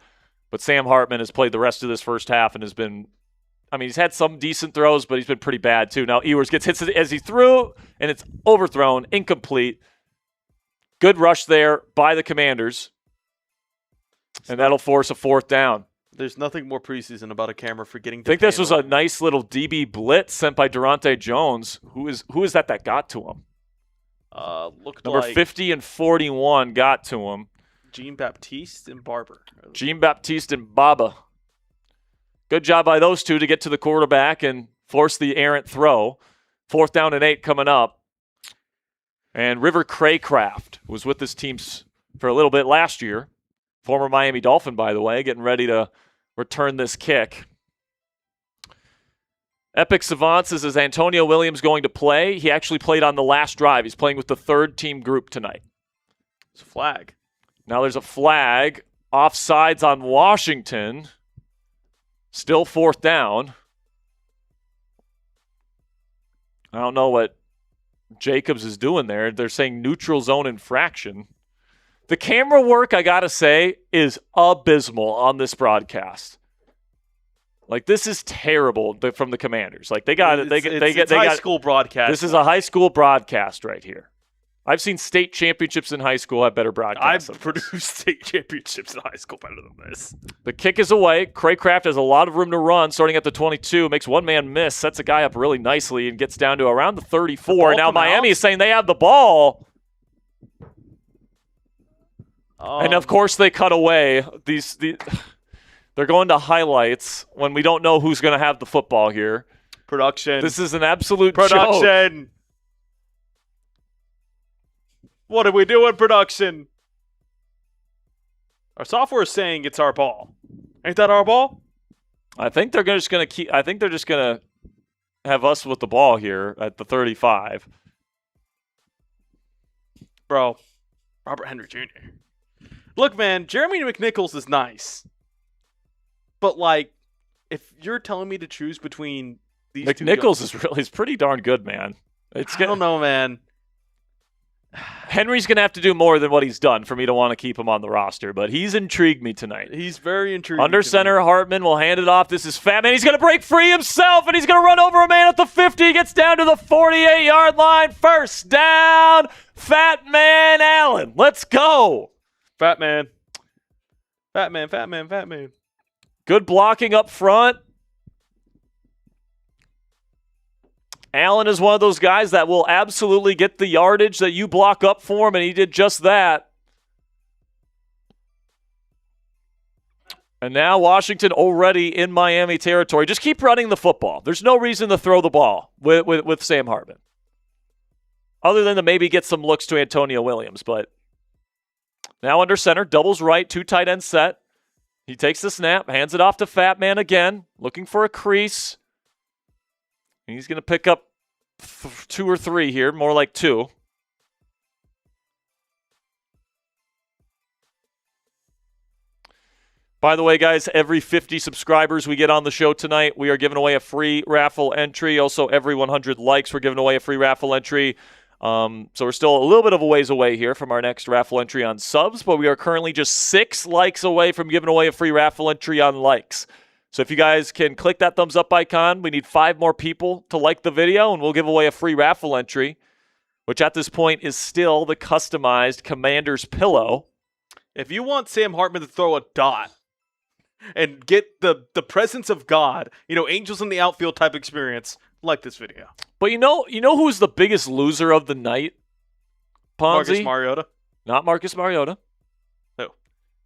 But Sam Hartman has played the rest of this first half and has been, he's had some decent throws, but he's been pretty bad too. Now Ewers gets hit as he threw, and it's overthrown, incomplete. Good rush there by the Commanders. And that'll force a fourth down. There's nothing more preseason about a camera forgetting to I think this was a nice little DB blitz sent by Durante Jones. Who is that got to him? Looked Number like 50 and 41 got to him. Jean-Baptiste and Barber. Jean-Baptiste and Baba. Good job by those two to get to the quarterback and force the errant throw. Fourth down and 8 coming up. And River Craycraft was with this team for a little bit last year. Former Miami Dolphin, by the way, getting ready to return this kick. Epic Savants is Antonio Williams going to play. He actually played on the last drive. He's playing with the third team group tonight. It's a flag. Now there's a flag. Offsides on Washington. Still fourth down. I don't know what Jacobs is doing there. They're saying neutral zone infraction. The camera work, I gotta say, is abysmal on this broadcast. Like, this is terrible from the Commanders. Like, they got high school broadcast. This is a high school broadcast right here. I've seen state championships in high school have better broadcasts. I've produced state championships in high school better than this. The kick is away. Craycraft has a lot of room to run, starting at the 22. Makes one man miss, sets a guy up really nicely, and gets down to around the 34. Now Miami is saying they have the ball. And of course they cut away. They're going to highlights when we don't know who's going to have the football here. Production. This is an absolute production. Joke. What are we doing, production? Our software is saying it's our ball. Ain't that our ball? I think they're just going to have us with the ball here at the 35. Bro, Robert Henry Jr. Look, man, Jeremy McNichols is nice. But, like, if you're telling me to choose between these McNichols is pretty darn good, man. I don't know, man. Henry's going to have to do more than what he's done for me to want to keep him on the roster, but he's intrigued me tonight. He's very intriguing. Under center, Hartman will hand it off. This is Fat Man. He's going to break free himself, and he's going to run over a man at the 50. He gets down to the 48-yard line. First down, Fat Man Allen. Let's go. Fat Man. Fat Man, Fat Man, Fat Man. Good blocking up front. Allen is one of those guys that will absolutely get the yardage that you block up for him, and he did just that. And now Washington already in Miami territory. Just keep running the football. There's no reason to throw the ball with Sam Hartman. Other than to maybe get some looks to Antonio Williams. But now under center, doubles right, 2 tight end set. He takes the snap, hands it off to Fat Man again, looking for a crease. He's going to pick up 2 or 3 here, more like 2. By the way, guys, every 50 subscribers we get on the show tonight, we are giving away a free raffle entry. Also, every 100 likes, we're giving away a free raffle entry. So we're still a little bit of a ways away here from our next raffle entry on subs, but we are currently just 6 likes away from giving away a free raffle entry on likes. So if you guys can click that thumbs up icon, we need 5 more people to like the video, and we'll give away a free raffle entry, which at this point is still the customized Commander's pillow. If you want Sam Hartman to throw a dot and get the presence of God, angels in the outfield type experience, like this video. But you know who's the biggest loser of the night? Ponzi? Marcus Mariota? Not Marcus Mariota. Who?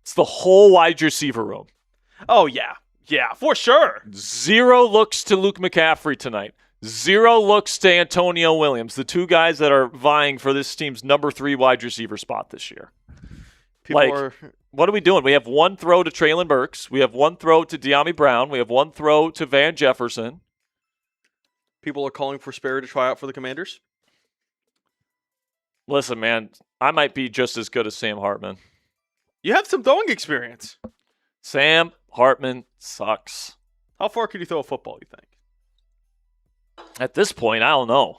It's the whole wide receiver room. Oh, yeah. Yeah, for sure. 0 looks to Luke McCaffrey tonight. 0 looks to Antonio Williams, the 2 guys that are vying for this team's number 3 wide receiver spot this year. What are we doing? We have 1 throw to Traylon Burks. We have 1 throw to De'Ami Brown. We have 1 throw to Van Jefferson. People are calling for Sperry to try out for the Commanders? Listen, man, I might be just as good as Sam Hartman. You have some throwing experience. Sam Hartman sucks. How far could you throw a football, you think? At this point, I don't know.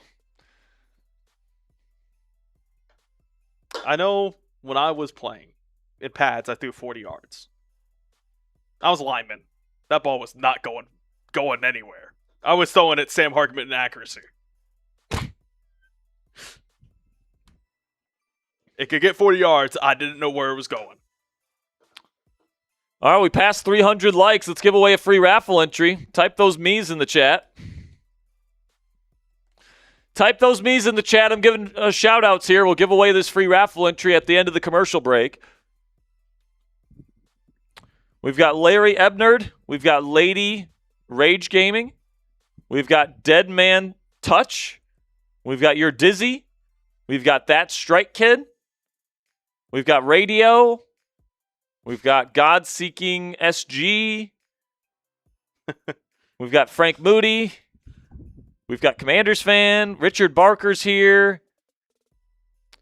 I know when I was playing in pads, I threw 40 yards. I was a lineman. That ball was not going anywhere. I was throwing at Sam Hartman in accuracy. It could get 40 yards. I didn't know where it was going. All right, we passed 300 likes. Let's give away a free raffle entry. Type those me's in the chat. Type those me's in the chat. I'm giving shout-outs here. We'll give away this free raffle entry at the end of the commercial break. We've got Larry Ebnerd. We've got Lady Rage Gaming. We've got Dead Man Touch. We've got Your Dizzy. We've got That Strike Kid. We've got Radio. We've got God Seeking SG. We've got Frank Moody. We've got Commanders fan. Richard Barker's here.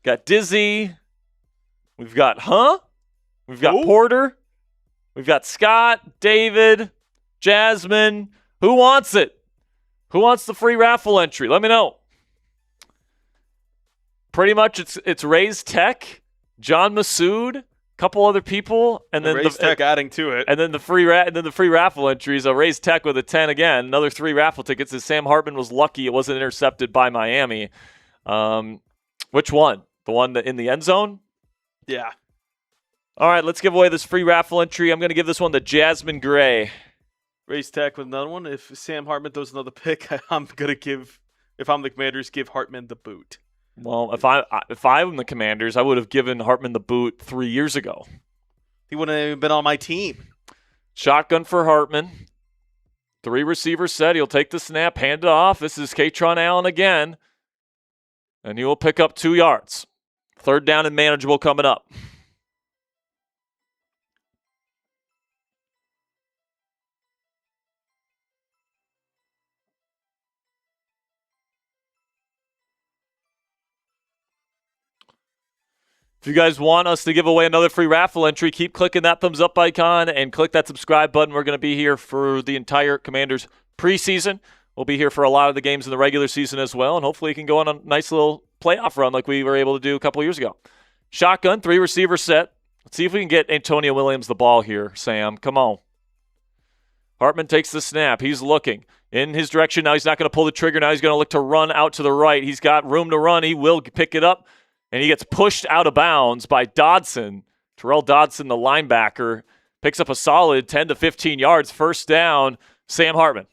Got Dizzy. We've got We've got Porter. We've got Scott, David, Jasmine. Who wants it? Who wants the free raffle entry? Let me know. Pretty much it's Ray's Tech, John Masood, a couple other people, and then Ray's Tech adding to it. And then the free raffle entries are Ray's Tech with a 10 again. Another 3 raffle tickets. As Sam Hartman was lucky it wasn't intercepted by Miami. Which one? The one that in the end zone? Yeah. All right, let's give away this free raffle entry. I'm going to give this one to Jasmine Gray. Ray's Tech with another one. If Sam Hartman throws another pick, I'm going to give, if I'm the Commanders, give Hartman the boot. Well, if I'm the Commanders, I would have given Hartman the boot 3 years ago. He wouldn't have even been on my team. Shotgun for Hartman. 3 receivers set. He'll take the snap, hand it off. This is Katron Allen again. And he will pick up 2 yards. 3rd down and manageable coming up. If you guys want us to give away another free raffle entry, keep clicking that thumbs up icon and click that subscribe button. We're going to be here for the entire Commanders preseason. We'll be here for a lot of the games in the regular season as well, and hopefully we can go on a nice little playoff run like we were able to do a couple years ago. Shotgun, 3 receiver set. Let's see if we can get Antonio Williams the ball here, Sam. Come on. Hartman takes the snap. He's looking in his direction. Now he's not going to pull the trigger. Now he's going to look to run out to the right. He's got room to run. He will pick it up. And he gets pushed out of bounds by Dodson. Terrell Dodson, the linebacker, picks up a solid 10 to 15 yards. 1st down, Sam Hartman.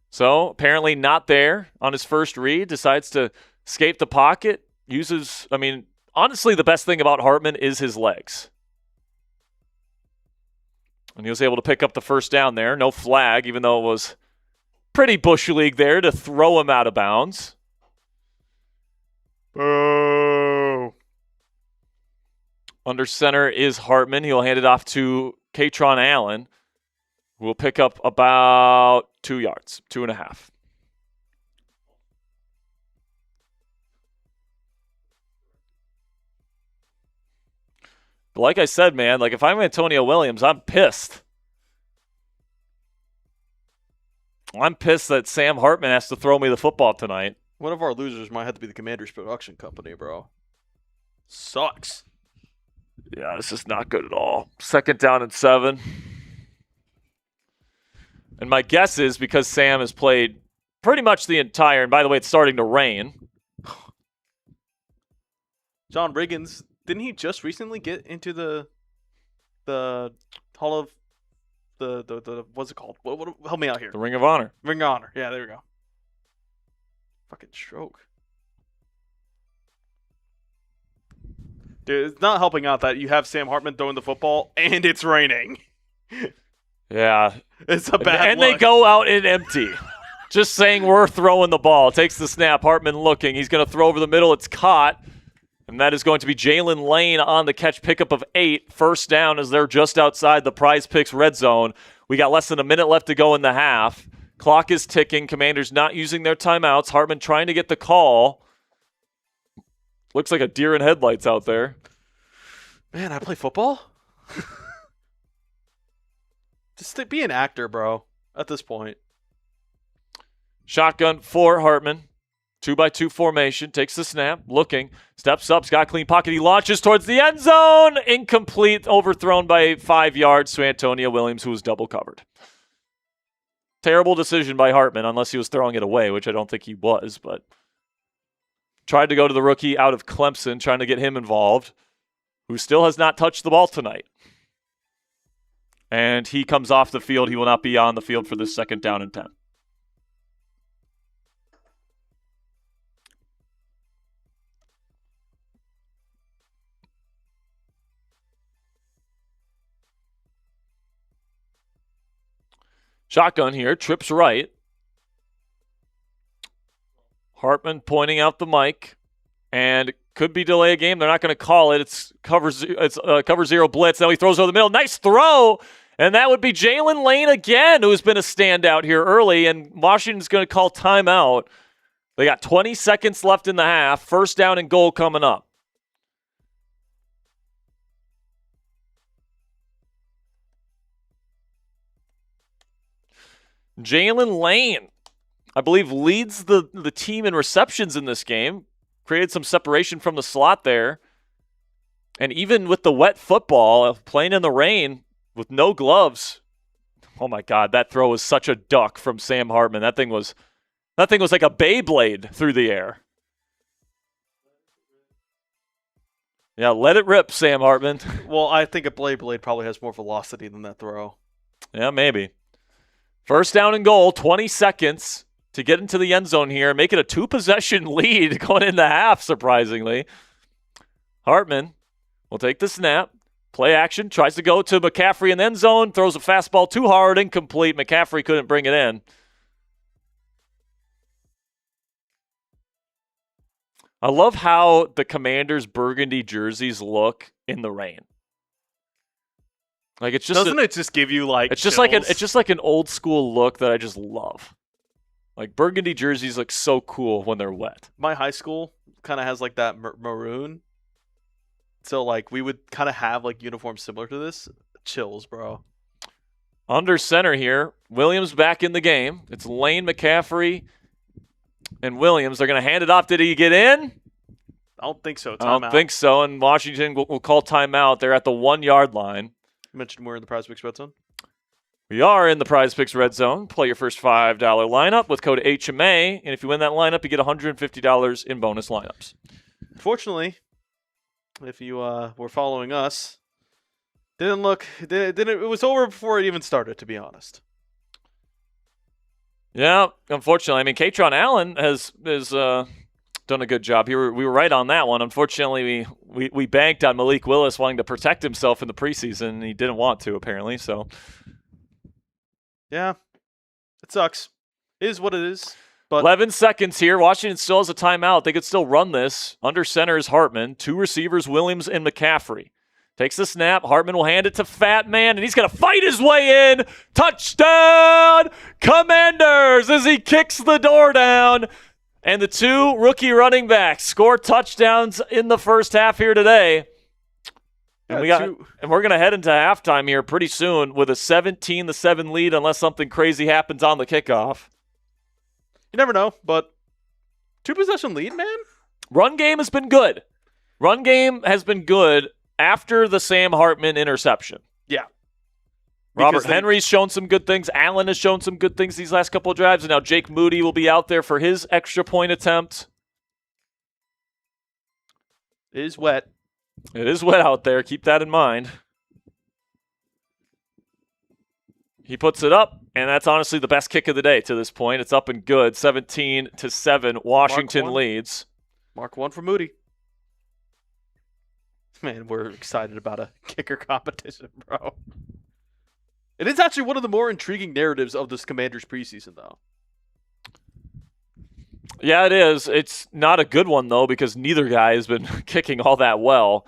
So apparently not there on his first read. Decides to escape the pocket. Honestly, the best thing about Hartman is his legs. And he was able to pick up the 1st down there. No flag, even though it was pretty Bush League there to throw him out of bounds. Boo. Under center is Hartman. He'll hand it off to Katron Allen, who will pick up about 2 yards, 2.5. like I said, man, like if I'm Antonio Williams, I'm pissed. I'm pissed that Sam Hartman has to throw me the football tonight. One of our losers might have to be the Commanders production company, bro. Sucks. Yeah, this is not good at all. 2nd down and 7. And my guess is because Sam has played pretty much the entire, and by the way, it's starting to rain. John Riggins, didn't he just recently get into the Hall of the what's it called? What help me out here. The Ring of Honor. Ring of Honor. Yeah, there we go. Fucking stroke. Dude, it's not helping out that you have Sam Hartman throwing the football and it's raining. Yeah. It's a bad And look. they go out in empty. Just saying we're throwing the ball. Takes the snap. Hartman looking. He's going to throw over the middle. It's caught. And that is going to be Jalen Lane on the catch, pickup of 8. First down as they're just outside the Prize Picks red zone. We got less than a minute left to go in the half. Clock is ticking. Commanders not using their timeouts. Hartman trying to get the call. Looks like a deer in headlights out there. Man, I play football? Just be an actor, bro, at this point. Shotgun for Hartman. 2-by-2 formation. Takes the snap. Looking. Steps up. He's got a clean pocket. He launches towards the end zone. Incomplete. Overthrown by 5 yards to Antonio Williams, who was double covered. Terrible decision by Hartman, unless he was throwing it away, which I don't think he was, but tried to go to the rookie out of Clemson, trying to get him involved, who still has not touched the ball tonight. And he comes off the field. He will not be on the field for this 2nd down and 10. Shotgun here, trips right. Hartman pointing out the mic, and could be delay a game. They're not going to call it. It's cover zero blitz. Now he throws over the middle. Nice throw, and that would be Jalen Lane again, who's been a standout here early, and Washington's going to call timeout. They got 20 seconds left in the half. 1st down and goal coming up. Jalen Lane, I believe, leads the team in receptions in this game. Created some separation from the slot there. And even with the wet football, playing in the rain with no gloves. Oh my God, that throw was such a duck from Sam Hartman. That thing was like a Beyblade through the air. Yeah, let it rip, Sam Hartman. Well, I think a Blade probably has more velocity than that throw. Yeah, maybe. 1st down and goal, 20 seconds to get into the end zone here. Make it a 2-possession lead going into half, surprisingly. Hartman will take the snap. Play action, tries to go to McCaffrey in the end zone, throws a fastball too hard, incomplete. McCaffrey couldn't bring it in. I love how the Commanders' burgundy jerseys look in the rain. Like, it's just Doesn't it just give you like it's just chills? like an old school look that I just love. Like, burgundy jerseys look so cool when they're wet. My high school kind of has like that maroon. So like we would kind of have like uniforms similar to this. Chills, bro. Under center here, Williams back in the game. It's Lane, McCaffrey, and Williams. They're going to hand it off. Did he get in? I don't think so. I don't think so. And Washington will call timeout. They're at the 1-yard line. You mentioned we're in the Prize Picks red zone. We are in the Prize Picks red zone. Play your first $5 lineup with code HMA, and if you win that lineup, you get $150 in bonus lineups. Fortunately, if you were following us, it was over before it even started, to be honest. Yeah, unfortunately. I mean, Katron Allen has done a good job here. We were right on that one. Unfortunately, we banked on Malik Willis wanting to protect himself in the preseason, and he didn't want to, apparently. So, yeah, it sucks. It is what it is. But 11 seconds here. Washington still has a timeout. They could still run this. Under center is Hartman. 2 receivers, Williams and McCaffrey. Takes the snap. Hartman will hand it to Fat Man, and he's going to fight his way in. Touchdown, Commanders, as he kicks the door down. And the 2 rookie running backs score touchdowns in the first half here today. And Yeah, we're gonna head into halftime here pretty soon with a 17-7 lead, unless something crazy happens on the kickoff. You never know, but 2-possession lead, man. Run game has been good. Run game has been good after the Sam Hartman interception. Yeah. Robert Henry's shown some good things. Allen has shown some good things these last couple of drives, and now Jake Moody will be out there for his extra point attempt. It is wet. It is wet out there. Keep that in mind. He puts it up, and that's honestly the best kick of the day to this point. It's up and good. 17-7. Washington leads. Mark 1 for Moody. Man, we're excited about a kicker competition, bro. It is actually one of the more intriguing narratives of this Commanders preseason, though. Yeah, it is. It's not a good one, though, because neither guy has been kicking all that well.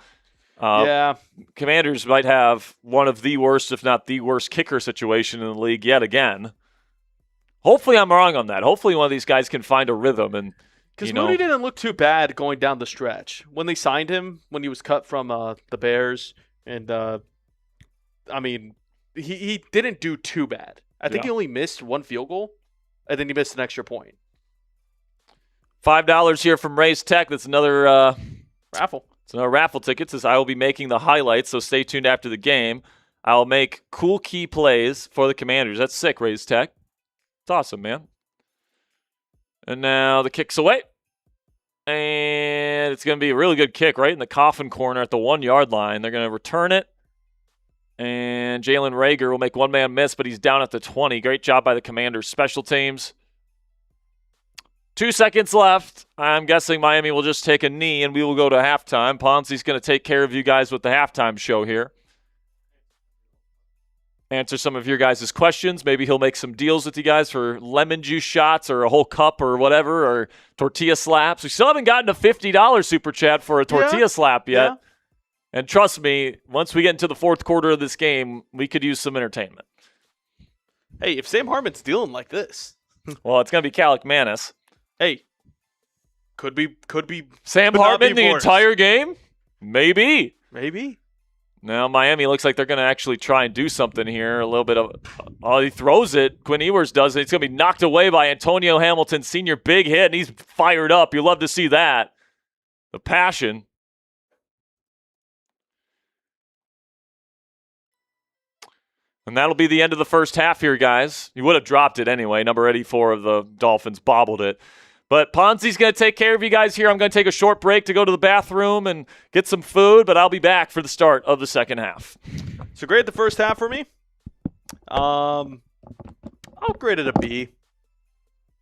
Yeah. Commanders might have one of the worst, if not the worst, kicker situation in the league yet again. Hopefully I'm wrong on that. Hopefully one of these guys can find a rhythm. And because Moody didn't look too bad going down the stretch. When they signed him, when he was cut from the Bears, and, he didn't do too bad. I think he only missed one field goal, and then he missed an extra point. $5 here from Ray's Tech. That's another raffle. It's another raffle ticket. Says I will be making the highlights, so stay tuned after the game. I'll make cool key plays for the Commanders. That's sick, Ray's Tech. It's awesome, man. And now the kick's away. And it's going to be a really good kick right in the coffin corner at the 1-yard line. They're going to return it. And Jalen Reagor will make one-man miss, but he's down at the 20. Great job by the Commanders' special teams. 2 seconds left. I'm guessing Miami will just take a knee, and we will go to halftime. Ponzi's going to take care of you guys with the halftime show here. Answer some of your guys' questions. Maybe he'll make some deals with you guys for lemon juice shots or a whole cup or whatever, or tortilla slaps. We still haven't gotten a $50 super chat for a tortilla slap yet. Yeah. And trust me, once we get into the fourth quarter of this game, we could use some entertainment. Hey, if Sam Hartman's dealing like this. Well, it's going to be Calic Manis. Hey, could be. Sam Hartman the entire game? Maybe. Now, Miami looks like they're going to actually try and do something here. A little bit of he throws it. Quinn Ewers does it. It's going to be knocked away by Antonio Hamilton, senior. Big hit, and he's fired up. You love to see that. The passion. And that'll be the end of the first half here, guys. You would have dropped it anyway. Number 84 of the Dolphins bobbled it. But Ponzi's going to take care of you guys here. I'm going to take a short break to go to the bathroom and get some food, but I'll be back for the start of the second half. So grade the first half for me. I'll grade it a B.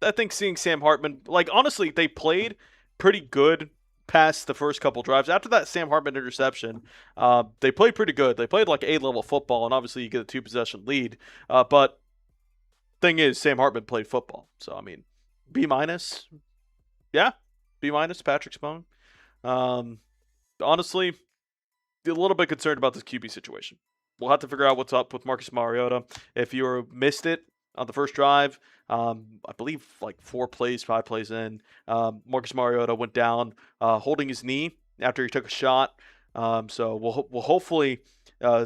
I think seeing Sam Hartman, honestly, they played pretty good past the first couple drives. After that Sam Hartman interception, they played pretty good. They played like A-level football, and obviously you get a 2-possession lead. But thing is, Sam Hartman played football. So, B-. Yeah, B-, Patrick Spohn. Honestly, a little bit concerned about this QB situation. We'll have to figure out what's up with Marcus Mariota. If you missed it on the first drive, I believe 5 plays in, Marcus Mariota went down holding his knee after he took a shot. So we'll hopefully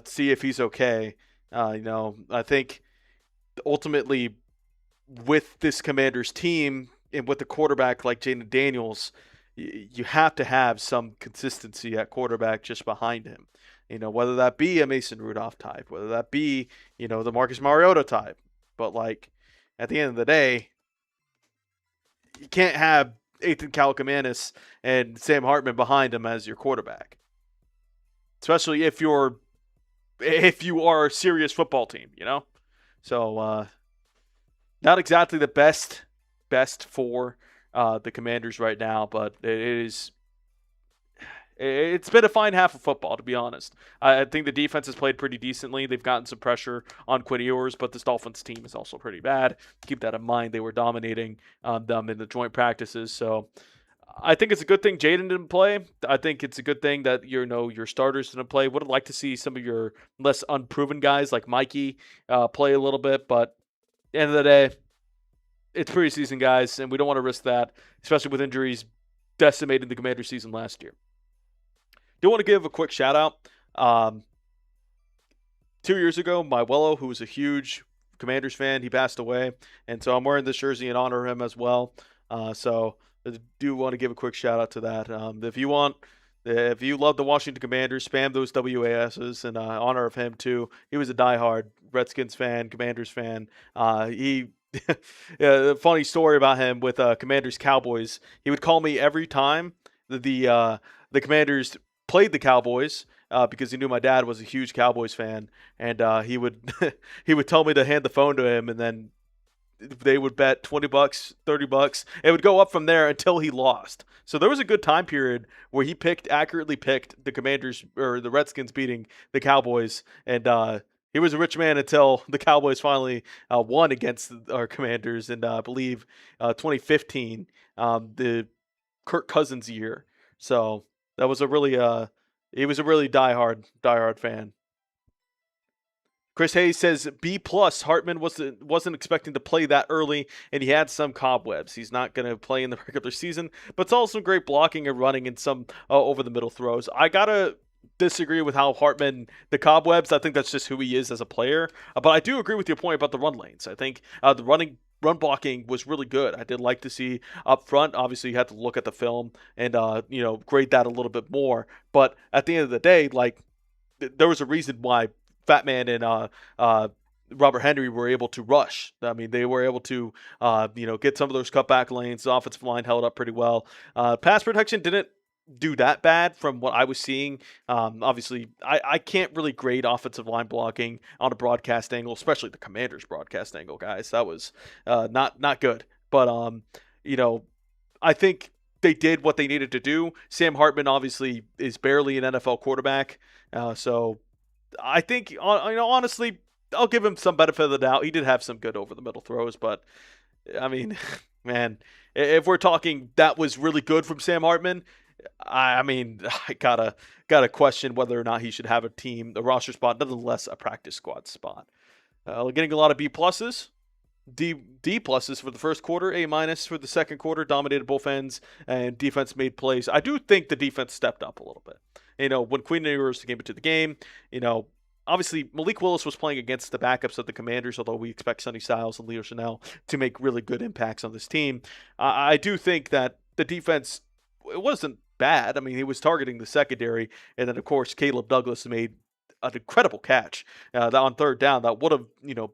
see if he's okay. I think ultimately with this Commanders team and with the quarterback like Jaden Daniels, you have to have some consistency at quarterback just behind him. Whether that be a Mason Rudolph type, whether that be, the Marcus Mariota type. But at the end of the day, you can't have Ethan Kaliakmanis and Sam Hartman behind him as your quarterback. Especially if you are a serious football team, So not exactly the best for the Commanders right now, but it's been a fine half of football, to be honest. I think the defense has played pretty decently. They've gotten some pressure on Quinn Ewers, but this Dolphins team is also pretty bad. Keep that in mind. They were dominating them in the joint practices. So I think it's a good thing Jaden didn't play. I think it's a good thing that your starters didn't play. Would have liked to see some of your less unproven guys like Mikey play a little bit, but at the end of the day, it's preseason, guys, and we don't want to risk that, especially with injuries decimating the Commander season last year. Do want to give a quick shout out Um, 2 years ago, my Wello, who was a huge Commanders fan, he passed away, and so I'm wearing this jersey in honor of him as well. So I do want to give a quick shout out to that. If you love the Washington Commanders, spam those WASs in honor of him too. He was a diehard Redskins fan, Commanders fan. He yeah, a funny story about him with Commanders Cowboys. He would call me every time the Commanders played the Cowboys because he knew my dad was a huge Cowboys fan, and he would he would tell me to hand the phone to him, and then they would bet $20, $30. It would go up from there until he lost. So there was a good time period where he accurately picked the Commanders or the Redskins beating the Cowboys, and he was a rich man until the Cowboys finally won against our Commanders in I believe 2015, the Kirk Cousins year. So that was he was a really diehard fan. Chris Hayes says B plus. Hartman wasn't expecting to play that early, and he had some cobwebs. He's not going to play in the regular season, but it's also some great blocking and running and some over the middle throws. I gotta disagree with how Hartman the cobwebs. I think that's just who he is as a player. But I do agree with your point about the run lanes. I think the run blocking was really good. I did like to see up front. Obviously, you had to look at the film and grade that a little bit more. But at the end of the day, like there was a reason why Fat Man and Robert Henry were able to rush. I mean, they were able to get some of those cutback lanes. The offensive line held up pretty well. Pass protection didn't do that bad from what I was seeing. Obviously, I can't really grade offensive line blocking on a broadcast angle, especially the Commanders broadcast angle, guys. That was not good. But I think they did what they needed to do. Sam Hartman obviously is barely an NFL quarterback, so I think honestly, I'll give him some benefit of the doubt. He did have some good over the middle throws, but I mean, man, if we're talking that was really good from Sam Hartman, I mean, I gotta question whether or not he should have a roster spot, nonetheless a practice squad spot. Getting a lot of B pluses, D pluses for the first quarter, A minus for the second quarter. Dominated both ends, and defense made plays. I do think the defense stepped up a little bit. When Queen Ewers came into the game, obviously Malik Willis was playing against the backups of the Commanders, although we expect Sonny Styles and Leo Chanel to make really good impacts on this team. I do think that the defense, it wasn't bad. I mean, he was targeting the secondary, and then, of course, Caleb Douglas made an incredible catch that on third down that would have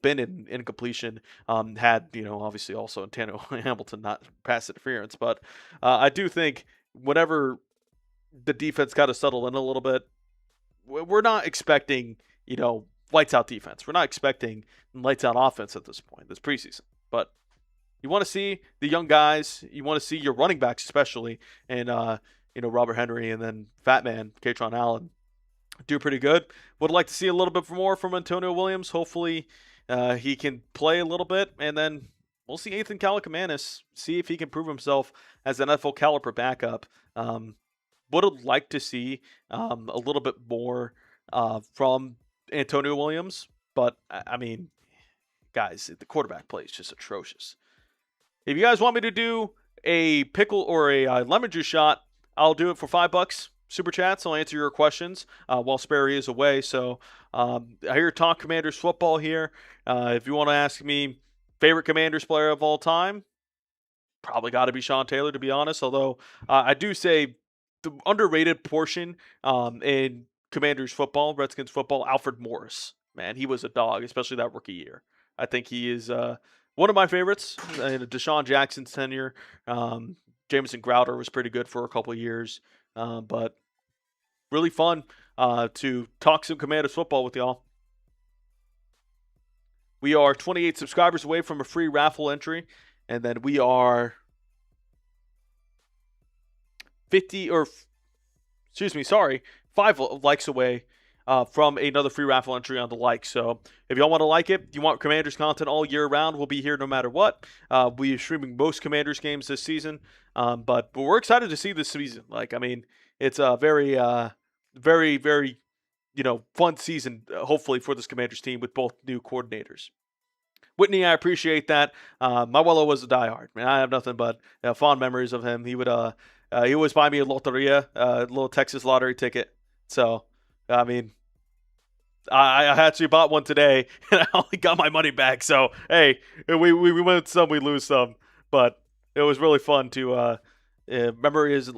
been in incompletion had obviously also Antonio Hamilton not pass interference. But I do think whenever the defense got to settle in a little bit, we're not expecting lights out defense. We're not expecting lights out offense at this point. This preseason, but you want to see the young guys. You want to see your running backs, especially, and Robert Henry and then Fat Man Katron Allen do pretty good. Would like to see a little bit more from Antonio Williams. Hopefully, he can play a little bit, and then we'll see Ethan Kaliakmanis, see if he can prove himself as an NFL caliber backup. Would have liked to see a little bit more from Antonio Williams, but I mean, guys, the quarterback play is just atrocious. If you guys want me to do a pickle or a lemon juice shot, I'll do it for $5. Super chats. I'll answer your questions while Sperry is away. So I hear talk Commanders football here. If you want to ask me favorite Commanders player of all time, probably got to be Sean Taylor, to be honest. Although I do say the underrated portion in Commanders football, Redskins football, Alfred Morris. Man, he was a dog, especially that rookie year. I think he is one of my favorites. Deshaun Jackson's tenure. Jamison Crowder was pretty good for a couple of years. But really fun to talk some Commanders football with y'all. We are 28 subscribers away from a free raffle entry. And then we are 5 likes away from another free raffle entry on the like. So if y'all want to like it, you want Commanders content all year round, we'll be here no matter what. We are streaming most Commanders games this season, but we're excited to see this season. It's a very, very, very, fun season, hopefully, for this Commanders team with both new coordinators. Whitney, I appreciate that. My Wello was a diehard. Man, I have nothing but fond memories of him. He would he always buy me a Loteria, a little Texas lottery ticket. So I mean, I actually bought one today, and I only got my money back. So, hey, we win some, we lose some. But it was really fun to remember his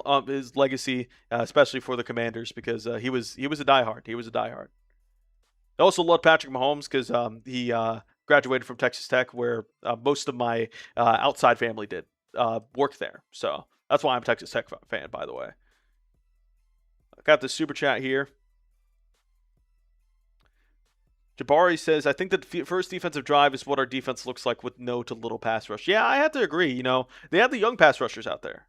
legacy, especially for the Commanders, because he was a diehard. He was a diehard. I also love Patrick Mahomes because he graduated from Texas Tech, where most of my outside family did work there. So that's why I'm a Texas Tech fan, by the way. I got the super chat here. Jabari says, I think the first defensive drive is what our defense looks like with no to little pass rush. Yeah, I have to agree. You know, they have the young pass rushers out there.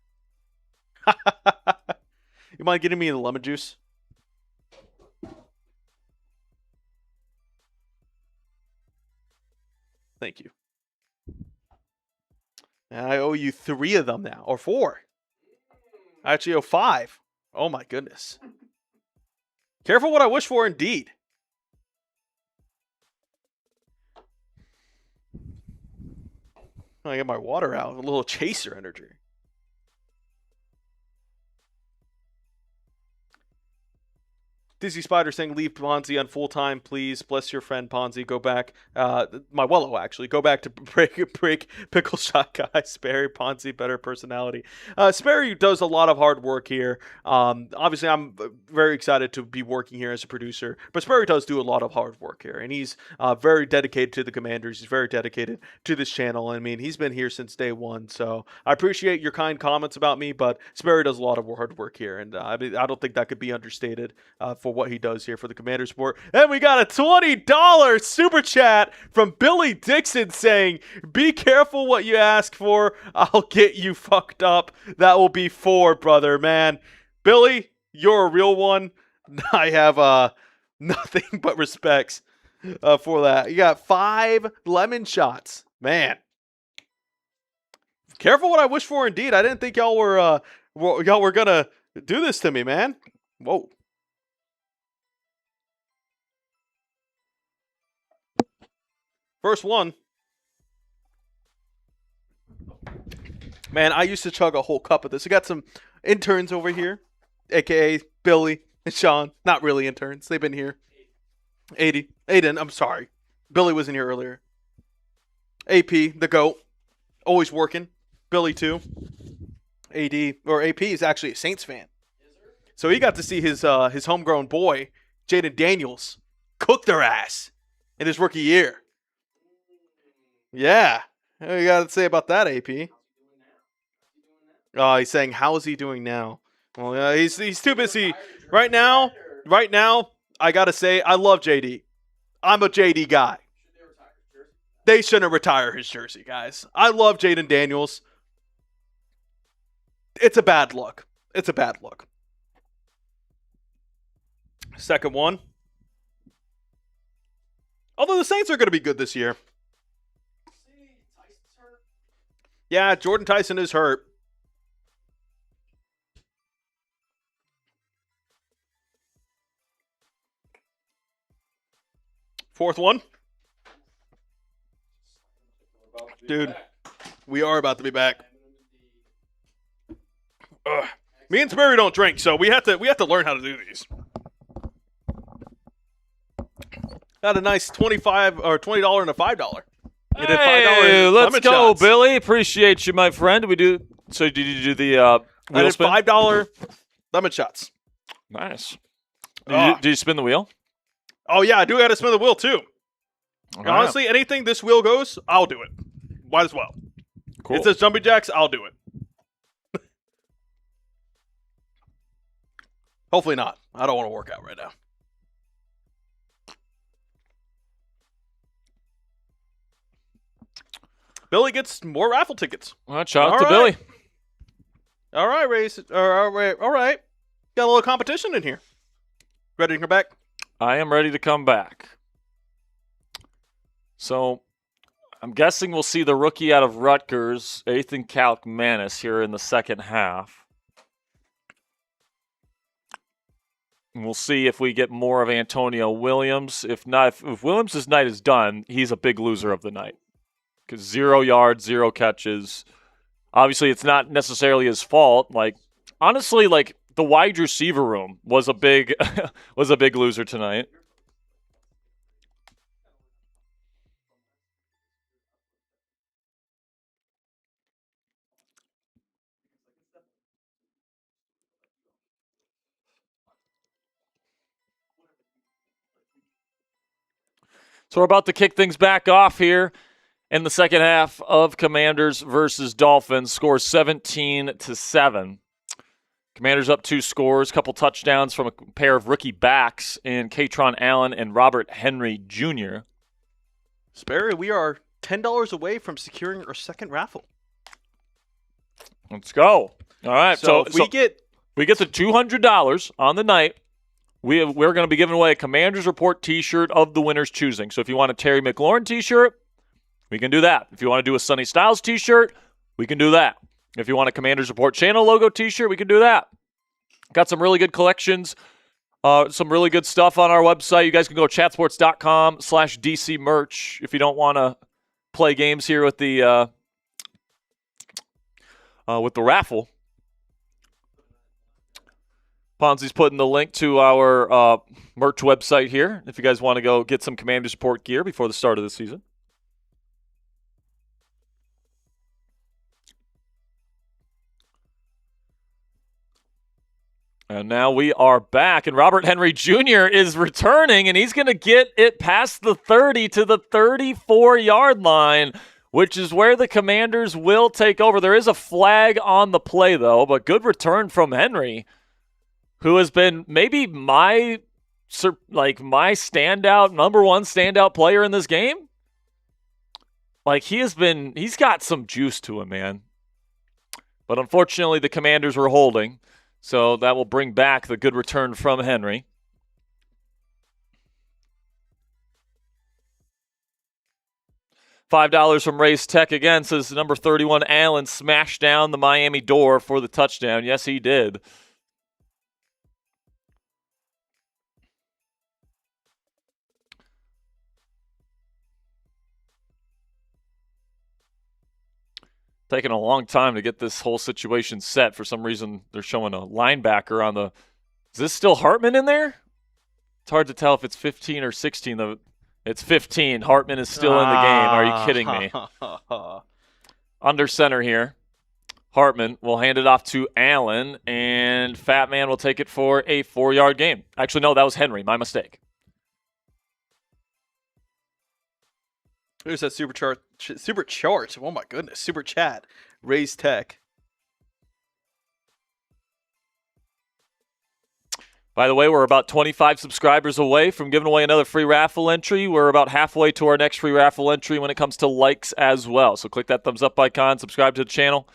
You mind getting me the lemon juice? Thank you. And I owe you 3 of them now, or 4. I actually owe 5. Oh my goodness. Careful what I wish for, indeed. I get my water out. A little chaser energy. Dizzy Spider saying, leave Ponzi on full time, please. Bless your friend Ponzi. Go back. My Wello, actually. Go back to break pickle shot guy. Sperry, Ponzi, better personality. Sperry does a lot of hard work here. Obviously, I'm very excited to be working here as a producer. But Sperry does do a lot of hard work here. And he's very dedicated to the Commanders. He's very dedicated to this channel. I mean, he's been here since day one. So I appreciate your kind comments about me. But Sperry does a lot of hard work here. And I don't think that could be understated for what he does here for the Commander Sport. And we got a $20 super chat from Billy Dixon saying, be careful what you ask for. I'll get you fucked up. That will be 4, brother, man. Billy, you're a real one. I have nothing but respects for that. You got 5 lemon shots. Man. Careful what I wish for, indeed. I didn't think y'all were going to do this to me, man. Whoa. First one. Man, I used to chug a whole cup of this. We got some interns over here, a.k.a. Billy and Sean. Not really interns. They've been here. Aiden, I'm sorry. Billy was in here earlier. AP, the GOAT. Always working. Billy, too. AP is actually a Saints fan. So he got to see his homegrown boy, Jaden Daniels, cook their ass in his rookie year. Yeah. What you got to say about that, AP? Oh, he's saying, how is he doing now? Well, yeah, he's too busy. Right now, I got to say, I love JD. I'm a JD guy. They shouldn't retire his jersey, guys. I love Jaden Daniels. It's a bad look. Second one. Although the Saints are going to be good this year. Yeah, Jordan Tyson is hurt. Fourth one. Dude, we are about to be back. Me and Sperry don't drink, so we have to learn how to do these. Got a nice $25 or $20 and a $5. Hey, let's go, shots. Billy. Appreciate you, my friend. So did you do the wheel spin? $5 lemon shots. Nice. Did you spin the wheel? Oh, yeah, I do got to spin the wheel, too. Right. Honestly, anything this wheel goes, I'll do it. Might as well. Cool. It says jumping jacks, I'll do it. Hopefully not. I don't want to work out right now. Billy gets more raffle tickets. Well, shout out to Billy. All right, Race. All right. Got a little competition in here. Ready to come back? I am ready to come back. So, I'm guessing we'll see the rookie out of Rutgers, Ethan Kalkmanis, here in the second half. And we'll see if we get more of Antonio Williams. If not, if Williams' night is done, he's a big loser of the night. Because 0 yards, 0 catches. Obviously, it's not necessarily his fault. Honestly, the wide receiver room was a big was a big loser tonight. So we're about to kick things back off here in the second half of Commanders versus Dolphins. Score 17-7. Commanders up 2 scores, couple touchdowns from a pair of rookie backs in Katron Allen and Robert Henry Jr. Sperry, we are $10 away from securing our second raffle. Let's go. All right. So we get the $200 on the night. We're going to be giving away a Commanders Report T-shirt of the winner's choosing. So if you want a Terry McLaurin T-shirt, we can do that. If you want to do a Sonny Styles T-shirt, we can do that. If you want a Commanders Report channel logo T-shirt, we can do that. Got some really good collections, some really good stuff on our website. You guys can go to chatsports.com/DC merch if you don't want to play games here with the raffle. Ponzi's putting the link to our merch website here if you guys want to go get some Commanders Report gear before the start of the season. And now we are back, and Robert Henry Jr. is returning, and he's going to get it past the 30 to the 34-yard line, which is where the Commanders will take over. There is a flag on the play, though, but good return from Henry, who has been maybe my standout, number one standout player in this game. Like, he's got some juice to him, man. But unfortunately, the Commanders were holding, so that will bring back the good return from Henry. $5 from Race Tech again, says number 31 Allen smashed down the Miami door for the touchdown. Yes, he did. Taking a long time to get this whole situation set. For some reason, they're showing a linebacker on the... Is this still Hartman in there? It's hard to tell if it's 15 or 16. Though. It's 15. Hartman is still in the game. Are you kidding me? Under center here. Hartman will hand it off to Allen, and Fat Man will take it for a 4-yard gain. Actually, no, that was Henry. My mistake. There's that super chart. Oh my goodness, super chat. Raise Tech. By the way, we're about 25 subscribers away from giving away another free raffle entry. We're about halfway to our next free raffle entry when it comes to likes as well. So click that thumbs up icon, subscribe to the channel.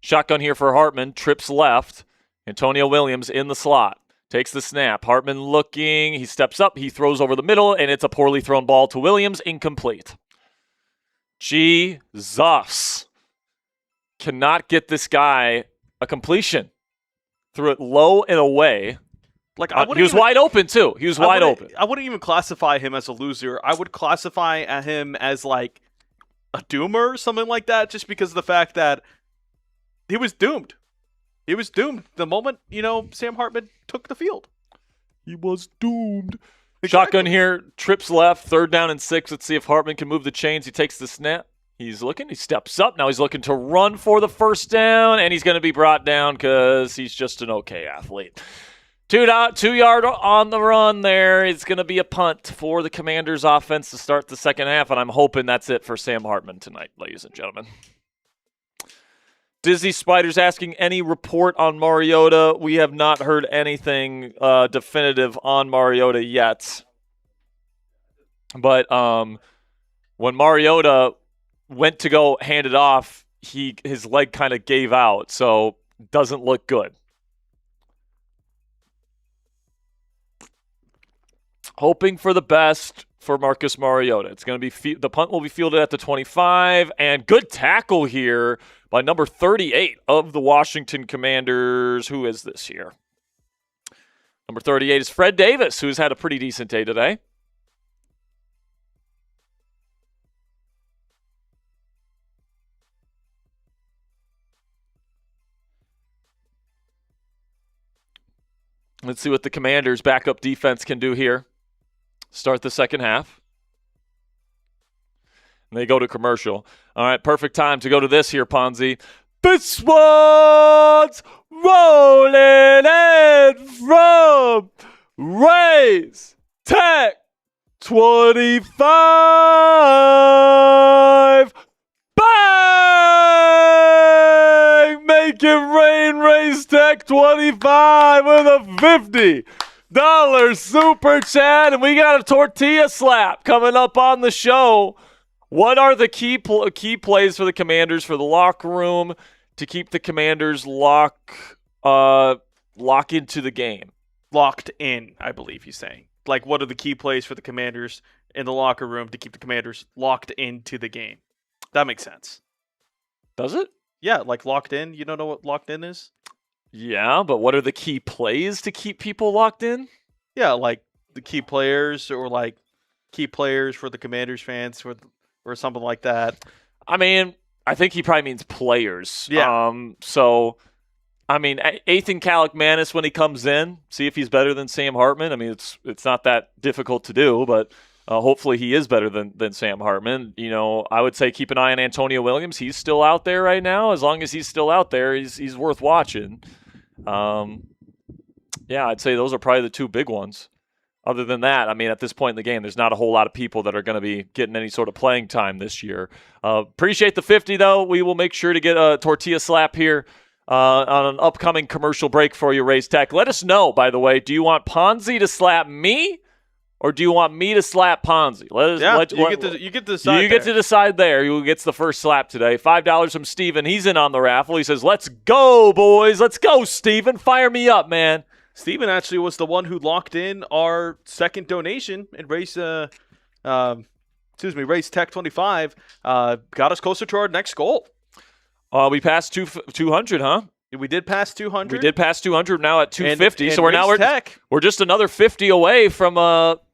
Shotgun here for Hartman, trips left. Antonio Williams in the slot. Takes the snap. Hartman looking. He steps up. He throws over the middle, and it's a poorly thrown ball to Williams. Incomplete. Jesus. Cannot get this guy a completion. Threw it low and away. Like he was wide open, too. He was wide open. I wouldn't even classify him as a loser. I would classify him as like a doomer or something like that, just because of the fact that he was doomed. He was doomed the moment, Sam Hartman took the field. He was doomed. Exactly. Shotgun here, trips left, 3rd down and 6. Let's see if Hartman can move the chains. He takes the snap. He's looking. He steps up. Now he's looking to run for the 1st down, and he's going to be brought down because he's just an okay athlete. 2-yard on the run there. It's going to be a punt for the Commanders' offense to start the second half, and I'm hoping that's it for Sam Hartman tonight, ladies and gentlemen. Disney Spider's asking any report on Mariota. We have not heard anything definitive on Mariota yet. But when Mariota went to go hand it off, his leg kind of gave out, so doesn't look good. Hoping for the best for Marcus Mariota. It's going to be the punt will be fielded at the 25, and good tackle here by number 38 of the Washington Commanders. Who is this here? Number 38 is Fred Davis, who's had a pretty decent day today. Let's see what the Commanders' backup defense can do here. Start the second half. And they go to commercial. All right, perfect time to go to this here, Ponzi. This one's rolling in from Raise Tech 25. Bang! Make it rain, Raise Tech 25 with a $50 super chat. And we got a tortilla slap coming up on the show. What are the key plays for the Commanders for the locker room to keep the Commanders lock into the game? Locked in, I believe he's saying. Like, what are the key plays for the Commanders in the locker room to keep the Commanders locked into the game? That makes sense. Does it? Yeah, like locked in. You don't know what locked in is? Yeah, but what are the key plays to keep people locked in? Yeah, like the key players or like key players for the Commanders fans or something like that. I mean, I think he probably means players. Yeah. So, I mean, Ethan Kaliakmanis when he comes in, see if he's better than Sam Hartman. I mean, it's not that difficult to do, but hopefully he is better than Sam Hartman. You know, I would say keep an eye on Antonio Williams. He's still out there right now. As long as he's still out there, he's worth watching. Yeah, I'd say those are probably the two big ones. Other than that, I mean, at this point in the game, there's not a whole lot of people that are going to be getting any sort of playing time this year. Appreciate the 50, though. We will make sure to get a tortilla slap here on an upcoming commercial break for you, Raise Tech. Let us know, by the way, do you want Ponzi to slap me or do you want me to slap Ponzi? You get to decide. You get to decide there. Who gets the first slap today. $5 from Steven. He's in on the raffle. He says, let's go, boys. Let's go, Steven. Fire me up, man. Steven actually was the one who locked in our second donation and Raise Tech 25. Got us closer to our next goal. We passed 200, huh? We did pass 200. We did pass 200. Now at 250. And so we're just another 50 away from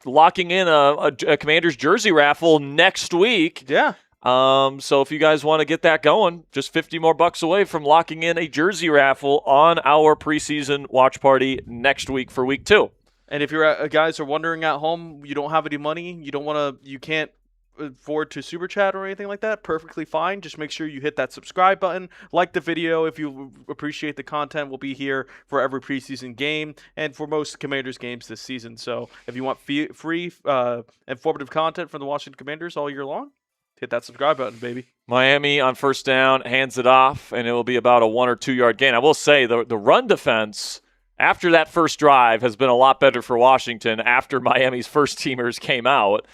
locking in a Commanders jersey raffle next week. Yeah. So if you guys want to get that going, just 50 more bucks away from locking in a jersey raffle on our preseason watch party next week for week 2. And if you're guys are wondering at home, you don't have any money, you can't afford to super chat or anything like that, perfectly fine. Just make sure you hit that subscribe button, like the video if you appreciate the content. We'll be here for every preseason game and for most Commanders games this season. So if you want free informative content from the Washington Commanders all year long, hit that subscribe button, baby. Miami on first down hands it off, and it will be about a 1 or 2 yard gain. I will say the run defense after that first drive has been a lot better for Washington after Miami's first teamers came out.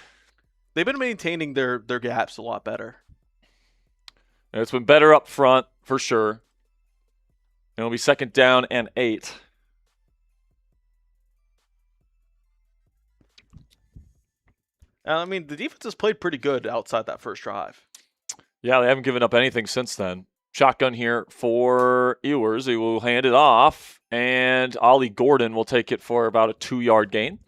They've been maintaining their gaps a lot better. And it's been better up front for sure. It'll be second down and 8. I mean, the defense has played pretty good outside that first drive. Yeah, they haven't given up anything since then. Shotgun here for Ewers. He will hand it off, and Ollie Gordon will take it for about a 2 yard gain.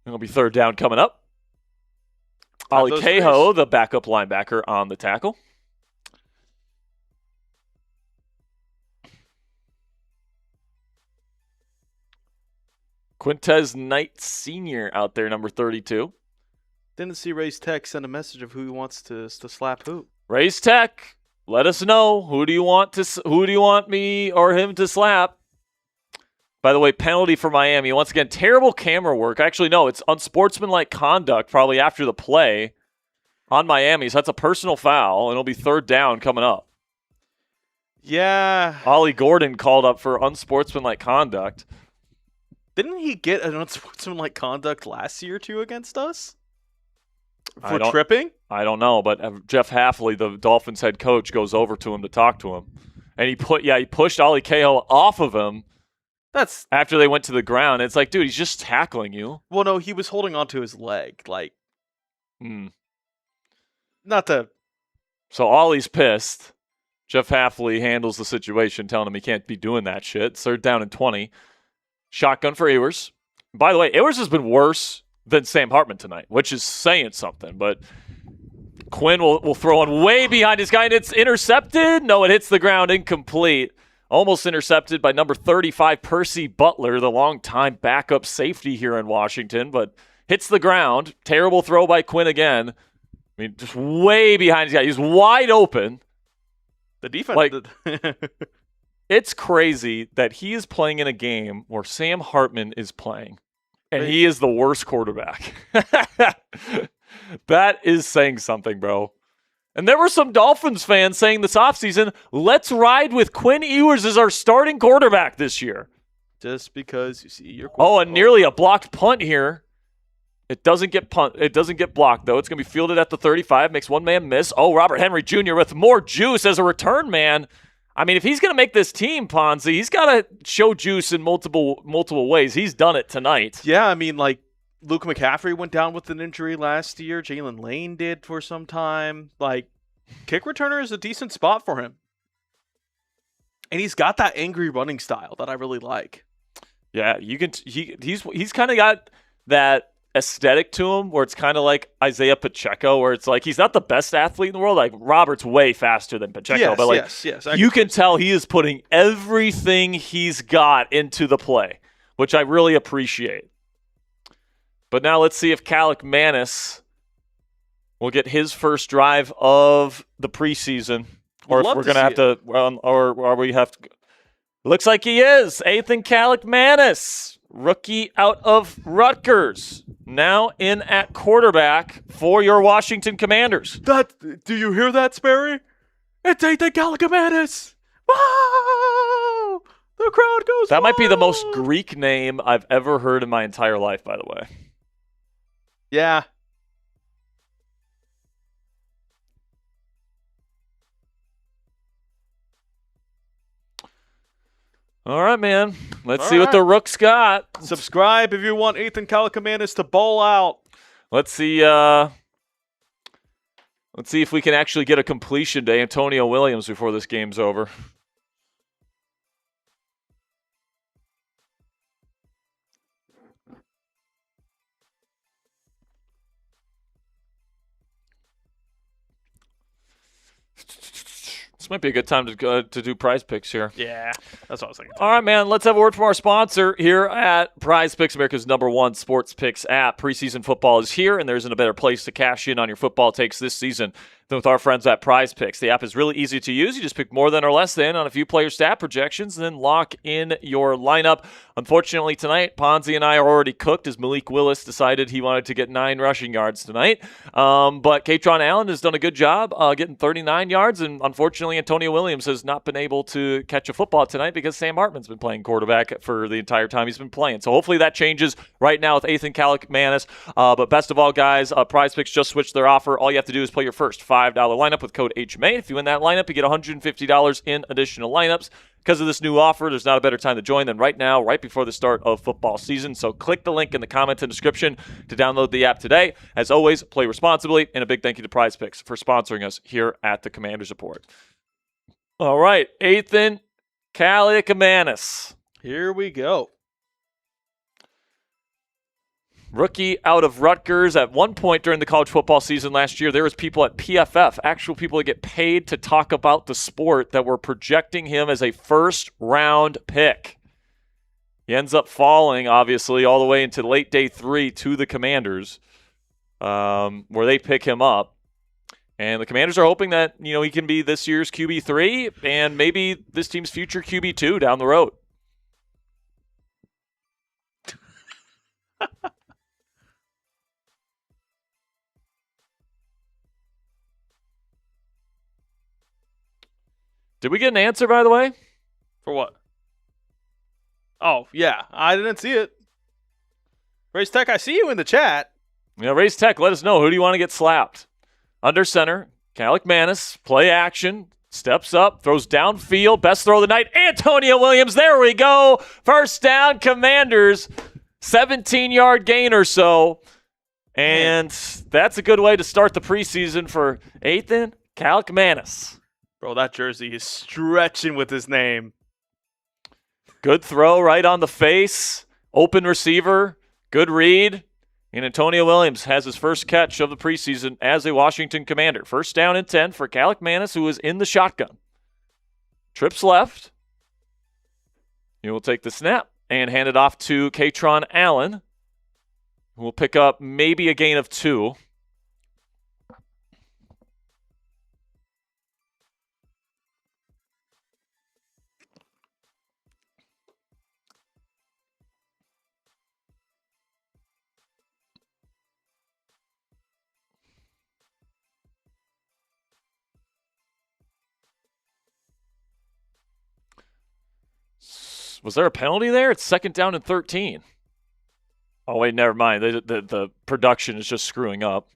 It'll be third down coming up. Ollie Cahoe, the backup linebacker, on the tackle. Quintez Knight Sr. out there, number 32. Didn't see Raise Tech send a message of who he wants to slap who. Raise Tech, let us know. Who do you want me or him to slap? By the way, penalty for Miami. Once again, terrible camera work. Actually, no, it's unsportsmanlike conduct probably after the play on Miami. So that's a personal foul, and it'll be third down coming up. Yeah. Ollie Gordon called up for unsportsmanlike conduct. Didn't he get an unsportsmanlike conduct last year, too, against us? For tripping? I don't know, but Jeff Hafley, the Dolphins head coach, goes over to him to talk to him. And he pushed Ollie Cahoe off of him. That's after they went to the ground. It's like, dude, he's just tackling you. Well, no, he was holding onto his leg, like. Not to. So Ollie's pissed. Jeff Hafley handles the situation, telling him he can't be doing that shit. Third down and 20. Shotgun for Ewers. By the way, Ewers has been worse than Sam Hartman tonight, which is saying something. But Quinn will throw one way behind his guy, and it's intercepted. No, it hits the ground, incomplete. Almost intercepted by number 35, Percy Butler, the longtime backup safety here in Washington, but hits the ground. Terrible throw by Quinn again. I mean, just way behind his guy. He's wide open. The defense. It's crazy that he is playing in a game where Sam Hartman is playing, and he is the worst quarterback. That is saying something, bro. And there were some Dolphins fans saying this offseason, let's ride with Quinn Ewers as our starting quarterback this year. Just because you see your and nearly a blocked punt here. It doesn't get blocked, though. It's going to be fielded at the 35. Makes one man miss. Oh, Robert Henry Jr. with more juice as a return man. I mean, if he's going to make this team, Ponzi, he's got to show juice in multiple ways. He's done it tonight. Yeah, I mean, like, Luke McCaffrey went down with an injury last year. Jalen Lane did for some time. Like, kick returner is a decent spot for him. And he's got that angry running style that I really like. Yeah, you can. He's kind of got that aesthetic to him where it's kind of like Isaiah Pacheco, where it's like he's not the best athlete in the world. Like Robert's way faster than Pacheco, but like yes, you can tell he is putting everything he's got into the play, which I really appreciate. But now let's see if Calic Manis will get his first drive of the preseason, or if we're going to have to, or we have to. Looks like he is. Ethan Calic Manis, rookie out of Rutgers, now in at quarterback for your Washington Commanders. Do you hear that, Sperry? It's Ethan Calic Manis. Wow! The crowd goes. That might be the most Greek name I've ever heard in my entire life, by the way. Yeah. All right, man. Let's see what the Rooks got. Subscribe if you want Ethan Calicomanis to bowl out. Let's see. Let's see if we can actually get a completion to Antonio Williams before this game's over. This might be a good time to do prize picks here. Yeah, that's what I was thinking. All right, man. Let's have a word from our sponsor here at Prize Picks, America's #1 sports picks app. Preseason football is here, and there isn't a better place to cash in on your football takes this season than with our friends at Prize Picks. The app is really easy to use. You just pick more than or less than on a few player stat projections, and then lock in your lineup. Unfortunately, tonight, Ponzi and I are already cooked as Malik Willis decided he wanted to get 9 rushing yards tonight. But Katron Allen has done a good job getting 39 yards, and unfortunately, Antonio Williams has not been able to catch a football tonight because Sam Hartman's been playing quarterback for the entire time he's been playing. So hopefully that changes right now with Ethan Calic Manis. But best of all, guys, Prize Picks just switched their offer. All you have to do is play your first $5 lineup with code HMA. If you win that lineup, you get $150 in additional lineups. Because of this new offer, there's not a better time to join than right now, right before the start of football season. So click the link in the comment and description to download the app today. As always, play responsibly, and a big thank you to Prize Picks for sponsoring us here at the Commanders Report. All right, Ethan Calicomanis. Here we go. Rookie out of Rutgers. At one point during the college football season last year, there was people at PFF, actual people that get paid to talk about the sport, that were projecting him as a first-round pick. He ends up falling, obviously, all the way into late day 3 to the Commanders, where they pick him up. And the Commanders are hoping that, he can be this year's QB3 and maybe this team's future QB2 down the road. Did we get an answer, by the way? For what? Oh, yeah. I didn't see it. Race Tech, I see you in the chat. Race Tech, let us know. Who do you want to get slapped? Under center, Calic Manis, play action, steps up, throws downfield, best throw of the night, Antonio Williams. There we go. First down, Commanders. 17-yard gain or so. And that's a good way to start the preseason for Ethan Calic Manis. Bro, that jersey is stretching with his name. Good throw right on the face. Open receiver. Good read. And Antonio Williams has his first catch of the preseason as a Washington Commander. First down and 10 for Calic Manis, who is in the shotgun. Trips left. He will take the snap and hand it off to Katron Allen, who will pick up maybe a gain of 2. Was there a penalty there? It's 2nd down and 13. Oh, wait, never mind. The production is just screwing up.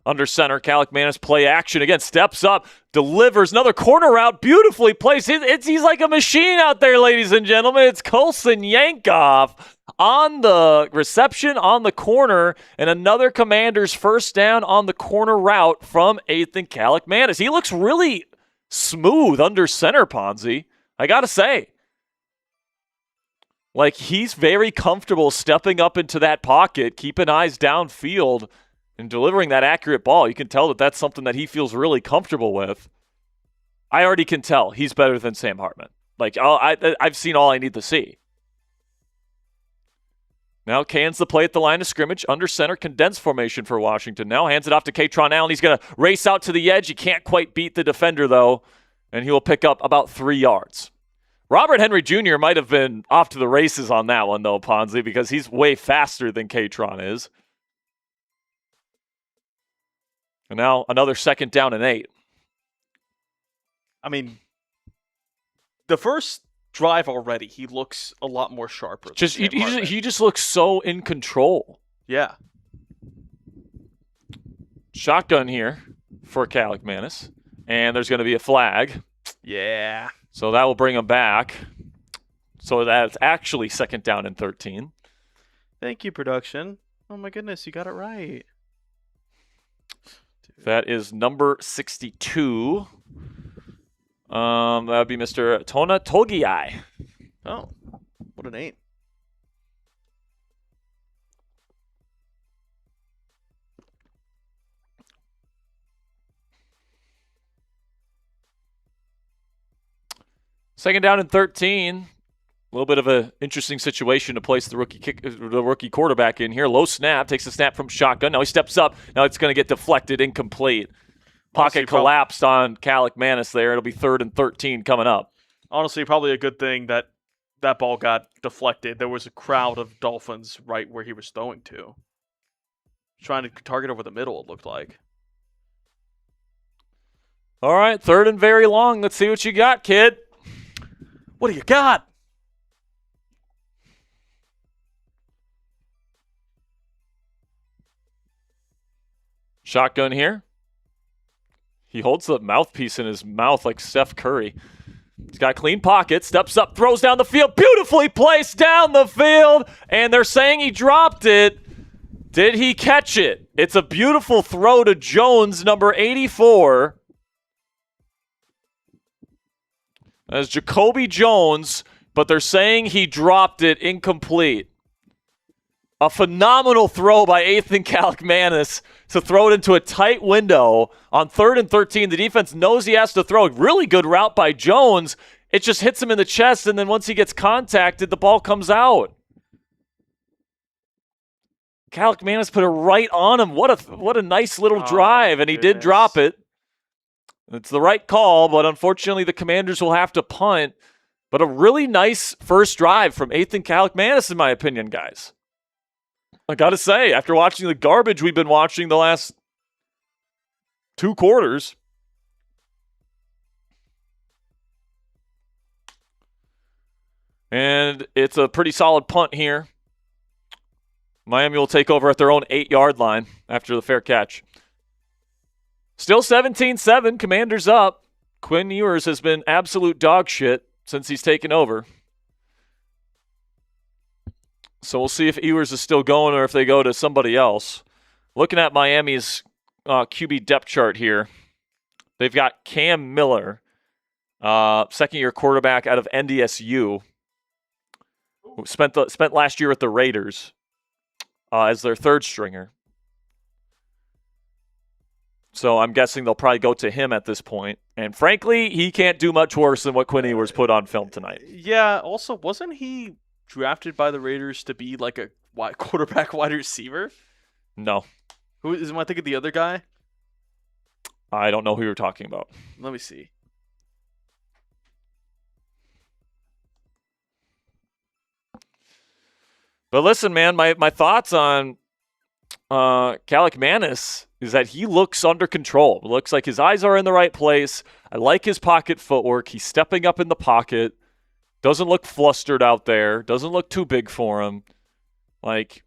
Under center, Kalikmanis play action again, steps up, delivers another corner route, beautifully placed. He's like a machine out there, ladies and gentlemen. It's Colson Yankoff on the reception on the corner, and another Commanders first down on the corner route from Ethan Kalikmanis. He looks really smooth under center, Ponzi. I got to say. Like, he's very comfortable stepping up into that pocket, keeping eyes downfield, and delivering that accurate ball. You can tell that that's something that he feels really comfortable with. I already can tell he's better than Sam Hartman. Like, I've seen all I need to see. Now cans the play at the line of scrimmage. Under center, condensed formation for Washington. Now hands it off to Katron Allen. He's going to race out to the edge. He can't quite beat the defender, though, and he will pick up about 3 yards. Robert Henry Jr. might have been off to the races on that one, though, Ponzi, because he's way faster than Katron is. And now another 2nd down and 8. I mean, the first drive already, he looks a lot more sharper. He just looks so in control. Yeah. Shotgun here for Kalikmanis. And there's going to be a flag. Yeah. So that will bring him back. So that's actually 2nd down and 13. Thank you, production. Oh my goodness, you got it right. That is number 62. That would be Mr. Tona Togiai. Oh, what an 8. Second down and 13. A little bit of an interesting situation to place the rookie quarterback in here. Low snap, takes a snap from shotgun. Now he steps up. Now it's going to get deflected, incomplete. Pocket collapsed on Kalikmanis there. It'll be 3rd and 13 coming up. Honestly, probably a good thing that that ball got deflected. There was a crowd of Dolphins right where he was throwing to. Trying to target over the middle, it looked like. All right, 3rd and very long. Let's see what you got, kid. What do you got? Shotgun here. He holds the mouthpiece in his mouth like Steph Curry. He's got a clean pocket, steps up, throws down the field, beautifully placed down the field, and they're saying he dropped it. Did he catch it? It's a beautiful throw to Jones, number 84. As Jacoby Jones, but they're saying he dropped it incomplete. A phenomenal throw by Ethan Kalikmanis to throw it into a tight window on 3rd and 13. The defense knows he has to throw. Really good route by Jones. It just hits him in the chest, and then once he gets contacted, the ball comes out. Kalikmanis put it right on him. What a nice little drive, and he did drop it. It's the right call, but unfortunately the Commanders will have to punt. But a really nice first drive from Ethan Kalikmanis, in my opinion, guys. I got to say, after watching the garbage we've been watching the last 2 quarters. And it's a pretty solid punt here. Miami will take over at their own 8-yard line after the fair catch. Still 17-7, Commanders up. Quinn Ewers has been absolute dog shit since he's taken over. So we'll see if Ewers is still going or if they go to somebody else. Looking at Miami's QB depth chart here, they've got Cam Miller, second-year quarterback out of NDSU, who spent last year at the Raiders as their 3rd stringer. So I'm guessing they'll probably go to him at this point. And frankly, he can't do much worse than what Quinn Ewers put on film tonight. Yeah. Also, wasn't he drafted by the Raiders to be like a quarterback wide receiver? No. Who is? Am I thinking the other guy? I don't know who you're talking about. Let me see. But listen, man, my thoughts on Kalikmanis is that he looks under control. It looks like his eyes are in the right place. I like his pocket footwork. He's stepping up in the pocket. Doesn't look flustered out there. Doesn't look too big for him. Like,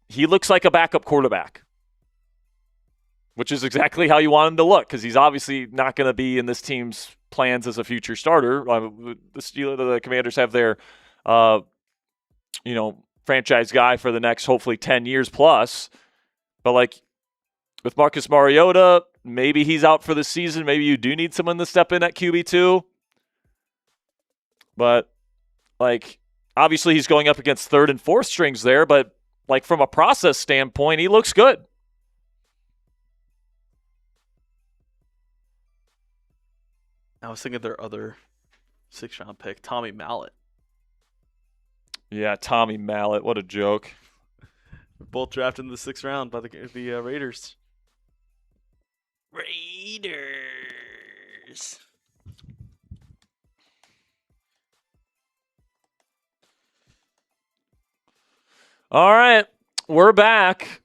he looks like a backup quarterback, which is exactly how you want him to look, because he's obviously not going to be in this team's plans as a future starter. The Commanders have their, franchise guy for the next, hopefully, 10 years plus. But, like, with Marcus Mariota, maybe he's out for the season. Maybe you do need someone to step in at QB2. But, like, obviously he's going up against third and fourth strings there. But, like, from a process standpoint, he looks good. I was thinking their other 6th-round pick, Tommy Mallet. Yeah, Tommy Mallet. What a joke. Both drafted in the 6th round by the Raiders. Raiders. All right, we're back.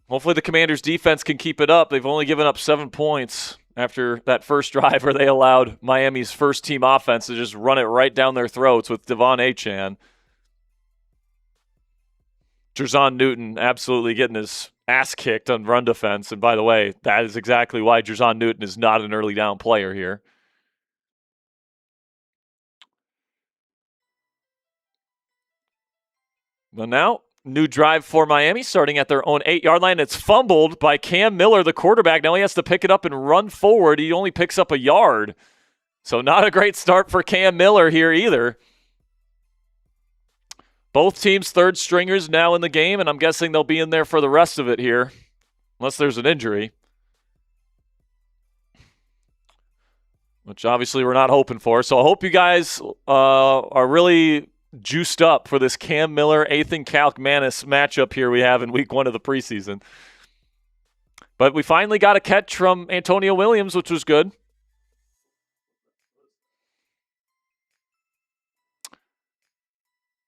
Hopefully the Commanders' defense can keep it up. They've only given up 7 points after that first drive where they allowed Miami's first-team offense to just run it right down their throats with Devon Achane. Jerzon Newton absolutely getting his ass kicked on run defense. And by the way, that is exactly why Jerzon Newton is not an early down player here. Well, now, new drive for Miami starting at their own 8-yard line. It's fumbled by Cam Miller, the quarterback. Now he has to pick it up and run forward. He only picks up a yard. So not a great start for Cam Miller here either. Both teams' third stringers now in the game, and I'm guessing they'll be in there for the rest of it here, unless there's an injury, which obviously we're not hoping for. So I hope you guys are really juiced up for this Cam Miller, Ethan Kalikmanis matchup here we have in week 1 of the preseason. But we finally got a catch from Antonio Williams, which was good.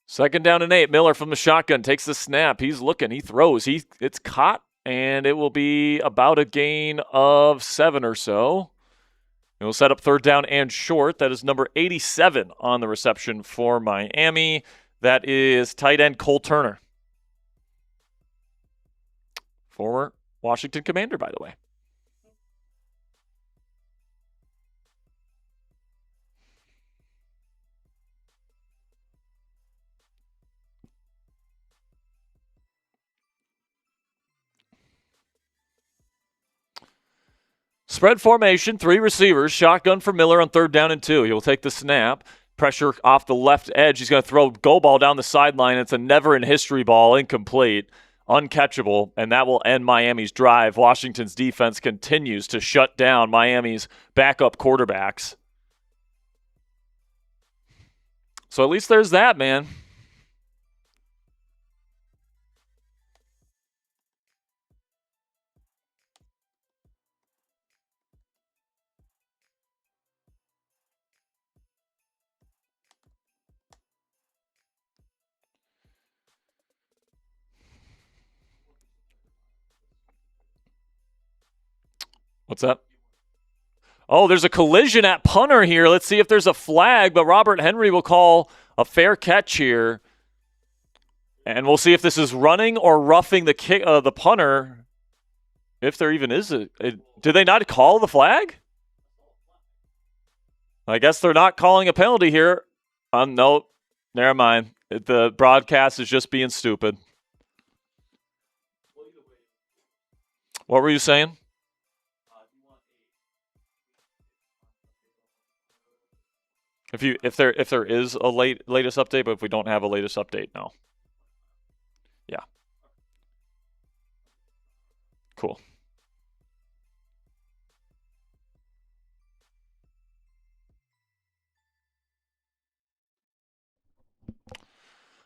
Second down and 8. Miller from the shotgun takes the snap. He's looking. He throws. It's caught, and it will be about a gain of 7 or so. It will set up third down and short. That is number 87 on the reception for Miami. That is tight end Cole Turner. Former Washington Commander, by the way. Spread formation, 3 receivers, shotgun for Miller on third down and 2. He will take the snap, pressure off the left edge. He's going to throw go ball down the sideline. It's a never-in-history ball, incomplete, uncatchable, and that will end Miami's drive. Washington's defense continues to shut down Miami's backup quarterbacks. So at least there's that, man. What's up? Oh, there's a collision at punter here. Let's see if there's a flag, but Robert Henry will call a fair catch here. And we'll see if this is running or roughing the kick, the punter, if there even is a. Did they not call the flag? I guess they're not calling a penalty here. No, never mind. The broadcast is just being stupid. What were you saying? If there is a latest update, but if we don't have a latest update, no. Yeah. Cool.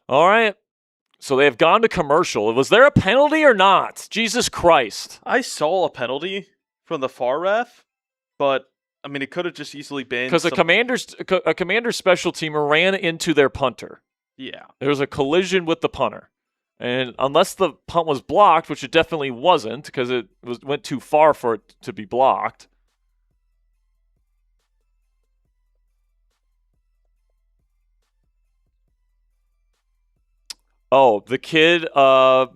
All right. So they have gone to commercial. Was there a penalty or not? Jesus Christ. I saw a penalty from the far ref, but I mean, it could have just easily been because a commander's special teamer ran into their punter. Yeah. There was a collision with the punter. And unless the punt was blocked, which it definitely wasn't because it went too far for it to be blocked. Oh, the kid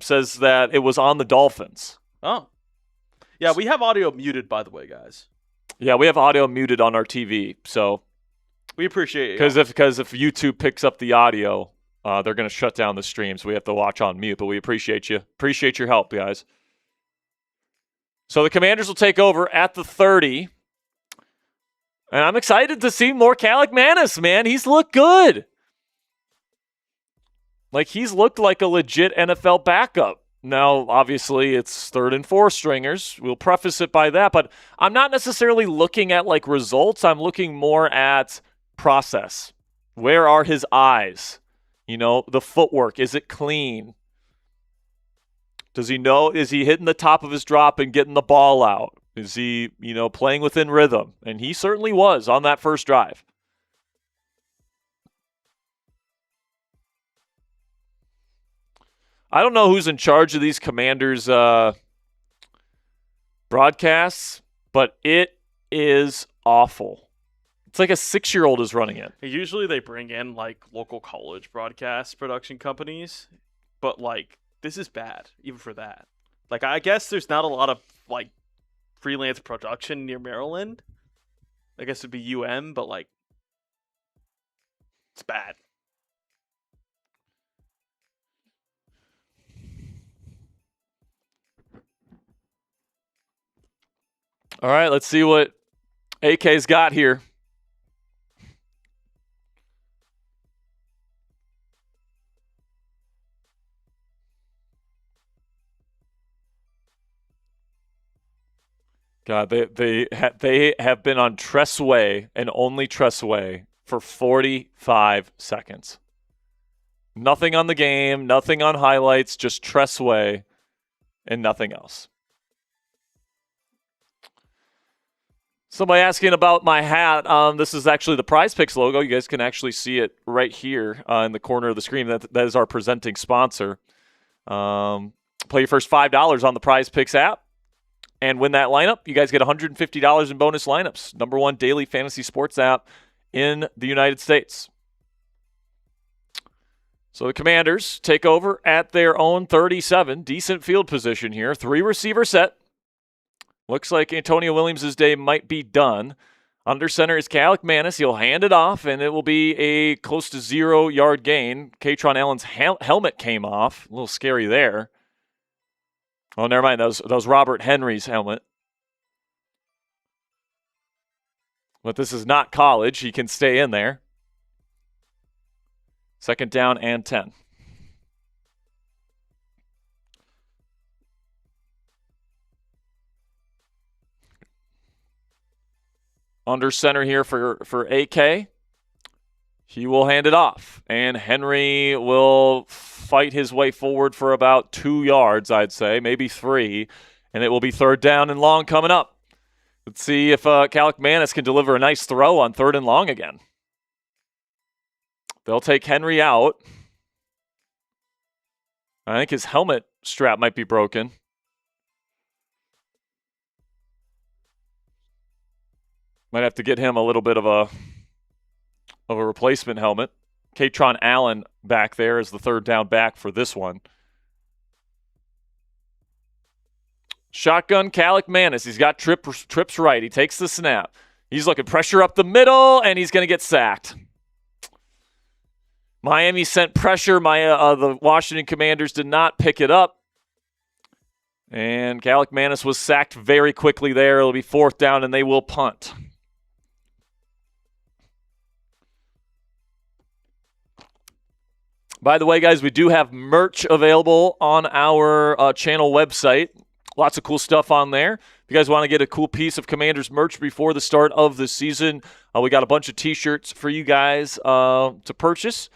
says that it was on the Dolphins. Oh. Yeah, we have audio muted, by the way, guys. Yeah, we have audio muted on our TV, so we appreciate it. Because if YouTube picks up the audio, they're going to shut down the stream, so we have to watch on mute. But we appreciate you. Appreciate your help, guys. So the Commanders will take over at the 30. And I'm excited to see more Calic Manis, man. He's looked good. Like, he's looked like a legit NFL backup. Now, obviously, it's third and fourth stringers. We'll preface it by that. But I'm not necessarily looking at, like, results. I'm looking more at process. Where are his eyes? You know, the footwork. Is it clean? Does he know? Is he hitting the top of his drop and getting the ball out? Is he, playing within rhythm? And he certainly was on that first drive. I don't know who's in charge of these Commanders broadcasts, but it is awful. It's like a 6-year-old is running it. Usually they bring in, like, local college broadcast production companies, but, like, this is bad, even for that. Like, I guess there's not a lot of, like, freelance production near Maryland. I guess it'd be UM, but, like, it's bad. All right, let's see what AK's got here. God, they have been on Tressway and only Tressway for 45 seconds. Nothing on the game, nothing on highlights, just Tressway and nothing else. Somebody asking about my hat. This is actually the Prize Picks logo. You guys can actually see it right here in the corner of the screen. That is our presenting sponsor. Play your first $5 on the Prize Picks app and win that lineup. You guys get $150 in bonus lineups. Number one daily fantasy sports app in the United States. So the Commanders take over at their own 37. Decent field position here. 3-receiver set. Looks like Antonio Williams' day might be done. Under center is Calic Manis. He'll hand it off, and it will be a close to 0-yard gain. Katron Allen's helmet came off. A little scary there. Oh, never mind. That was Robert Henry's helmet. But this is not college. He can stay in there. Second down and 10. Under center here for AK. He will hand it off. And Henry will fight his way forward for about 2 yards, I'd say, maybe 3. And it will be third down and long coming up. Let's see if Calic Manis can deliver a nice throw on third and long again. They'll take Henry out. I think his helmet strap might be broken. Might have to get him a little bit of a replacement helmet. Katron Allen back there is the third down back for this one. Shotgun Calic Manis. He's got trips right. He takes the snap. He's looking pressure up the middle, and he's going to get sacked. Miami sent pressure. The Washington Commanders did not pick it up. And Calic Manis was sacked very quickly there. It'll be fourth down, and they will punt. By the way, guys, we do have merch available on our channel website. Lots of cool stuff on there. If you guys want to get a cool piece of Commanders merch before the start of the season, we got a bunch of T-shirts for you guys to purchase.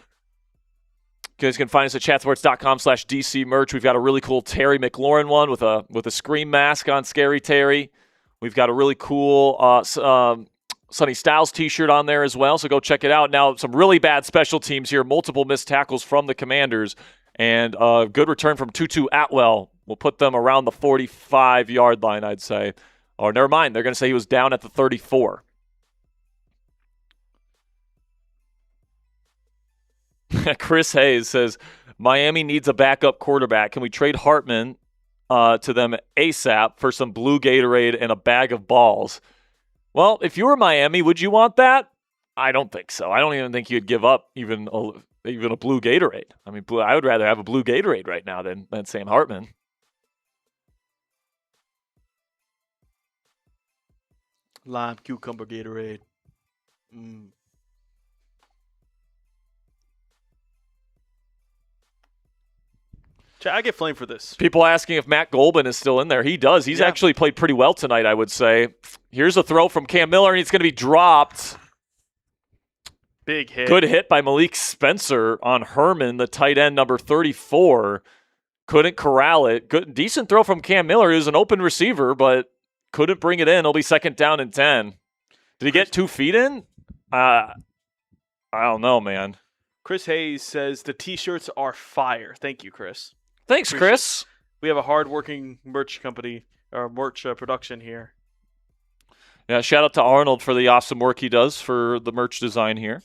You guys can find us at chatsports.com/DC merch. We've got a really cool Terry McLaurin one with a Scream mask on Scary Terry. We've got a really cool Sonny Styles T-shirt on there as well, so go check it out. Now, some really bad special teams here, multiple missed tackles from the Commanders, and a good return from Tutu Atwell. We'll put them around the 45-yard line, I'd say. Or never mind, they're going to say he was down at the 34. Chris Hayes says, Miami needs a backup quarterback. Can we trade Hartman to them ASAP for some blue Gatorade and a bag of balls? Well, if you were Miami, would you want that? I don't think so. I don't even think you'd give up even a blue Gatorade. I mean, I would rather have a blue Gatorade right now than Sam Hartman. Lime cucumber Gatorade. I get flamed for this. People asking if Matt Golban is still in there. He does. He's actually played pretty well tonight, I would say. Here's a throw from Cam Miller, and it's going to be dropped. Big hit. Good hit by Malik Spencer on Herman, the tight end, number 34. Couldn't corral it. Good, decent throw from Cam Miller. He was an open receiver, but couldn't bring it in. It'll be 2nd down and 10. Did he get 2 feet in? I don't know, man. Chris Hayes says the T-shirts are fire. Thank you, Chris. Thanks, Chris. We have a hard-working merch company, or merch production here. Yeah, shout out to Arnold for the awesome work he does for the merch design here.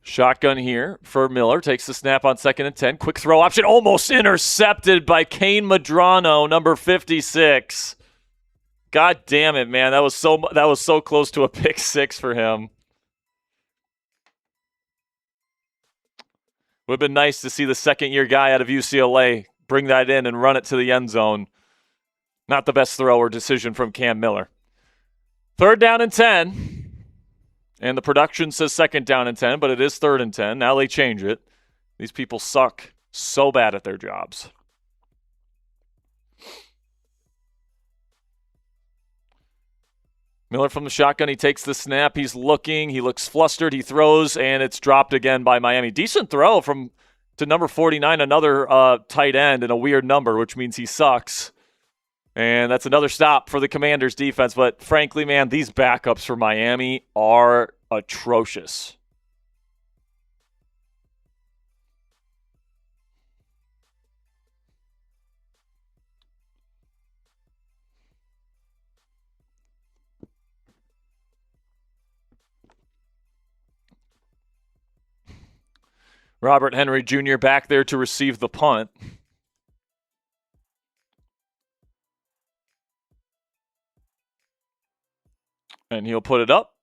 Shotgun here for Miller. Takes the snap on 2nd and 10. Quick throw option. Almost intercepted by Kane Madrano, number 56. God damn it, man. That was so close to a pick 6 for him. Would have been nice to see the second-year guy out of UCLA bring that in and run it to the end zone. Not the best throw or decision from Cam Miller. 3rd down and 10. And the production says 2nd down and 10, but it is 3rd and 10. Now they change it. These people suck so bad at their jobs. Miller from the shotgun. He takes the snap. He's looking. He looks flustered. He throws, and it's dropped again by Miami. Decent throw to number 49, another tight end, and a weird number, which means he sucks. And that's another stop for the Commanders' defense. But frankly, man, these backups for Miami are atrocious. Robert Henry Jr. back there to receive the punt. And he'll put it up.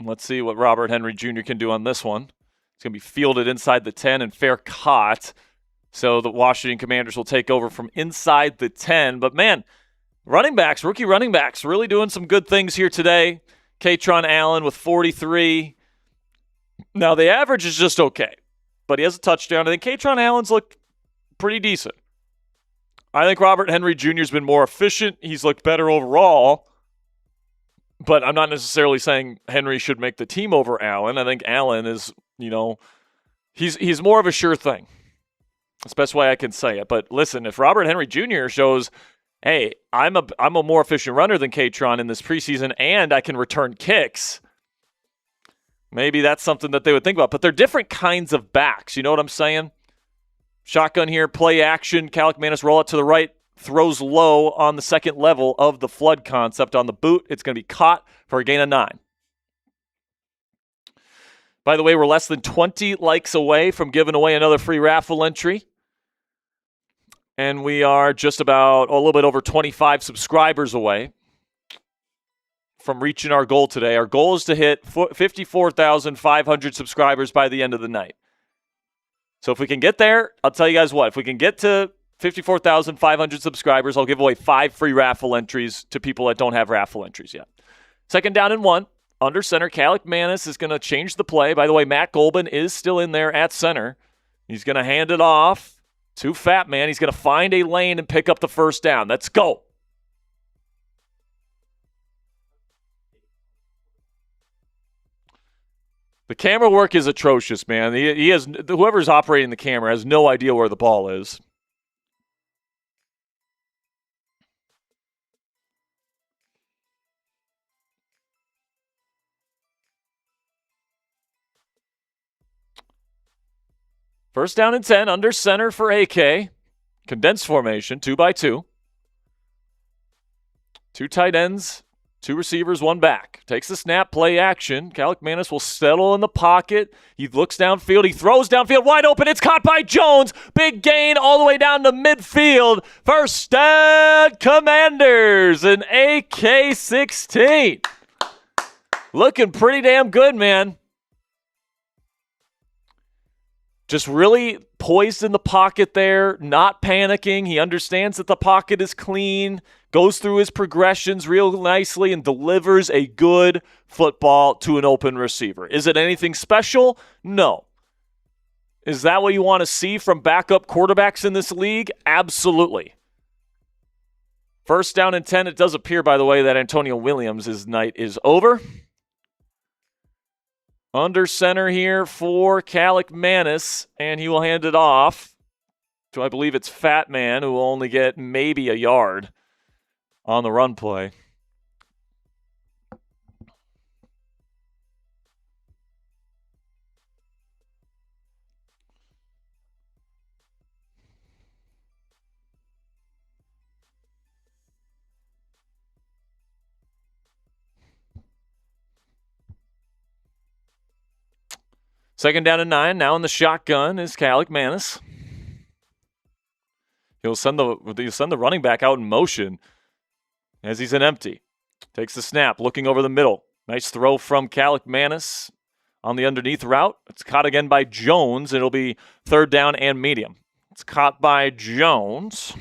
Let's see what Robert Henry Jr. can do on this one. It's going to be fielded inside the 10 and fair caught. So the Washington Commanders will take over from inside the 10. But, man, rookie running backs, really doing some good things here today. Katron Allen with 43. Now, the average is just okay, but he has a touchdown. I think Katron Allen's looked pretty decent. I think Robert Henry Jr. has been more efficient. He's looked better overall. But I'm not necessarily saying Henry should make the team over Allen. I think Allen is, he's more of a sure thing. That's the best way I can say it. But listen, if Robert Henry Jr. shows, hey, I'm a more efficient runner than Katron in this preseason, and I can return kicks, maybe that's something that they would think about. But they're different kinds of backs. You know what I'm saying? Shotgun here, play action. Calic Manis roll it to the right. Throws low on the second level of the flood concept on the boot. It's going to be caught for a gain of 9. By the way, we're less than 20 likes away from giving away another free raffle entry. And we are just about a little bit over 25 subscribers away from reaching our goal today. Our goal is to hit 54,500 subscribers by the end of the night. So if we can get there, I'll tell you guys what. If we can get to 54,500 subscribers, I'll give away 5 free raffle entries to people that don't have raffle entries yet. 2nd down and 1 under center. Calic Manis is going to change the play. By the way, Matt Golban is still in there at center. He's going to hand it off to Fat Man. He's going to find a lane and pick up the first down. Let's go. The camera work is atrocious, man. He has, whoever's operating the camera has no idea where the ball is. First down and 10, under center for AK. Condensed formation, 2x2. 2 tight ends, 2 receivers, 1 back. Takes the snap, play action. Calic Manis will settle in the pocket. He looks downfield. He throws downfield, wide open. It's caught by Jones. Big gain all the way down to midfield. First down, Commanders, an AK-16. Looking pretty damn good, man. Just really poised in the pocket there, not panicking. He understands that the pocket is clean, goes through his progressions real nicely, and delivers a good football to an open receiver. Is it anything special? No. Is that what you want to see from backup quarterbacks in this league? Absolutely. First down and 10. It does appear, by the way, that Antonio Williams' night is over. Under center here for Calic Manis, and he will hand it off to, I believe it's Fat Man, who will only get maybe a yard on the run play. Second down and 9. Now in the shotgun is Calic Manis. He'll send the running back out in motion as he's in empty. Takes the snap, looking over the middle. Nice throw from Calic Manis on the underneath route. It's caught again by Jones. It'll be third down and medium. It's caught by Jones.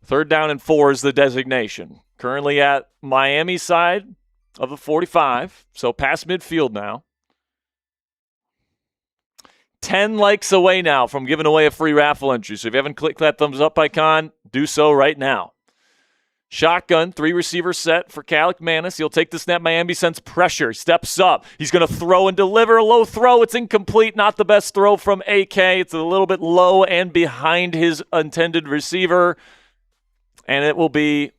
Third down and 4 is the designation. Currently at Miami side of the 45, so past midfield now. 10 likes away now from giving away a free raffle entry. So if you haven't clicked that thumbs up icon, do so right now. Shotgun, 3 receiver set for Calic Manis. He'll take the snap. Miami sends pressure. He steps up. He's going to throw and deliver. A low throw. It's incomplete. Not the best throw from AK. It's a little bit low and behind his intended receiver. And it will be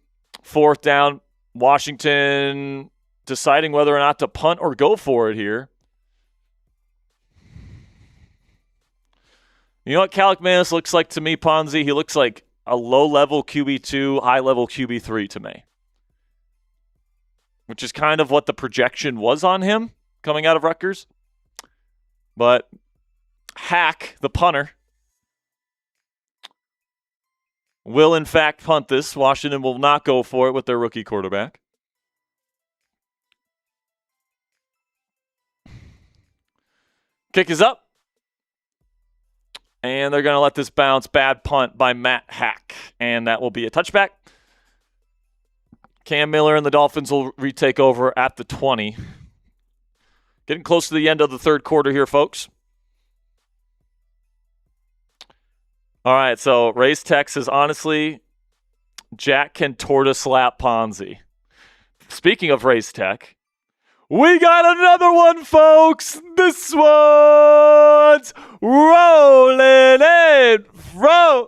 fourth down. Washington deciding whether or not to punt or go for it here. You know what Calic Manis looks like to me, Ponzi? He looks like a low-level QB2, high-level QB3 to me. Which is kind of what the projection was on him coming out of Rutgers. But Hack, the punter, will in fact punt this. Washington will not go for it with their rookie quarterback. Kick is up. And they're going to let this bounce. Bad punt by Matt Hack. And that will be a touchback. Cam Miller and the Dolphins will retake over at the 20. Getting close to the end of the third quarter here, folks. All right, so Ray's text is, honestly, Jack can torta slap Ponzi. Speaking of Ray's tech, we got another one, folks. This one's rolling in from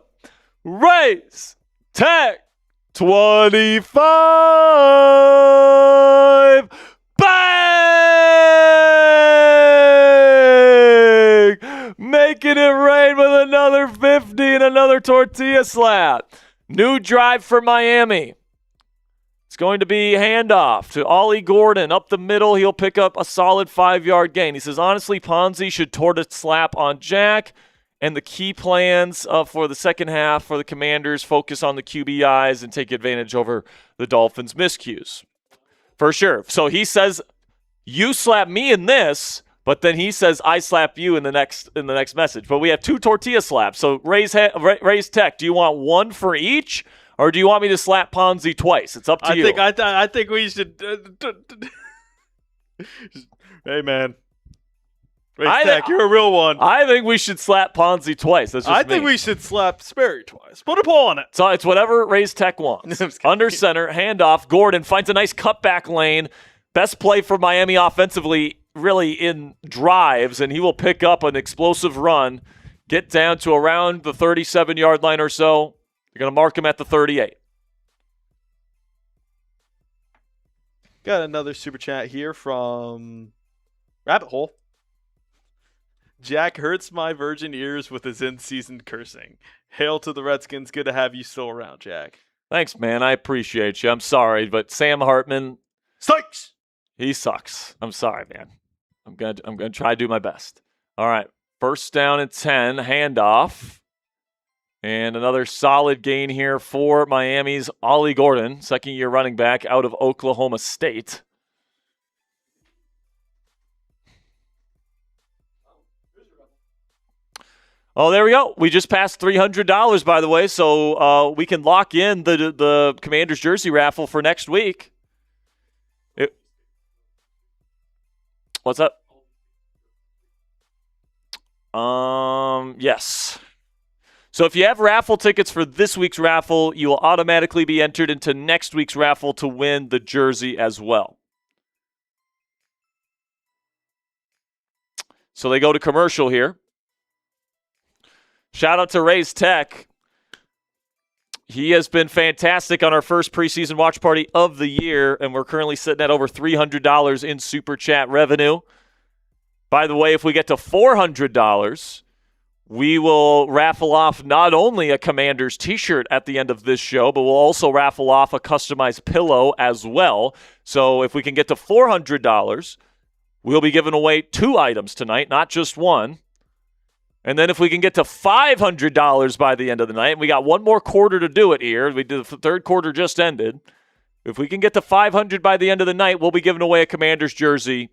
Ray's Tech 25. Bang! Making it rain with another 50 and another tortilla slap. New drive for Miami. It's going to be handoff to Ollie Gordon. Up the middle, he'll pick up a solid 5-yard gain. He says, honestly, Ponzi should torta slap on Jack. And the key plans for the second half for the Commanders focus on the QBIs and take advantage over the Dolphins' miscues. For sure. So he says, you slap me in this, but then he says, I slap you in the next message. But we have 2 tortilla slaps. So Ray's Tech, do you want one for each? or do you want me to slap Ponzi twice? It's up to you. I think we should. Hey, man. Race Tech, you're a real one. I think we should slap Ponzi twice. That's just I think we should slap Sperry twice. Put a pull on it. So it's whatever Race Tech wants. Under center, handoff. Gordon finds a nice cutback lane. Best play for Miami offensively, really in drives, and he will pick up an explosive run, get down to around the 37-yard line or so. You're going to mark him at the 38. Got another super chat here from Rabbit Hole. Jack hurts my virgin ears with his in-season cursing. Hail to the Redskins. Good to have you still around, Jack. Thanks, man. I appreciate you. I'm sorry, but Sam Hartman sucks. He sucks. I'm sorry, man. I'm gonna try to do my best. All right. First down and 10. Handoff. And another solid gain here for Miami's Ollie Gordon, second-year running back out of Oklahoma State. Oh, there we go. We just passed $300, by the way, so we can lock in the Commanders jersey raffle for next week. What's up? Yes. So if you have raffle tickets for this week's raffle, you will automatically be entered into next week's raffle to win the jersey as well. So they go to commercial here. Shout out to Race Tech. He has been fantastic on our first preseason watch party of the year, and we're currently sitting at over $300 in Super Chat revenue. By the way, if we get to $400, we will raffle off not only a Commanders t-shirt at the end of this show, but we'll also raffle off a customized pillow as well. So if we can get to $400, we'll be giving away 2 items tonight, not just one. And then if we can get to $500 by the end of the night, we got one more quarter to do it here. The third quarter just ended. If we can get to $500 by the end of the night, we'll be giving away a Commanders jersey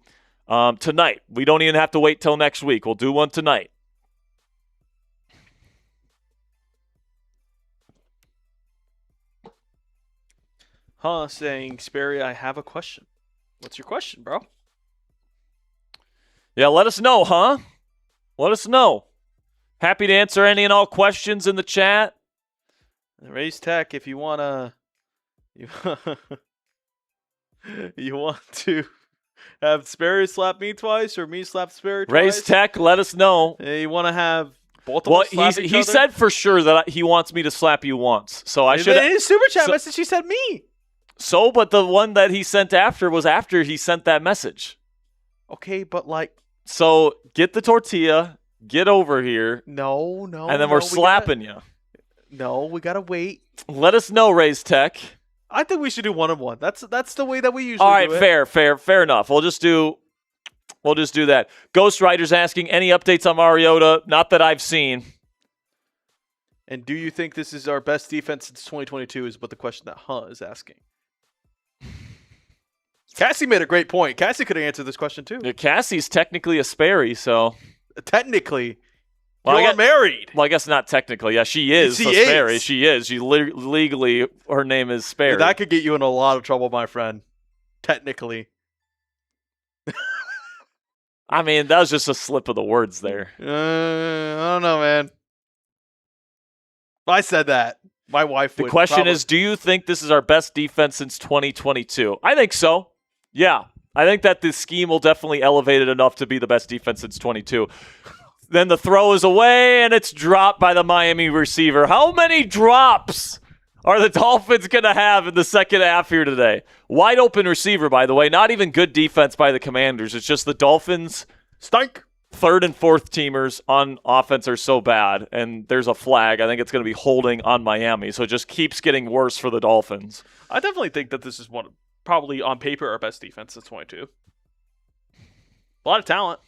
tonight. We don't even have to wait till next week. We'll do one tonight. Saying, Sperry, I have a question. What's your question, bro? Yeah, let us know, Let us know. Happy to answer any and all questions in the chat. Race Tech, if you want to have Sperry slap me twice or me slap Sperry twice. Race Tech, let us know. You want to have both of us slap each other? He said for sure that he wants me to slap you once. So I should. In his super chat message, he said me. So, but the one that he sent after was after he sent that message. Okay, but like. So get the tortilla, get over here. No. And then we're slapping you. No, we gotta wait. Let us know, Raise Tech. I think we should do 1-on-1. That's the way that we usually do it. All right, fair enough. We'll just do that. Ghost Rider's asking any updates on Mariota. Not that I've seen. And do you think this is our best defense since 2022 is what the question that is asking. Cassie made a great point. Cassie could have answered this question too. Yeah, Cassie's technically a Sperry, so. Technically. You're married. Well, I guess not technically. Yeah, she is Sperry. She is. Legally, her name is Sperry. That could get you in a lot of trouble, my friend. Technically. I mean, that was just a slip of the words there. I don't know, man. I said that. My wife would. The question is, do you think this is our best defense since 2022? I think so. Yeah. I think that this scheme will definitely elevate it enough to be the best defense since 22. Then the throw is away, and it's dropped by the Miami receiver. How many drops are the Dolphins going to have in the second half here today? Wide open receiver, by the way. Not even good defense by the Commanders. It's just the Dolphins stink. Third and fourth teamers on offense are so bad, and there's a flag. I think it's going to be holding on Miami, so it just keeps getting worse for the Dolphins. I definitely think that this is probably on paper our best defense since 22. A lot of talent.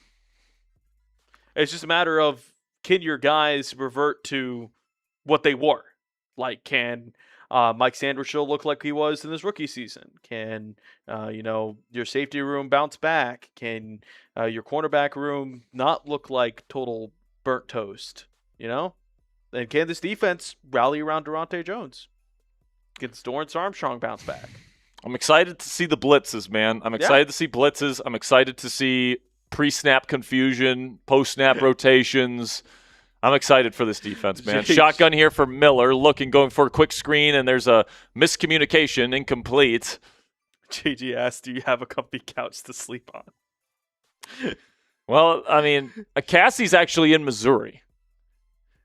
It's just a matter of, can your guys revert to what they were? Like, can Mike Sanders still look like he was in his rookie season? Can, your safety room bounce back? Can your cornerback room not look like total burnt toast? And can this defense rally around Durante Jones? Against Dorrance Armstrong bounce back. I'm excited to see the blitzes, man. I'm excited to see blitzes. I'm excited to see pre-snap confusion, post-snap rotations. I'm excited for this defense, man. Jeez. Shotgun here for Miller, going for a quick screen, and there's a miscommunication, incomplete. JG asked, do you have a comfy couch to sleep on? Well, I mean, Cassie's actually in Missouri.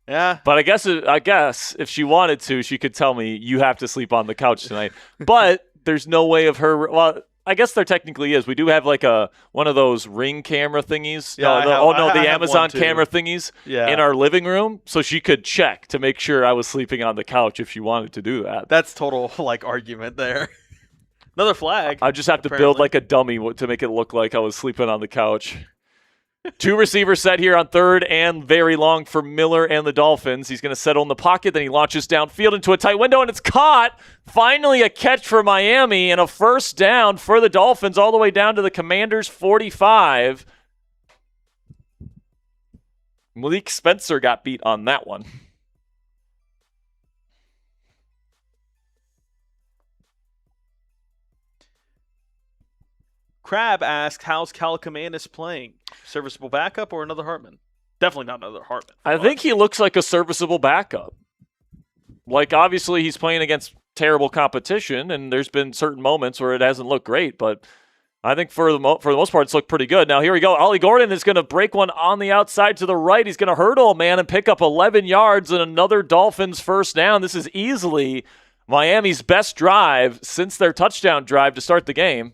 Yeah. But I guess if she wanted to, she could tell me, you have to sleep on the couch tonight. But there's no way of her. Well, I guess there technically is. We do have like one of those Ring camera thingies. Yeah, the Amazon camera thingies in our living room. So she could check to make sure I was sleeping on the couch if she wanted to do that. That's total argument there. Another flag. I just have to build like a dummy to make it look like I was sleeping on the couch. 2 receivers set here on 3rd and very long for Miller and the Dolphins. He's going to settle in the pocket, then he launches downfield into a tight window, and it's caught. Finally a catch for Miami and a first down for the Dolphins all the way down to the Commanders' 45. Malik Spencer got beat on that one. Crab asked, how's Calicamanus playing? Serviceable backup or another Hartman? Definitely not another Hartman. I think he looks like a serviceable backup. Like, obviously, he's playing against terrible competition, and there's been certain moments where it hasn't looked great, but I think for the most part, it's looked pretty good. Now, here we go. Ollie Gordon is going to break one on the outside to the right. He's going to hurdle a man and pick up 11 yards and another Dolphins first down. This is easily Miami's best drive since their touchdown drive to start the game.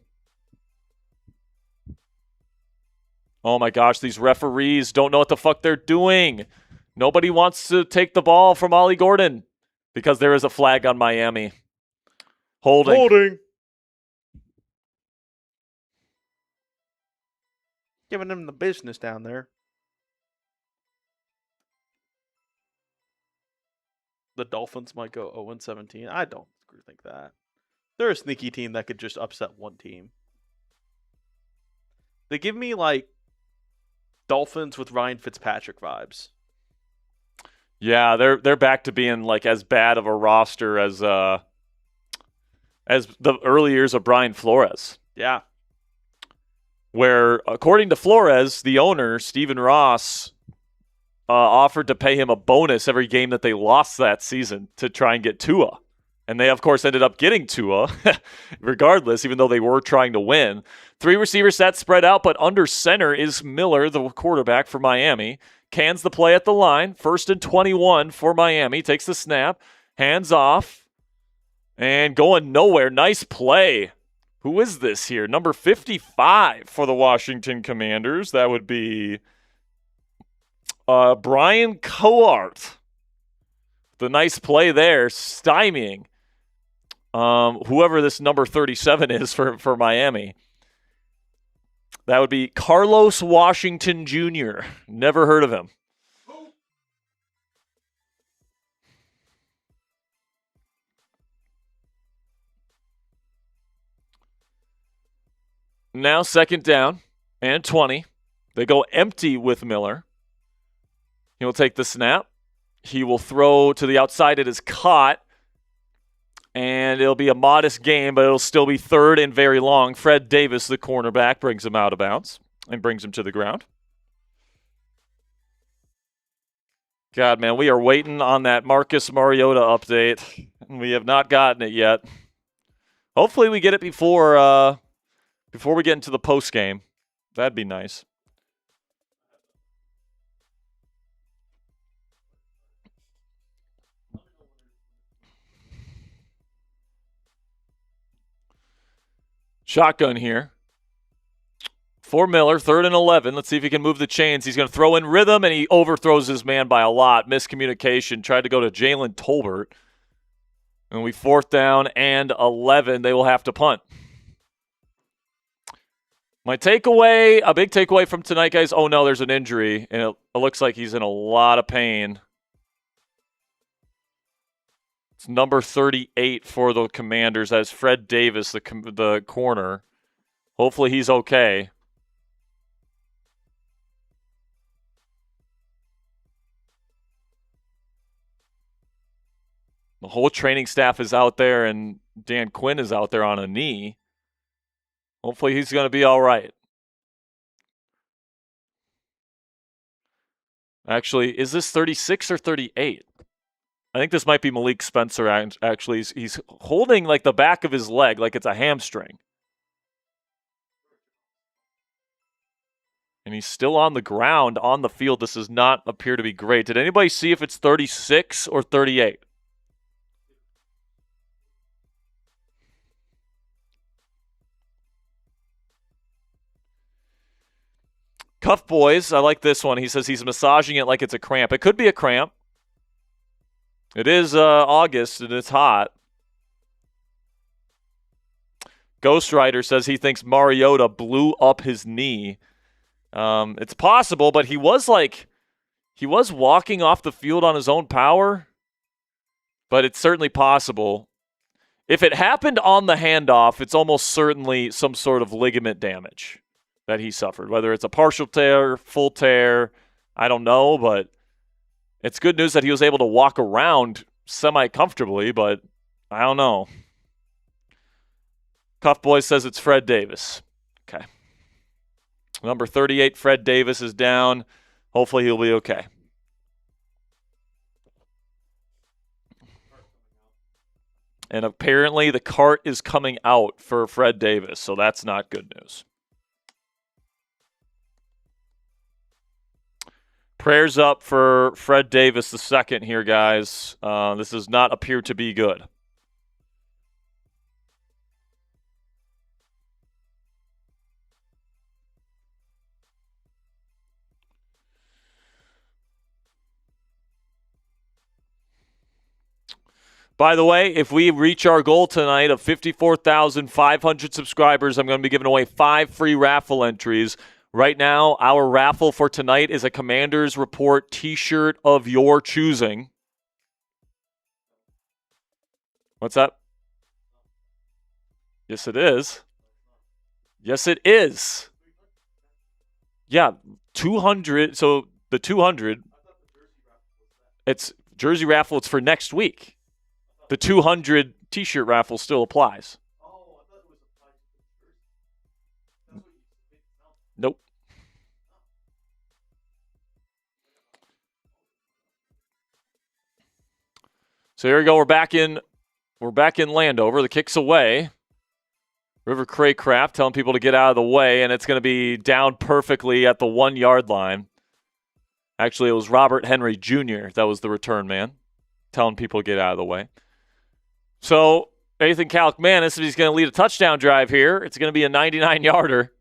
Oh my gosh, these referees don't know what the fuck they're doing. Nobody wants to take the ball from Ollie Gordon because there is a flag on Miami. Holding. Giving them the business down there. The Dolphins might go 0-17. I don't think that. They're a sneaky team that could just upset one team. They give me like Dolphins with Ryan Fitzpatrick vibes. Yeah, they're back to being like as bad of a roster as the early years of Brian Flores. Yeah. Where, according to Flores, the owner, Stephen Ross, offered to pay him a bonus every game that they lost that season to try and get Tua. And they, of course, ended up getting Tua, regardless, even though they were trying to win. 3 receiver sets spread out, but under center is Miller, the quarterback for Miami. Cans the play at the line. 1st and 21 for Miami. Takes the snap. Hands off. And going nowhere. Nice play. Who is this here? Number 55 for the Washington Commanders. That would be Brian Coart. The nice play there, stymieing whoever this number 37 is for Miami. That would be Carlos Washington Jr. Never heard of him. Now 2nd down and 20. They go empty with Miller. He'll take the snap. He will throw to the outside. It is caught. And it'll be a modest gain, but it'll still be 3rd and very long. Fred Davis, the cornerback, brings him out of bounds and brings him to the ground. God, man, we are waiting on that Marcus Mariota update. We have not gotten it yet. Hopefully we get it before we get into the post game. That'd be nice. Shotgun here for Miller, 3rd and 11. Let's see if he can move the chains. He's going to throw in rhythm, and he overthrows his man by a lot. Miscommunication. Tried to go to Jalen Tolbert. And we 4th down and 11. They will have to punt. My takeaway, a big takeaway from tonight, guys. Oh, no, there's an injury, and it looks like he's in a lot of pain. It's number 38 for the Commanders as Fred Davis, the corner. Hopefully he's okay. The whole training staff is out there, and Dan Quinn is out there on a knee. Hopefully he's going to be all right. Actually, is this 36 or 38? I think this might be Malik Spencer, actually. He's holding like the back of his leg like it's a hamstring. And he's still on the ground on the field. This does not appear to be great. Did anybody see if it's 36 or 38? Cuff Boys, I like this one. He says he's massaging it like it's a cramp. It could be a cramp. It is August and it's hot. Ghost Rider says he thinks Mariota blew up his knee. It's possible, but he was walking off the field on his own power. But it's certainly possible. If it happened on the handoff, it's almost certainly some sort of ligament damage that he suffered. Whether it's a partial tear, full tear, I don't know, but it's good news that he was able to walk around semi-comfortably, but I don't know. Cuff Boy says it's Fred Davis. Okay. Number 38, Fred Davis, is down. Hopefully he'll be okay. And apparently the cart is coming out for Fred Davis, so that's not good news. Prayers up for Fred Davis II here, guys. This does not appear to be good. By the way, if we reach our goal tonight of 54,500 subscribers, I'm going to be giving away 5 free raffle entries. Right now, our raffle for tonight is a Commander's Report t-shirt of your choosing. What's that? Yes, it is. Yes, it is. Yeah, 200. So the 200, it's jersey raffle. It's for next week. The 200 t-shirt raffle still applies. Nope. So here we go. We're back in Landover. The kick's away. River Craycraft telling people to get out of the way, and it's going to be down perfectly at the 1-yard line. Actually, it was Robert Henry Jr. that was the return man, telling people to get out of the way. So Nathan Kalkmanis, if he's going to lead a touchdown drive here, it's going to be a 99-yarder.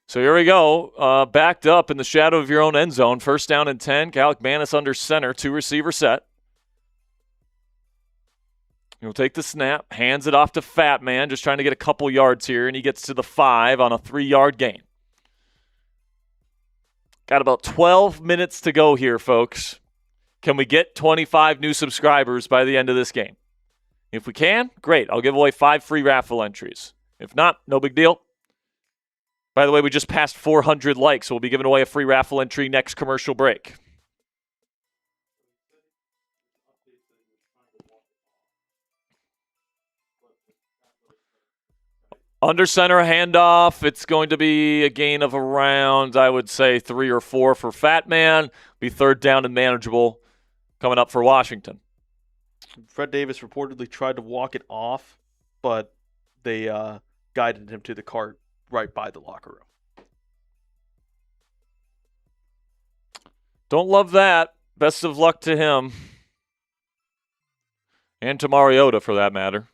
So here we go. Backed up in the shadow of your own end zone. First down and 10. Kalkmanis under center. 2-receiver set. He'll take the snap. Hands it off to Fat Man. Just trying to get a couple yards here. And he gets to the 5 on a 3-yard gain. Got about 12 minutes to go here, folks. Can we get 25 new subscribers by the end of this game? If we can, great. I'll give away 5 free raffle entries. If not, no big deal. By the way, we just passed 400 likes, so we'll be giving away a free raffle entry next commercial break. Under center handoff, it's going to be a gain of around, I would say, 3 or 4 for Fat Man. Be third down and manageable coming up for Washington. Fred Davis reportedly tried to walk it off, but they guided him to the cart right by the locker room. Don't love that. Best of luck to him. And to Mariota, for that matter.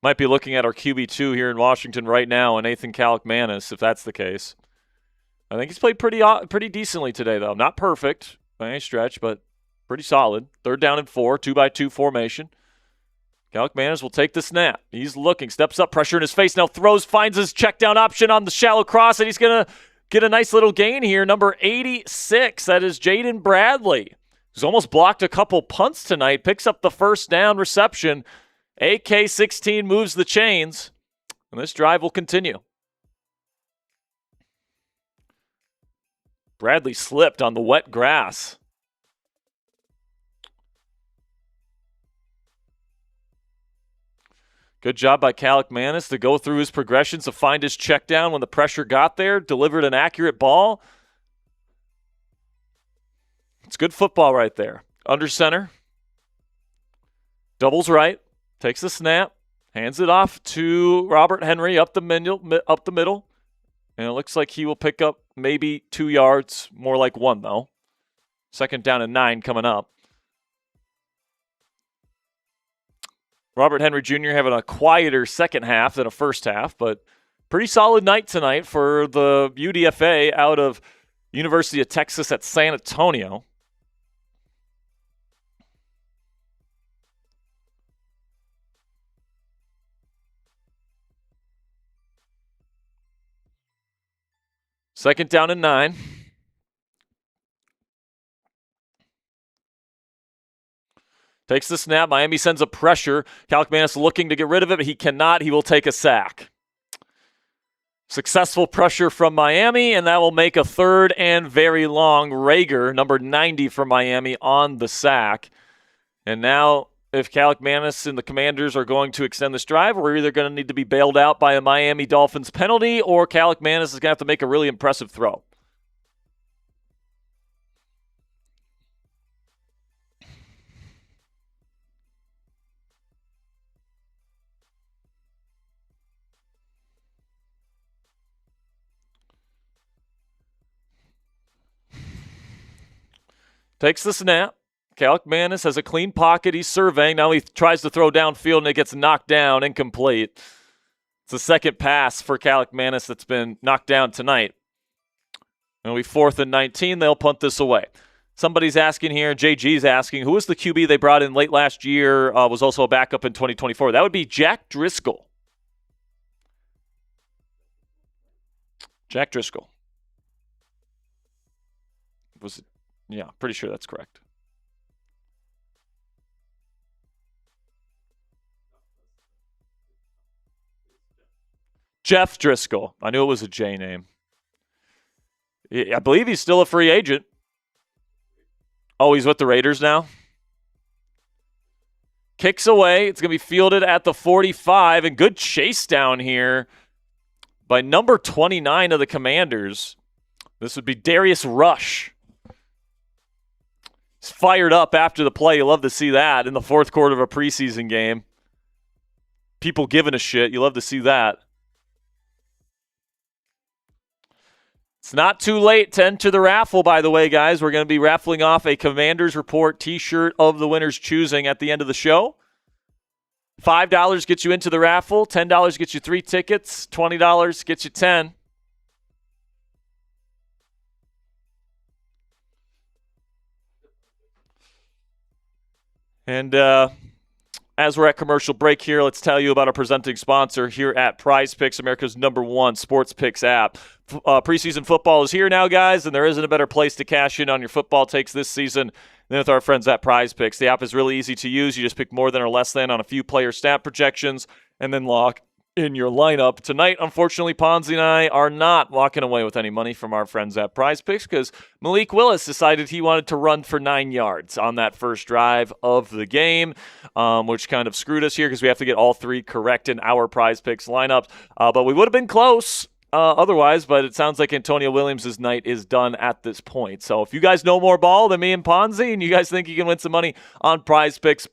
Might be looking at our QB2 here in Washington right now, and Nathan Kalkmanis, if that's the case. I think he's played pretty decently today, though. Not perfect by any stretch, but pretty solid. Third down and 4, 2-by-2 formation. Manners will take the snap. He's looking, steps up, pressure in his face, now throws, finds his check down option on the shallow cross, and he's going to get a nice little gain here. Number 86, that is Jaden Bradley, who's almost blocked a couple punts tonight, picks up the first down reception. AK-16 moves the chains, and this drive will continue. Bradley slipped on the wet grass. Good job by Calic Manis to go through his progressions to find his check down when the pressure got there, delivered an accurate ball. It's good football right there. Under center. Doubles right. Takes the snap. Hands it off to Robert Henry up the middle. And it looks like he will pick up maybe 2 yards, more like 1 though. 2nd down and 9 coming up. Robert Henry Jr. having a quieter second half than a first half, but pretty solid night tonight for the UDFA out of University of Texas at San Antonio. Second down and 9. Takes the snap. Miami sends a pressure. Calic Manis looking to get rid of it, but he cannot. He will take a sack. Successful pressure from Miami, and that will make a 3rd and very long. Rager, number 90 for Miami, on the sack. And now, if Calic Manis and the Commanders are going to extend this drive, we're either going to need to be bailed out by a Miami Dolphins penalty, or Calic Manis is going to have to make a really impressive throw. Takes the snap. Calic Manis has a clean pocket. He's surveying. Now he tries to throw downfield, and it gets knocked down, incomplete. It's the second pass for Calic Manis that's been knocked down tonight. It'll be 4th and 19. They'll punt this away. Somebody's asking here, JG's asking, who was the QB they brought in late last year, was also a backup in 2024? That would be Jack Driscoll. Jack Driscoll. Was it? Yeah, pretty sure that's correct. Jeff Driscoll. I knew it was a J name. I believe he's still a free agent. Oh, he's with the Raiders now? Kicks away. It's going to be fielded at the 45, and good chase down here by number 29 of the Commanders. This would be Darius Rush. He's fired up after the play. You love to see that in the 4th quarter of a preseason game. People giving a shit. You love to see that. It's not too late to enter the raffle, by the way, guys. We're going to be raffling off a Commanders Report t-shirt of the winner's choosing at the end of the show. $5 gets you into the raffle. $10 gets you 3 tickets. $20 gets you 10. And as we're at commercial break here, let's tell you about our presenting sponsor here at Prize Picks, America's #1 sports picks app. Preseason football is here now, guys, and there isn't a better place to cash in on your football takes this season than with our friends at Prize Picks. The app is really easy to use. You just pick more than or less than on a few player stat projections and then lock in your lineup. Tonight, unfortunately, Ponzi and I are not walking away with any money from our friends at Prize Picks because Malik Willis decided he wanted to run for 9 yards on that first drive of the game, which kind of screwed us here because we have to get all 3 correct in our Prize Picks lineups. But we would have been close otherwise, but it sounds like Antonio Williams' night is done at this point. So if you guys know more ball than me and Ponzi and you guys think you can win some money on Prize Picks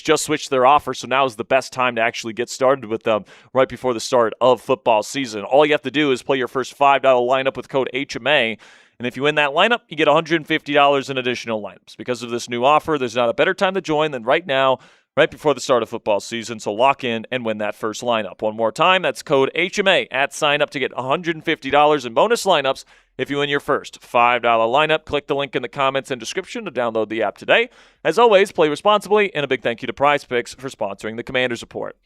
just switched their offer, so now is the best time to actually get started with them right before the start of football season. All you have to do is play your first $5 lineup with code HMA, and if you win that lineup, you get $150 in additional lineups. Because of this new offer, there's not a better time to join than right now. right before the start of football season. So lock in and win that first lineup. One more time, that's code HMA at sign up to get $150 in bonus lineups if you win your first $5 lineup. Click the link in the comments and description to download the app today. As always, play responsibly, and a big thank you to PrizePicks for sponsoring the Commanders Report.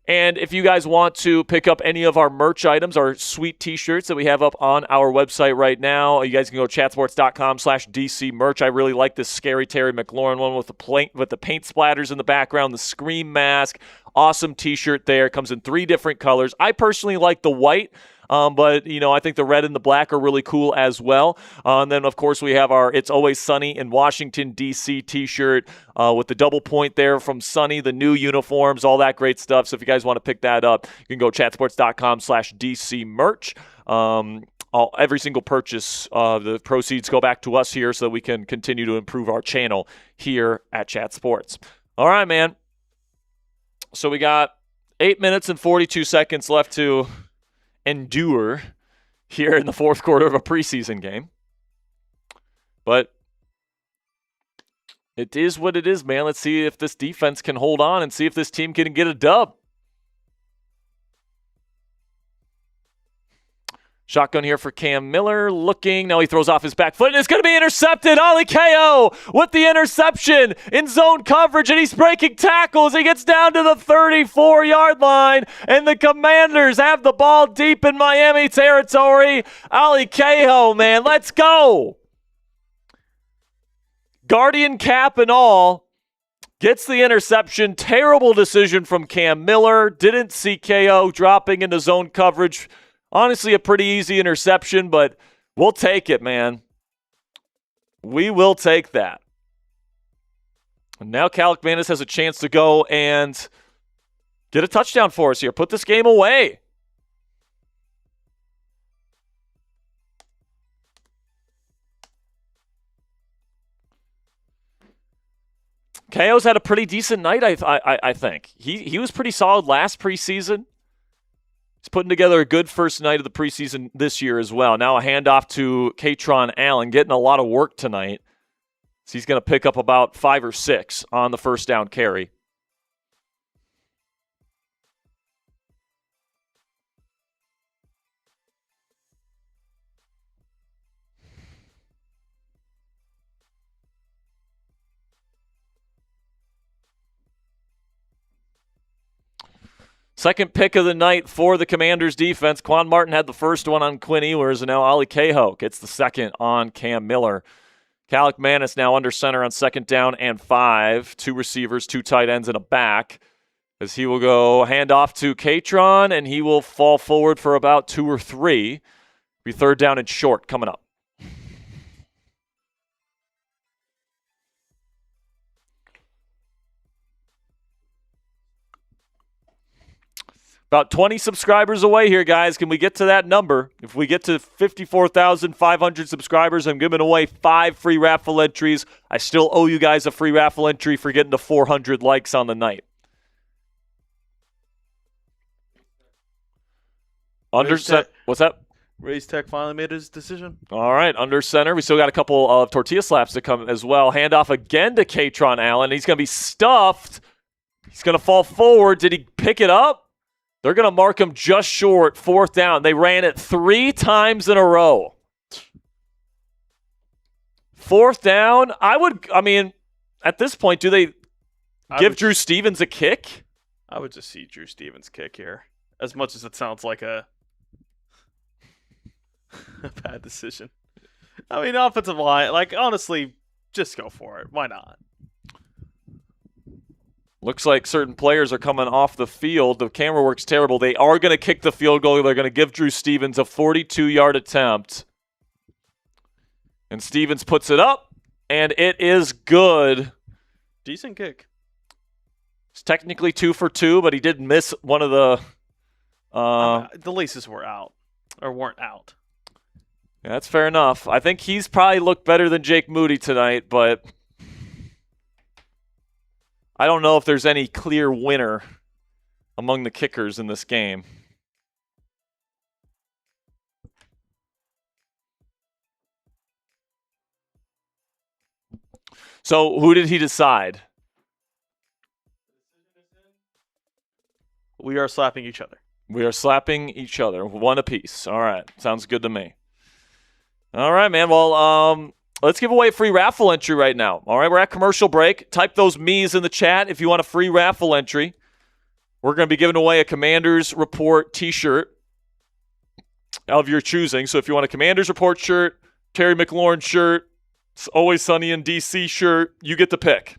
And if you guys want to pick up any of our merch items, our sweet t-shirts that we have up on our website right now, you guys can go to chatsports.com/DC merch. I really like this Scary Terry McLaurin one with the paint splatters in the background, the Scream mask. Awesome t-shirt there. Comes in 3 different colors. I personally like the white. But, I think the red and the black are really cool as well. And then, of course, we have our It's Always Sunny in Washington, D.C. t-shirt with the double point there from Sonny, the new uniforms, all that great stuff. So if you guys want to pick that up, you can go chatsports.com/DC merch. Every single purchase, the proceeds go back to us here so that we can continue to improve our channel here at Chat Sports. All right, man. So we got 8 minutes and 42 seconds left to endure here in the fourth quarter of a preseason game. But it is what it is, man. Let's see if this defense can hold on and see if this team can get a dub. Shotgun here for Cam Miller, looking. Now he throws off his back foot, and it's going to be intercepted. Ali Ko with the interception in zone coverage, and he's breaking tackles. He gets down to the 34-yard line, and the Commanders have the ball deep in Miami territory. Ali Ko, man, let's go. Guardian cap and all, gets the interception. Terrible decision from Cam Miller. Didn't see Ko dropping into zone coverage. Honestly, a pretty easy interception, but we'll take it, man. We will take that. And now Calic Manis has a chance to go and get a touchdown for us here. Put this game away. Ko's had a pretty decent night, I think. He was pretty solid last preseason. He's putting together a good first night of the preseason this year as well. Now a handoff to Katron Allen, getting a lot of work tonight. So he's going to pick up about 5 or 6 on the first down carry. Second pick of the night for the Commanders defense. Quan Martin had the first one on Quinn Ewers, and now Ali Ko gets the second on Cam Miller. Calic Manis now under center on second down and 5. 2 receivers, 2 tight ends, and a back. As he will go handoff to Katron, and he will fall forward for about 2 or 3. Be third down and short coming up. About 20 subscribers away here, guys. Can we get to that number? If we get to 54,500 subscribers, I'm giving away 5 free raffle entries. I still owe you guys a free raffle entry for getting to 400 likes on the night. Under center. What's that? Ray's Tech finally made his decision. All right, under center. We still got a couple of tortilla slaps to come as well. Handoff again to Katron Allen. He's going to be stuffed. He's going to fall forward. Did he pick it up? They're going to mark him just short, 4th down. They ran it 3 times in a row. 4th down. At this point, do they give Drew Stevens a kick? I would just see Drew Stevens kick here. As much as it sounds like a bad decision. Offensive line, honestly, just go for it. Why not? Looks like certain players are coming off the field. The camera works terrible. They are going to kick the field goal. They're going to give Drew Stevens a 42-yard attempt. And Stevens puts it up, and it is good. Decent kick. It's technically 2 for 2, but he did miss one of the... the laces were out, or weren't out. Yeah, that's fair enough. I think he's probably looked better than Jake Moody tonight, but... I don't know if there's any clear winner among the kickers in this game. So who did he decide? We are slapping each other. We are slapping each other, one apiece. All right, sounds good to me. All right, man. Well, let's give away a free raffle entry right now. All right, we're at commercial break. Type those me's in the chat if you want a free raffle entry. We're going to be giving away a Commanders Report t-shirt of your choosing. So if you want a Commanders Report shirt, Terry McLaurin shirt, It's Always Sunny in DC shirt, you get to pick.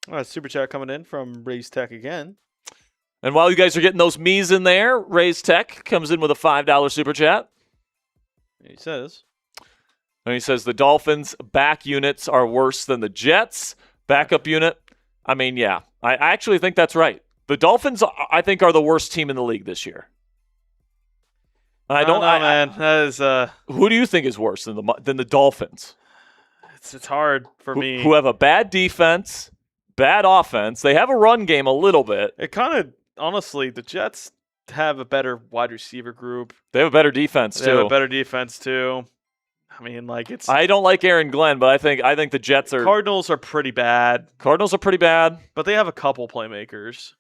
All right, super chat coming in from Raise Tech again. And while you guys are getting those me's in there, Raise Tech comes in with a $5 super chat. He says, And he says the Dolphins' back units are worse than the Jets' backup unit. I mean, yeah, I actually think that's right. The Dolphins, I think, are the worst team in the league this year. I don't know, man. That is who do you think is worse than the Dolphins? it's hard for me. Who have a bad defense, bad offense. They have a run game a little bit. It kind of, honestly, the Jets have a better wide receiver group. They have a better defense They too. have a better defense too. I mean, like it's. I don't like Aaron Glenn, but I think the Jets are. Cardinals are pretty bad, Cardinals are pretty bad, but they have a couple playmakers.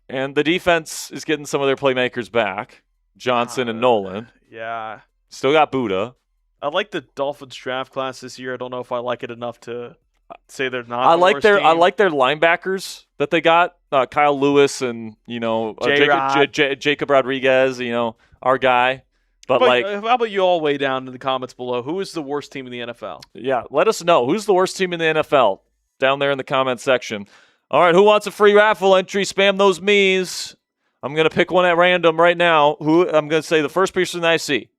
and the defense is getting some of their playmakers back. Johnson and Nolan. Yeah. Still got Buddha. I like the Dolphins draft class this year. I don't know if I like it enough to say they're not. I the like worst their team. I like their linebackers that they got. Kyle Lewis and Jacob Rodriguez. Our guy. But like, how about you all way down in the comments below? Who is the worst team in the NFL? yeah, let us know who's the worst team in the NFL down there in the comment section. All right, who wants a free raffle entry? Spam those me's. I'm gonna pick one at random right now. Who I'm gonna say the first person I see.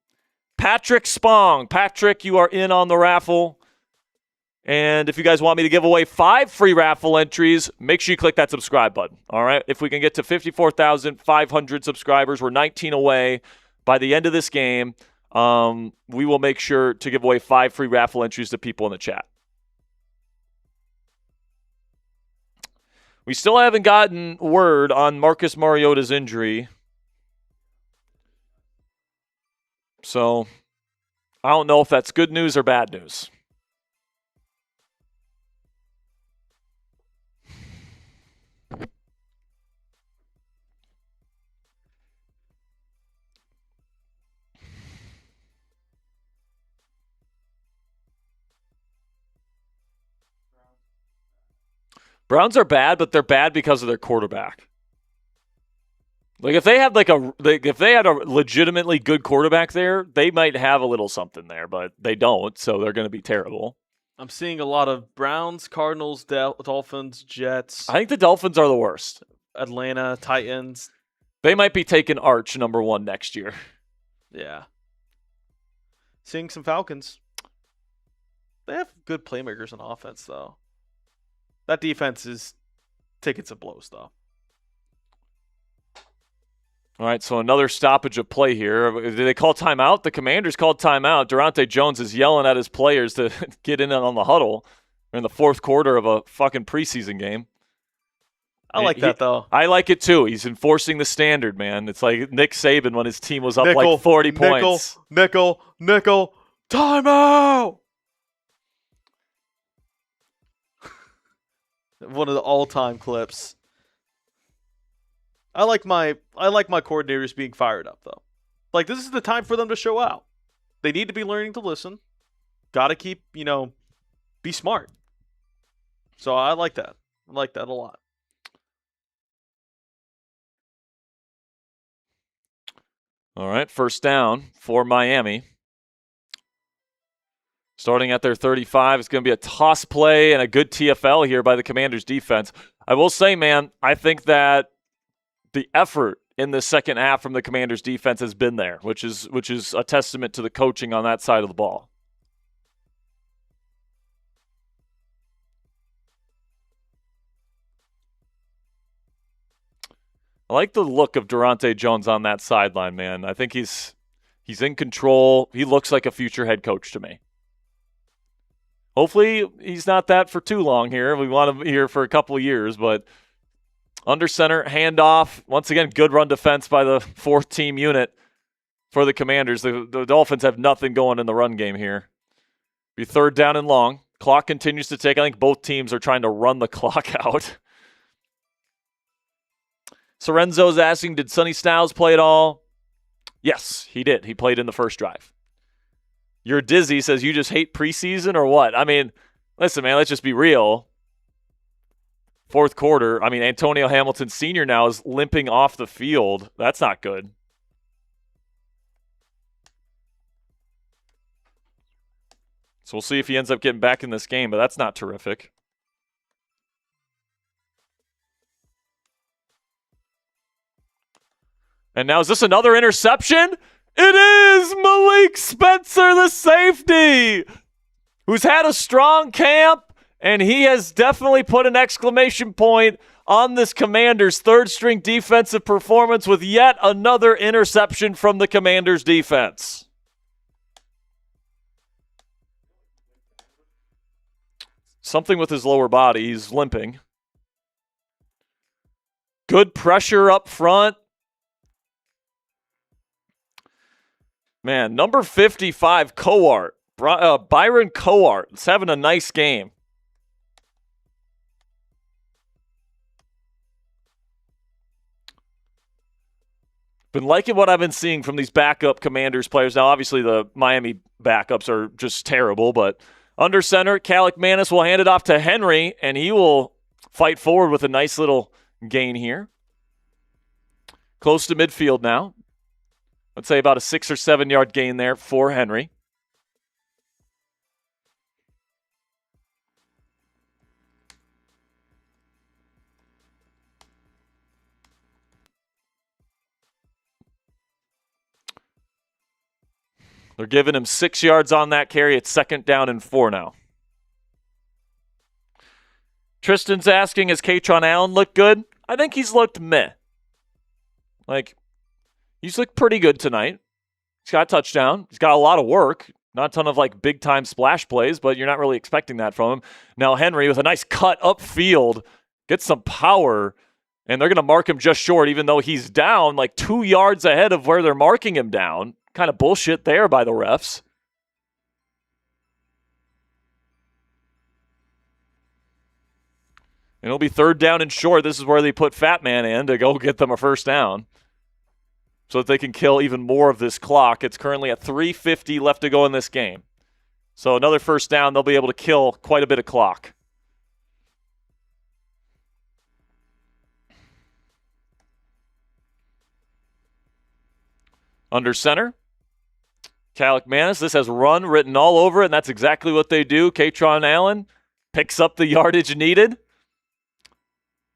Patrick Spong. Patrick, you are in on the raffle. And if you guys want me to give away 5 free raffle entries, make sure you click that subscribe button. All right, if we can get to 54,500 subscribers, we're 19 away. By the end of this game, we will make sure to give away 5 free raffle entries to people in the chat. We still haven't gotten word on Marcus Mariota's injury. So, I don't know if that's good news or bad news. Browns are bad, but they're bad because of their quarterback. Like if they had a legitimately good quarterback there, they might have a little something there, but they don't, so they're going to be terrible. I'm seeing a lot of Browns, Cardinals, Dolphins, Jets. I think the Dolphins are the worst. Atlanta, Titans. They might be taking Arch number 1 next year. Yeah. Seeing some Falcons. They have good playmakers on offense, though. That defense is taking some blows, though. All right, so another stoppage of play here. Did they call timeout? The Commanders called timeout. Durante Jones is yelling at his players to get in on the huddle. We're in the 4th quarter of a fucking preseason game. I like that, though. I like it, too. He's enforcing the standard, man. It's like Nick Saban when his team was up like 40 points. Nickel, timeout! One of the all-time clips. I like my coordinators being fired up, though. Like, this is the time for them to show out. They need to be learning to listen. Got to keep, be smart. So I like that. I like that a lot. All right, first down for Miami. Starting at their 35, it's going to be a toss play and a good TFL here by the Commanders' defense. I will say, man, I think that the effort in the second half from the Commanders' defense has been there, which is a testament to the coaching on that side of the ball. I like the look of Durante Jones on that sideline, man. I think he's in control. He looks like a future head coach to me. Hopefully he's not that for too long here. We want him here for a couple of years, but under center, handoff. Once again, good run defense by the 4th team unit for the Commanders. The Dolphins have nothing going in the run game here. Be 3rd down and long. Clock continues to tick. I think both teams are trying to run the clock out. Sorenzo's asking, did Sonny Styles play at all? Yes, he did. He played in the first drive. Your Dizzy says, you just hate preseason or what? I mean, listen, man, let's just be real. Fourth quarter, I mean, Antonio Hamilton Sr. now is limping off the field. That's not good. So we'll see if he ends up getting back in this game, but that's not terrific. And now, is this another interception? It is Malik Spencer, the safety, who's had a strong camp, and he has definitely put an exclamation point on this Commanders' third-string defensive performance with yet another interception from the Commanders' defense. Something with his lower body. He's limping. Good pressure up front. Man, number 55, Coart. Byron Coart is having a nice game. Been liking what I've been seeing from these backup Commanders players. Now, obviously, the Miami backups are just terrible, but under center, Calic Manis will hand it off to Henry, and he will fight forward with a nice little gain here. Close to midfield now. Let's say about a 6 or 7 yard gain there for Henry. They're giving him 6 yards on that carry. It's 2nd down and 4 now. Tristan's asking, has Katron Allen looked good? I think he's looked meh. He's looked pretty good tonight. He's got a touchdown. He's got a lot of work. Not a ton of big-time splash plays, but you're not really expecting that from him. Now Henry with a nice cut upfield, gets some power, and they're going to mark him just short, even though he's down 2 yards ahead of where they're marking him down. Kind of bullshit there by the refs. And it'll be 3rd down and short. This is where they put Fat Man in to go get them a first down, so that they can kill even more of this clock. It's currently at 3:50 left to go in this game. So another first down, they'll be able to kill quite a bit of clock. Under center, Calic Manis. This has run written all over it, and that's exactly what they do. Katron Allen picks up the yardage needed.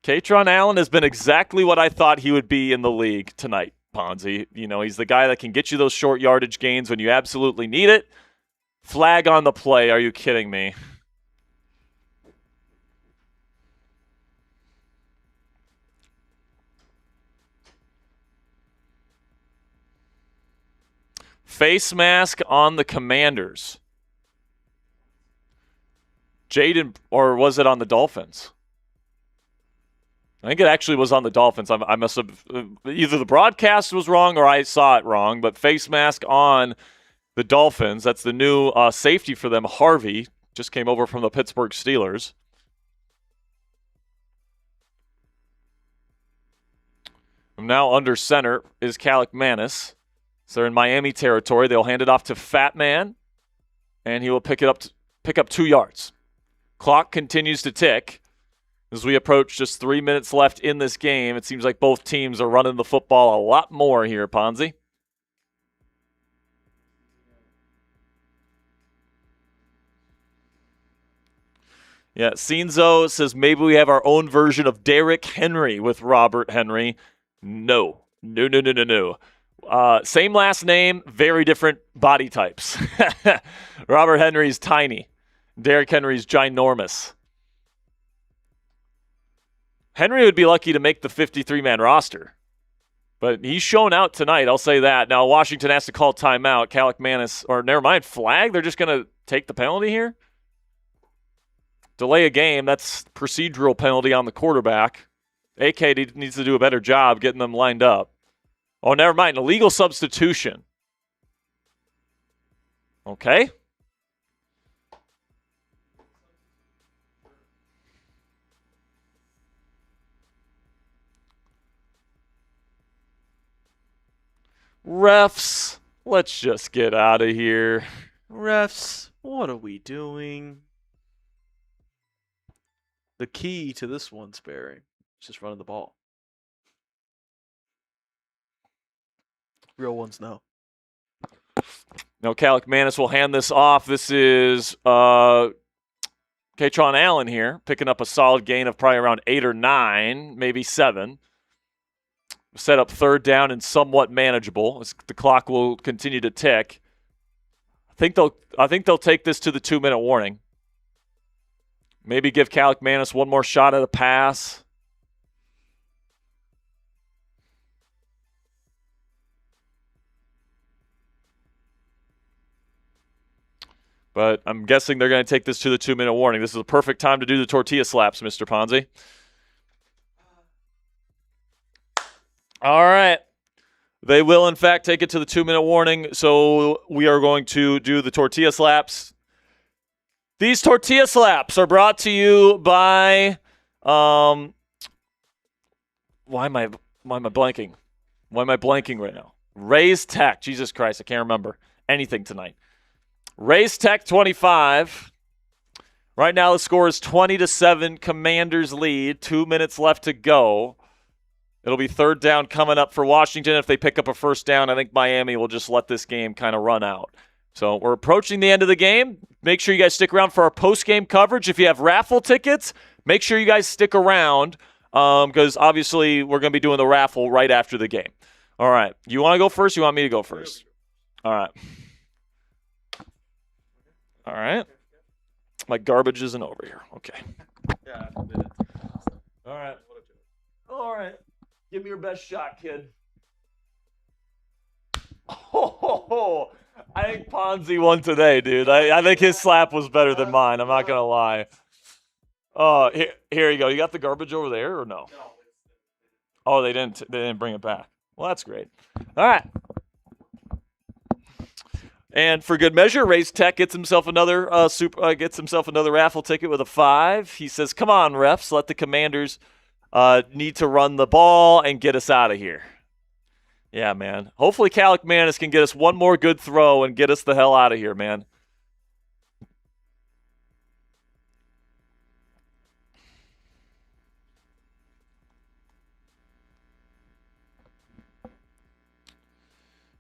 Katron Allen has been exactly what I thought he would be in the league tonight. Ponzi, he's the guy that can get you those short yardage gains when you absolutely need it. Flag on the play. Are you kidding me? Face mask on the Commanders. Jaden, or was it on the Dolphins? I think it actually was on the Dolphins. I must have either the broadcast was wrong or I saw it wrong, but face mask on the Dolphins. That's the new safety for them. Harvey just came over from the Pittsburgh Steelers. Now under center is Calic Manis. So they're in Miami territory. They'll hand it off to Fat Man, and he will pick up 2 yards. Clock continues to tick. As we approach just 3 minutes left in this game, it seems like both teams are running the football a lot more here, Ponzi. Yeah, Cinzo says maybe we have our own version of Derrick Henry with Robert Henry. No. Same last name, very different body types. Robert Henry's tiny. Derrick Henry's ginormous. Henry would be lucky to make the 53-man roster. But he's shown out tonight, I'll say that. Now Washington has to call timeout. Calic Manis, or never mind, flag? They're just going to take the penalty here? Delay a game, that's procedural penalty on the quarterback. AK needs to do a better job getting them lined up. Oh, never mind, illegal substitution. Okay. Refs, let's just get out of here. Refs, what are we doing? The key to this one, Sperry, is just running the ball. Real ones know. Now, Calic Manis will hand this off. This is Katron Allen here, picking up a solid gain of probably around 8 or 9, maybe 7. Set up third down and somewhat manageable as the clock will continue to tick. I think they'll take this to the 2-minute warning. Maybe give Calic Manis one more shot at a pass. But I'm guessing they're going to take this to the 2-minute warning. This is a perfect time to do the tortilla slaps, Mr. Ponzi. All right. They will, in fact, take it to the 2-minute warning. So we are going to do the tortilla slaps. These tortilla slaps are brought to you by why am I blanking? Why am I blanking right now? Raise Tech. Jesus Christ, I can't remember anything tonight. Raise Tech 25. Right now the score is 20-7. Commanders lead. 2 minutes left to go. It'll be third down coming up for Washington. If they pick up a first down, I think Miami will just let this game kind of run out. So we're approaching the end of the game. Make sure you guys stick around for our post-game coverage. If you have raffle tickets, make sure you guys stick around because obviously we're going to be doing the raffle right after the game. All right. You want to go first? You want me to go first? All right. All right. My garbage isn't over here. Okay. Yeah. All right. All right. Give me your best shot, kid. Oh, I think Ponzi won today, dude. I think his slap was better than mine. I'm not going to lie. Oh, here you go. You got the garbage over there or no? Oh, they didn't bring it back. Well, that's great. All right. And for good measure, Race Tech gets himself another raffle ticket with a 5. He says, "Come on, refs, let the Commanders need to run the ball and get us out of here." Yeah, man. Hopefully Calic Manis can get us one more good throw and get us the hell out of here, man.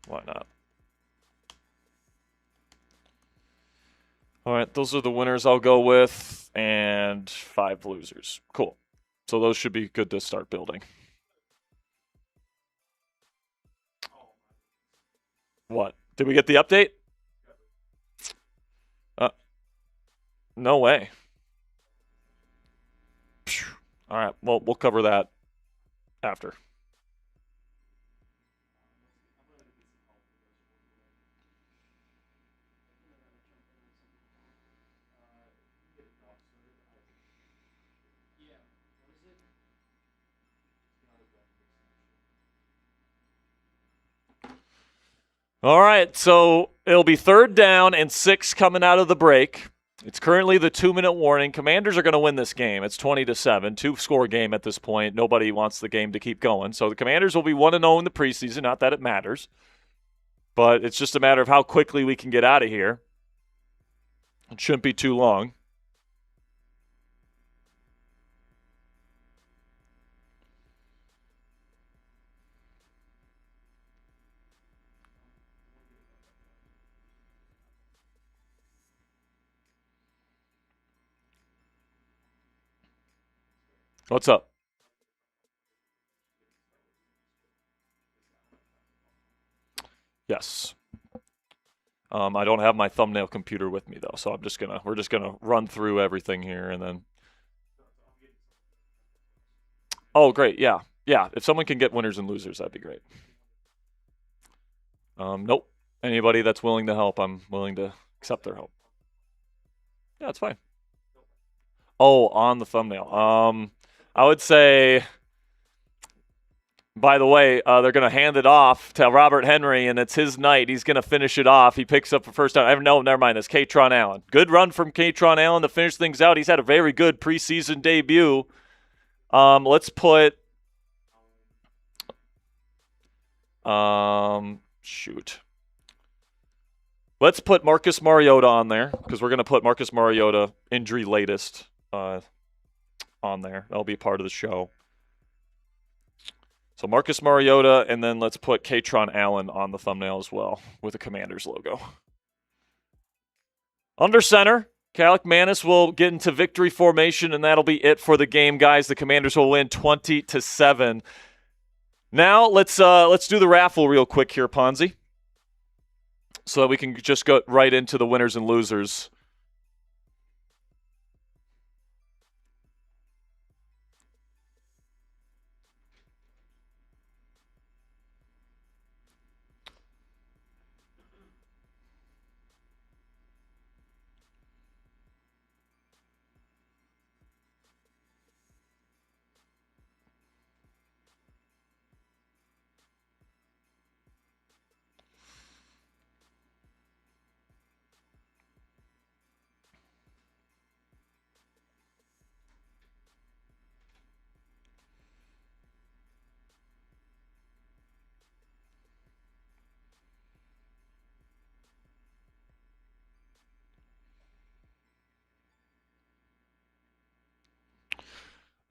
Why not? All right, those are the winners I'll go with, and 5 losers. Cool. So those should be good to start building. What? Did we get the update? No way. All right, well, we'll cover that after. All right, so it'll be third down and 6 coming out of the break. It's currently the 2-minute warning. Commanders are going to win this game. It's 20-7, 2-score game at this point. Nobody wants the game to keep going. So the Commanders will be 1-0 in the preseason. Not that it matters, but it's just a matter of how quickly we can get out of here. It shouldn't be too long. What's up? Yes. I don't have my thumbnail computer with me though, so we're just gonna run through everything here and then. Oh, great! Yeah. If someone can get winners and losers, that'd be great. Nope. Anybody that's willing to help, I'm willing to accept their help. Yeah, it's fine. Oh, on the thumbnail. I would say, by the way, they're going to hand it off to Robert Henry, and it's his night. He's going to finish it off. He picks up the first down. No, never mind. That's Katron Allen. Good run from Katron Allen to finish things out. He's had a very good preseason debut. Let's put Shoot. Let's put Marcus Mariota on there because we're going to put Marcus Mariota injury latest on there. That'll be part of the show. So Marcus Mariota, and then let's put Katron Allen on the thumbnail as well with the Commanders logo. Under center, Calic Manis will get into victory formation, and that'll be it for the game, guys. The Commanders will win 20-7. Now let's do the raffle real quick here, Ponzi, so that we can just go right into the winners and losers.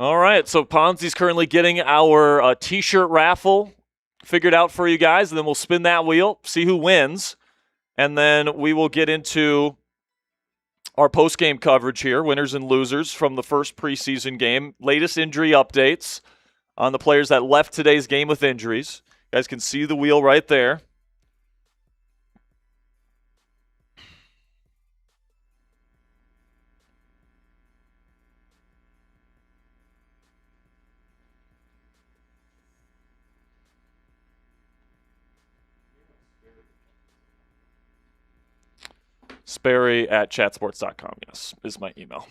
All right, so Ponzi's currently getting our T-shirt raffle figured out for you guys, and then we'll spin that wheel, see who wins, and then we will get into our post-game coverage here, winners and losers from the first preseason game, latest injury updates on the players that left today's game with injuries. You guys can see the wheel right there. Sperry@chatsports.com, yes, is my email.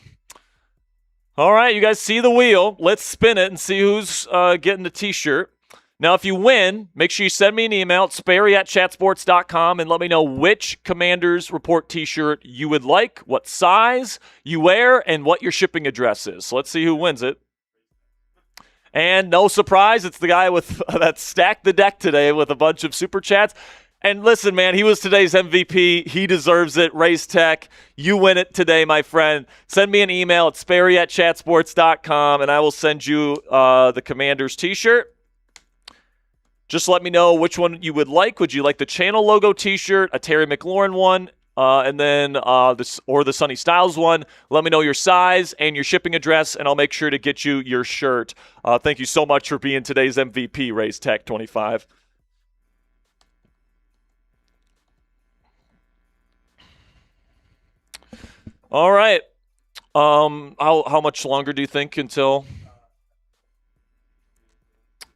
All right, you guys see the wheel. Let's spin it and see who's getting the T-shirt. Now, if you win, make sure you send me an email at Sperry@chatsports.com and let me know which Commanders Report T-shirt you would like, what size you wear, and what your shipping address is. So let's see who wins it. And no surprise, it's the guy with that stacked the deck today with a bunch of super chats. And listen, man, he was today's MVP. He deserves it. Race Tech, you win it today, my friend. Send me an email at Sperry@chatsports.com, and I will send you the Commanders T-shirt. Just let me know which one you would like. Would you like the channel logo T-shirt, a Terry McLaurin one, and then the Sonny Styles one? Let me know your size and your shipping address, and I'll make sure to get you your shirt. Thank you so much for being today's MVP, Race Tech 25. All right. How much longer do you think until?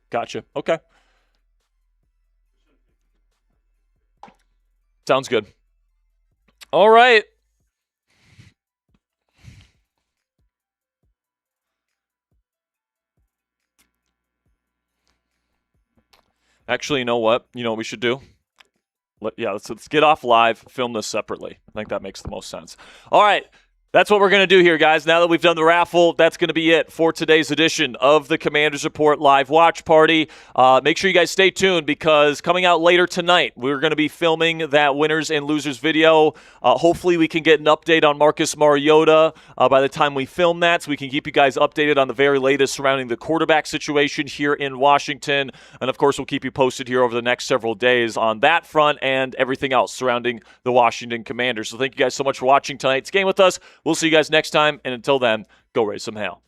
Gotcha. Okay. Sounds good. All right. Actually, you know what? You know what we should do? Let's get off live, film this separately. I think that makes the most sense. All right. That's what we're going to do here, guys. Now that we've done the raffle, that's going to be it for today's edition of the Commanders Report Live Watch Party. Make sure you guys stay tuned because coming out later tonight, we're going to be filming that winners and losers video. Hopefully, we can get an update on Marcus Mariota by the time we film that so we can keep you guys updated on the very latest surrounding the quarterback situation here in Washington. And, of course, we'll keep you posted here over the next several days on that front and everything else surrounding the Washington Commanders. So thank you guys so much for watching tonight's game with us. We'll see you guys next time, and until then, go raise some hell.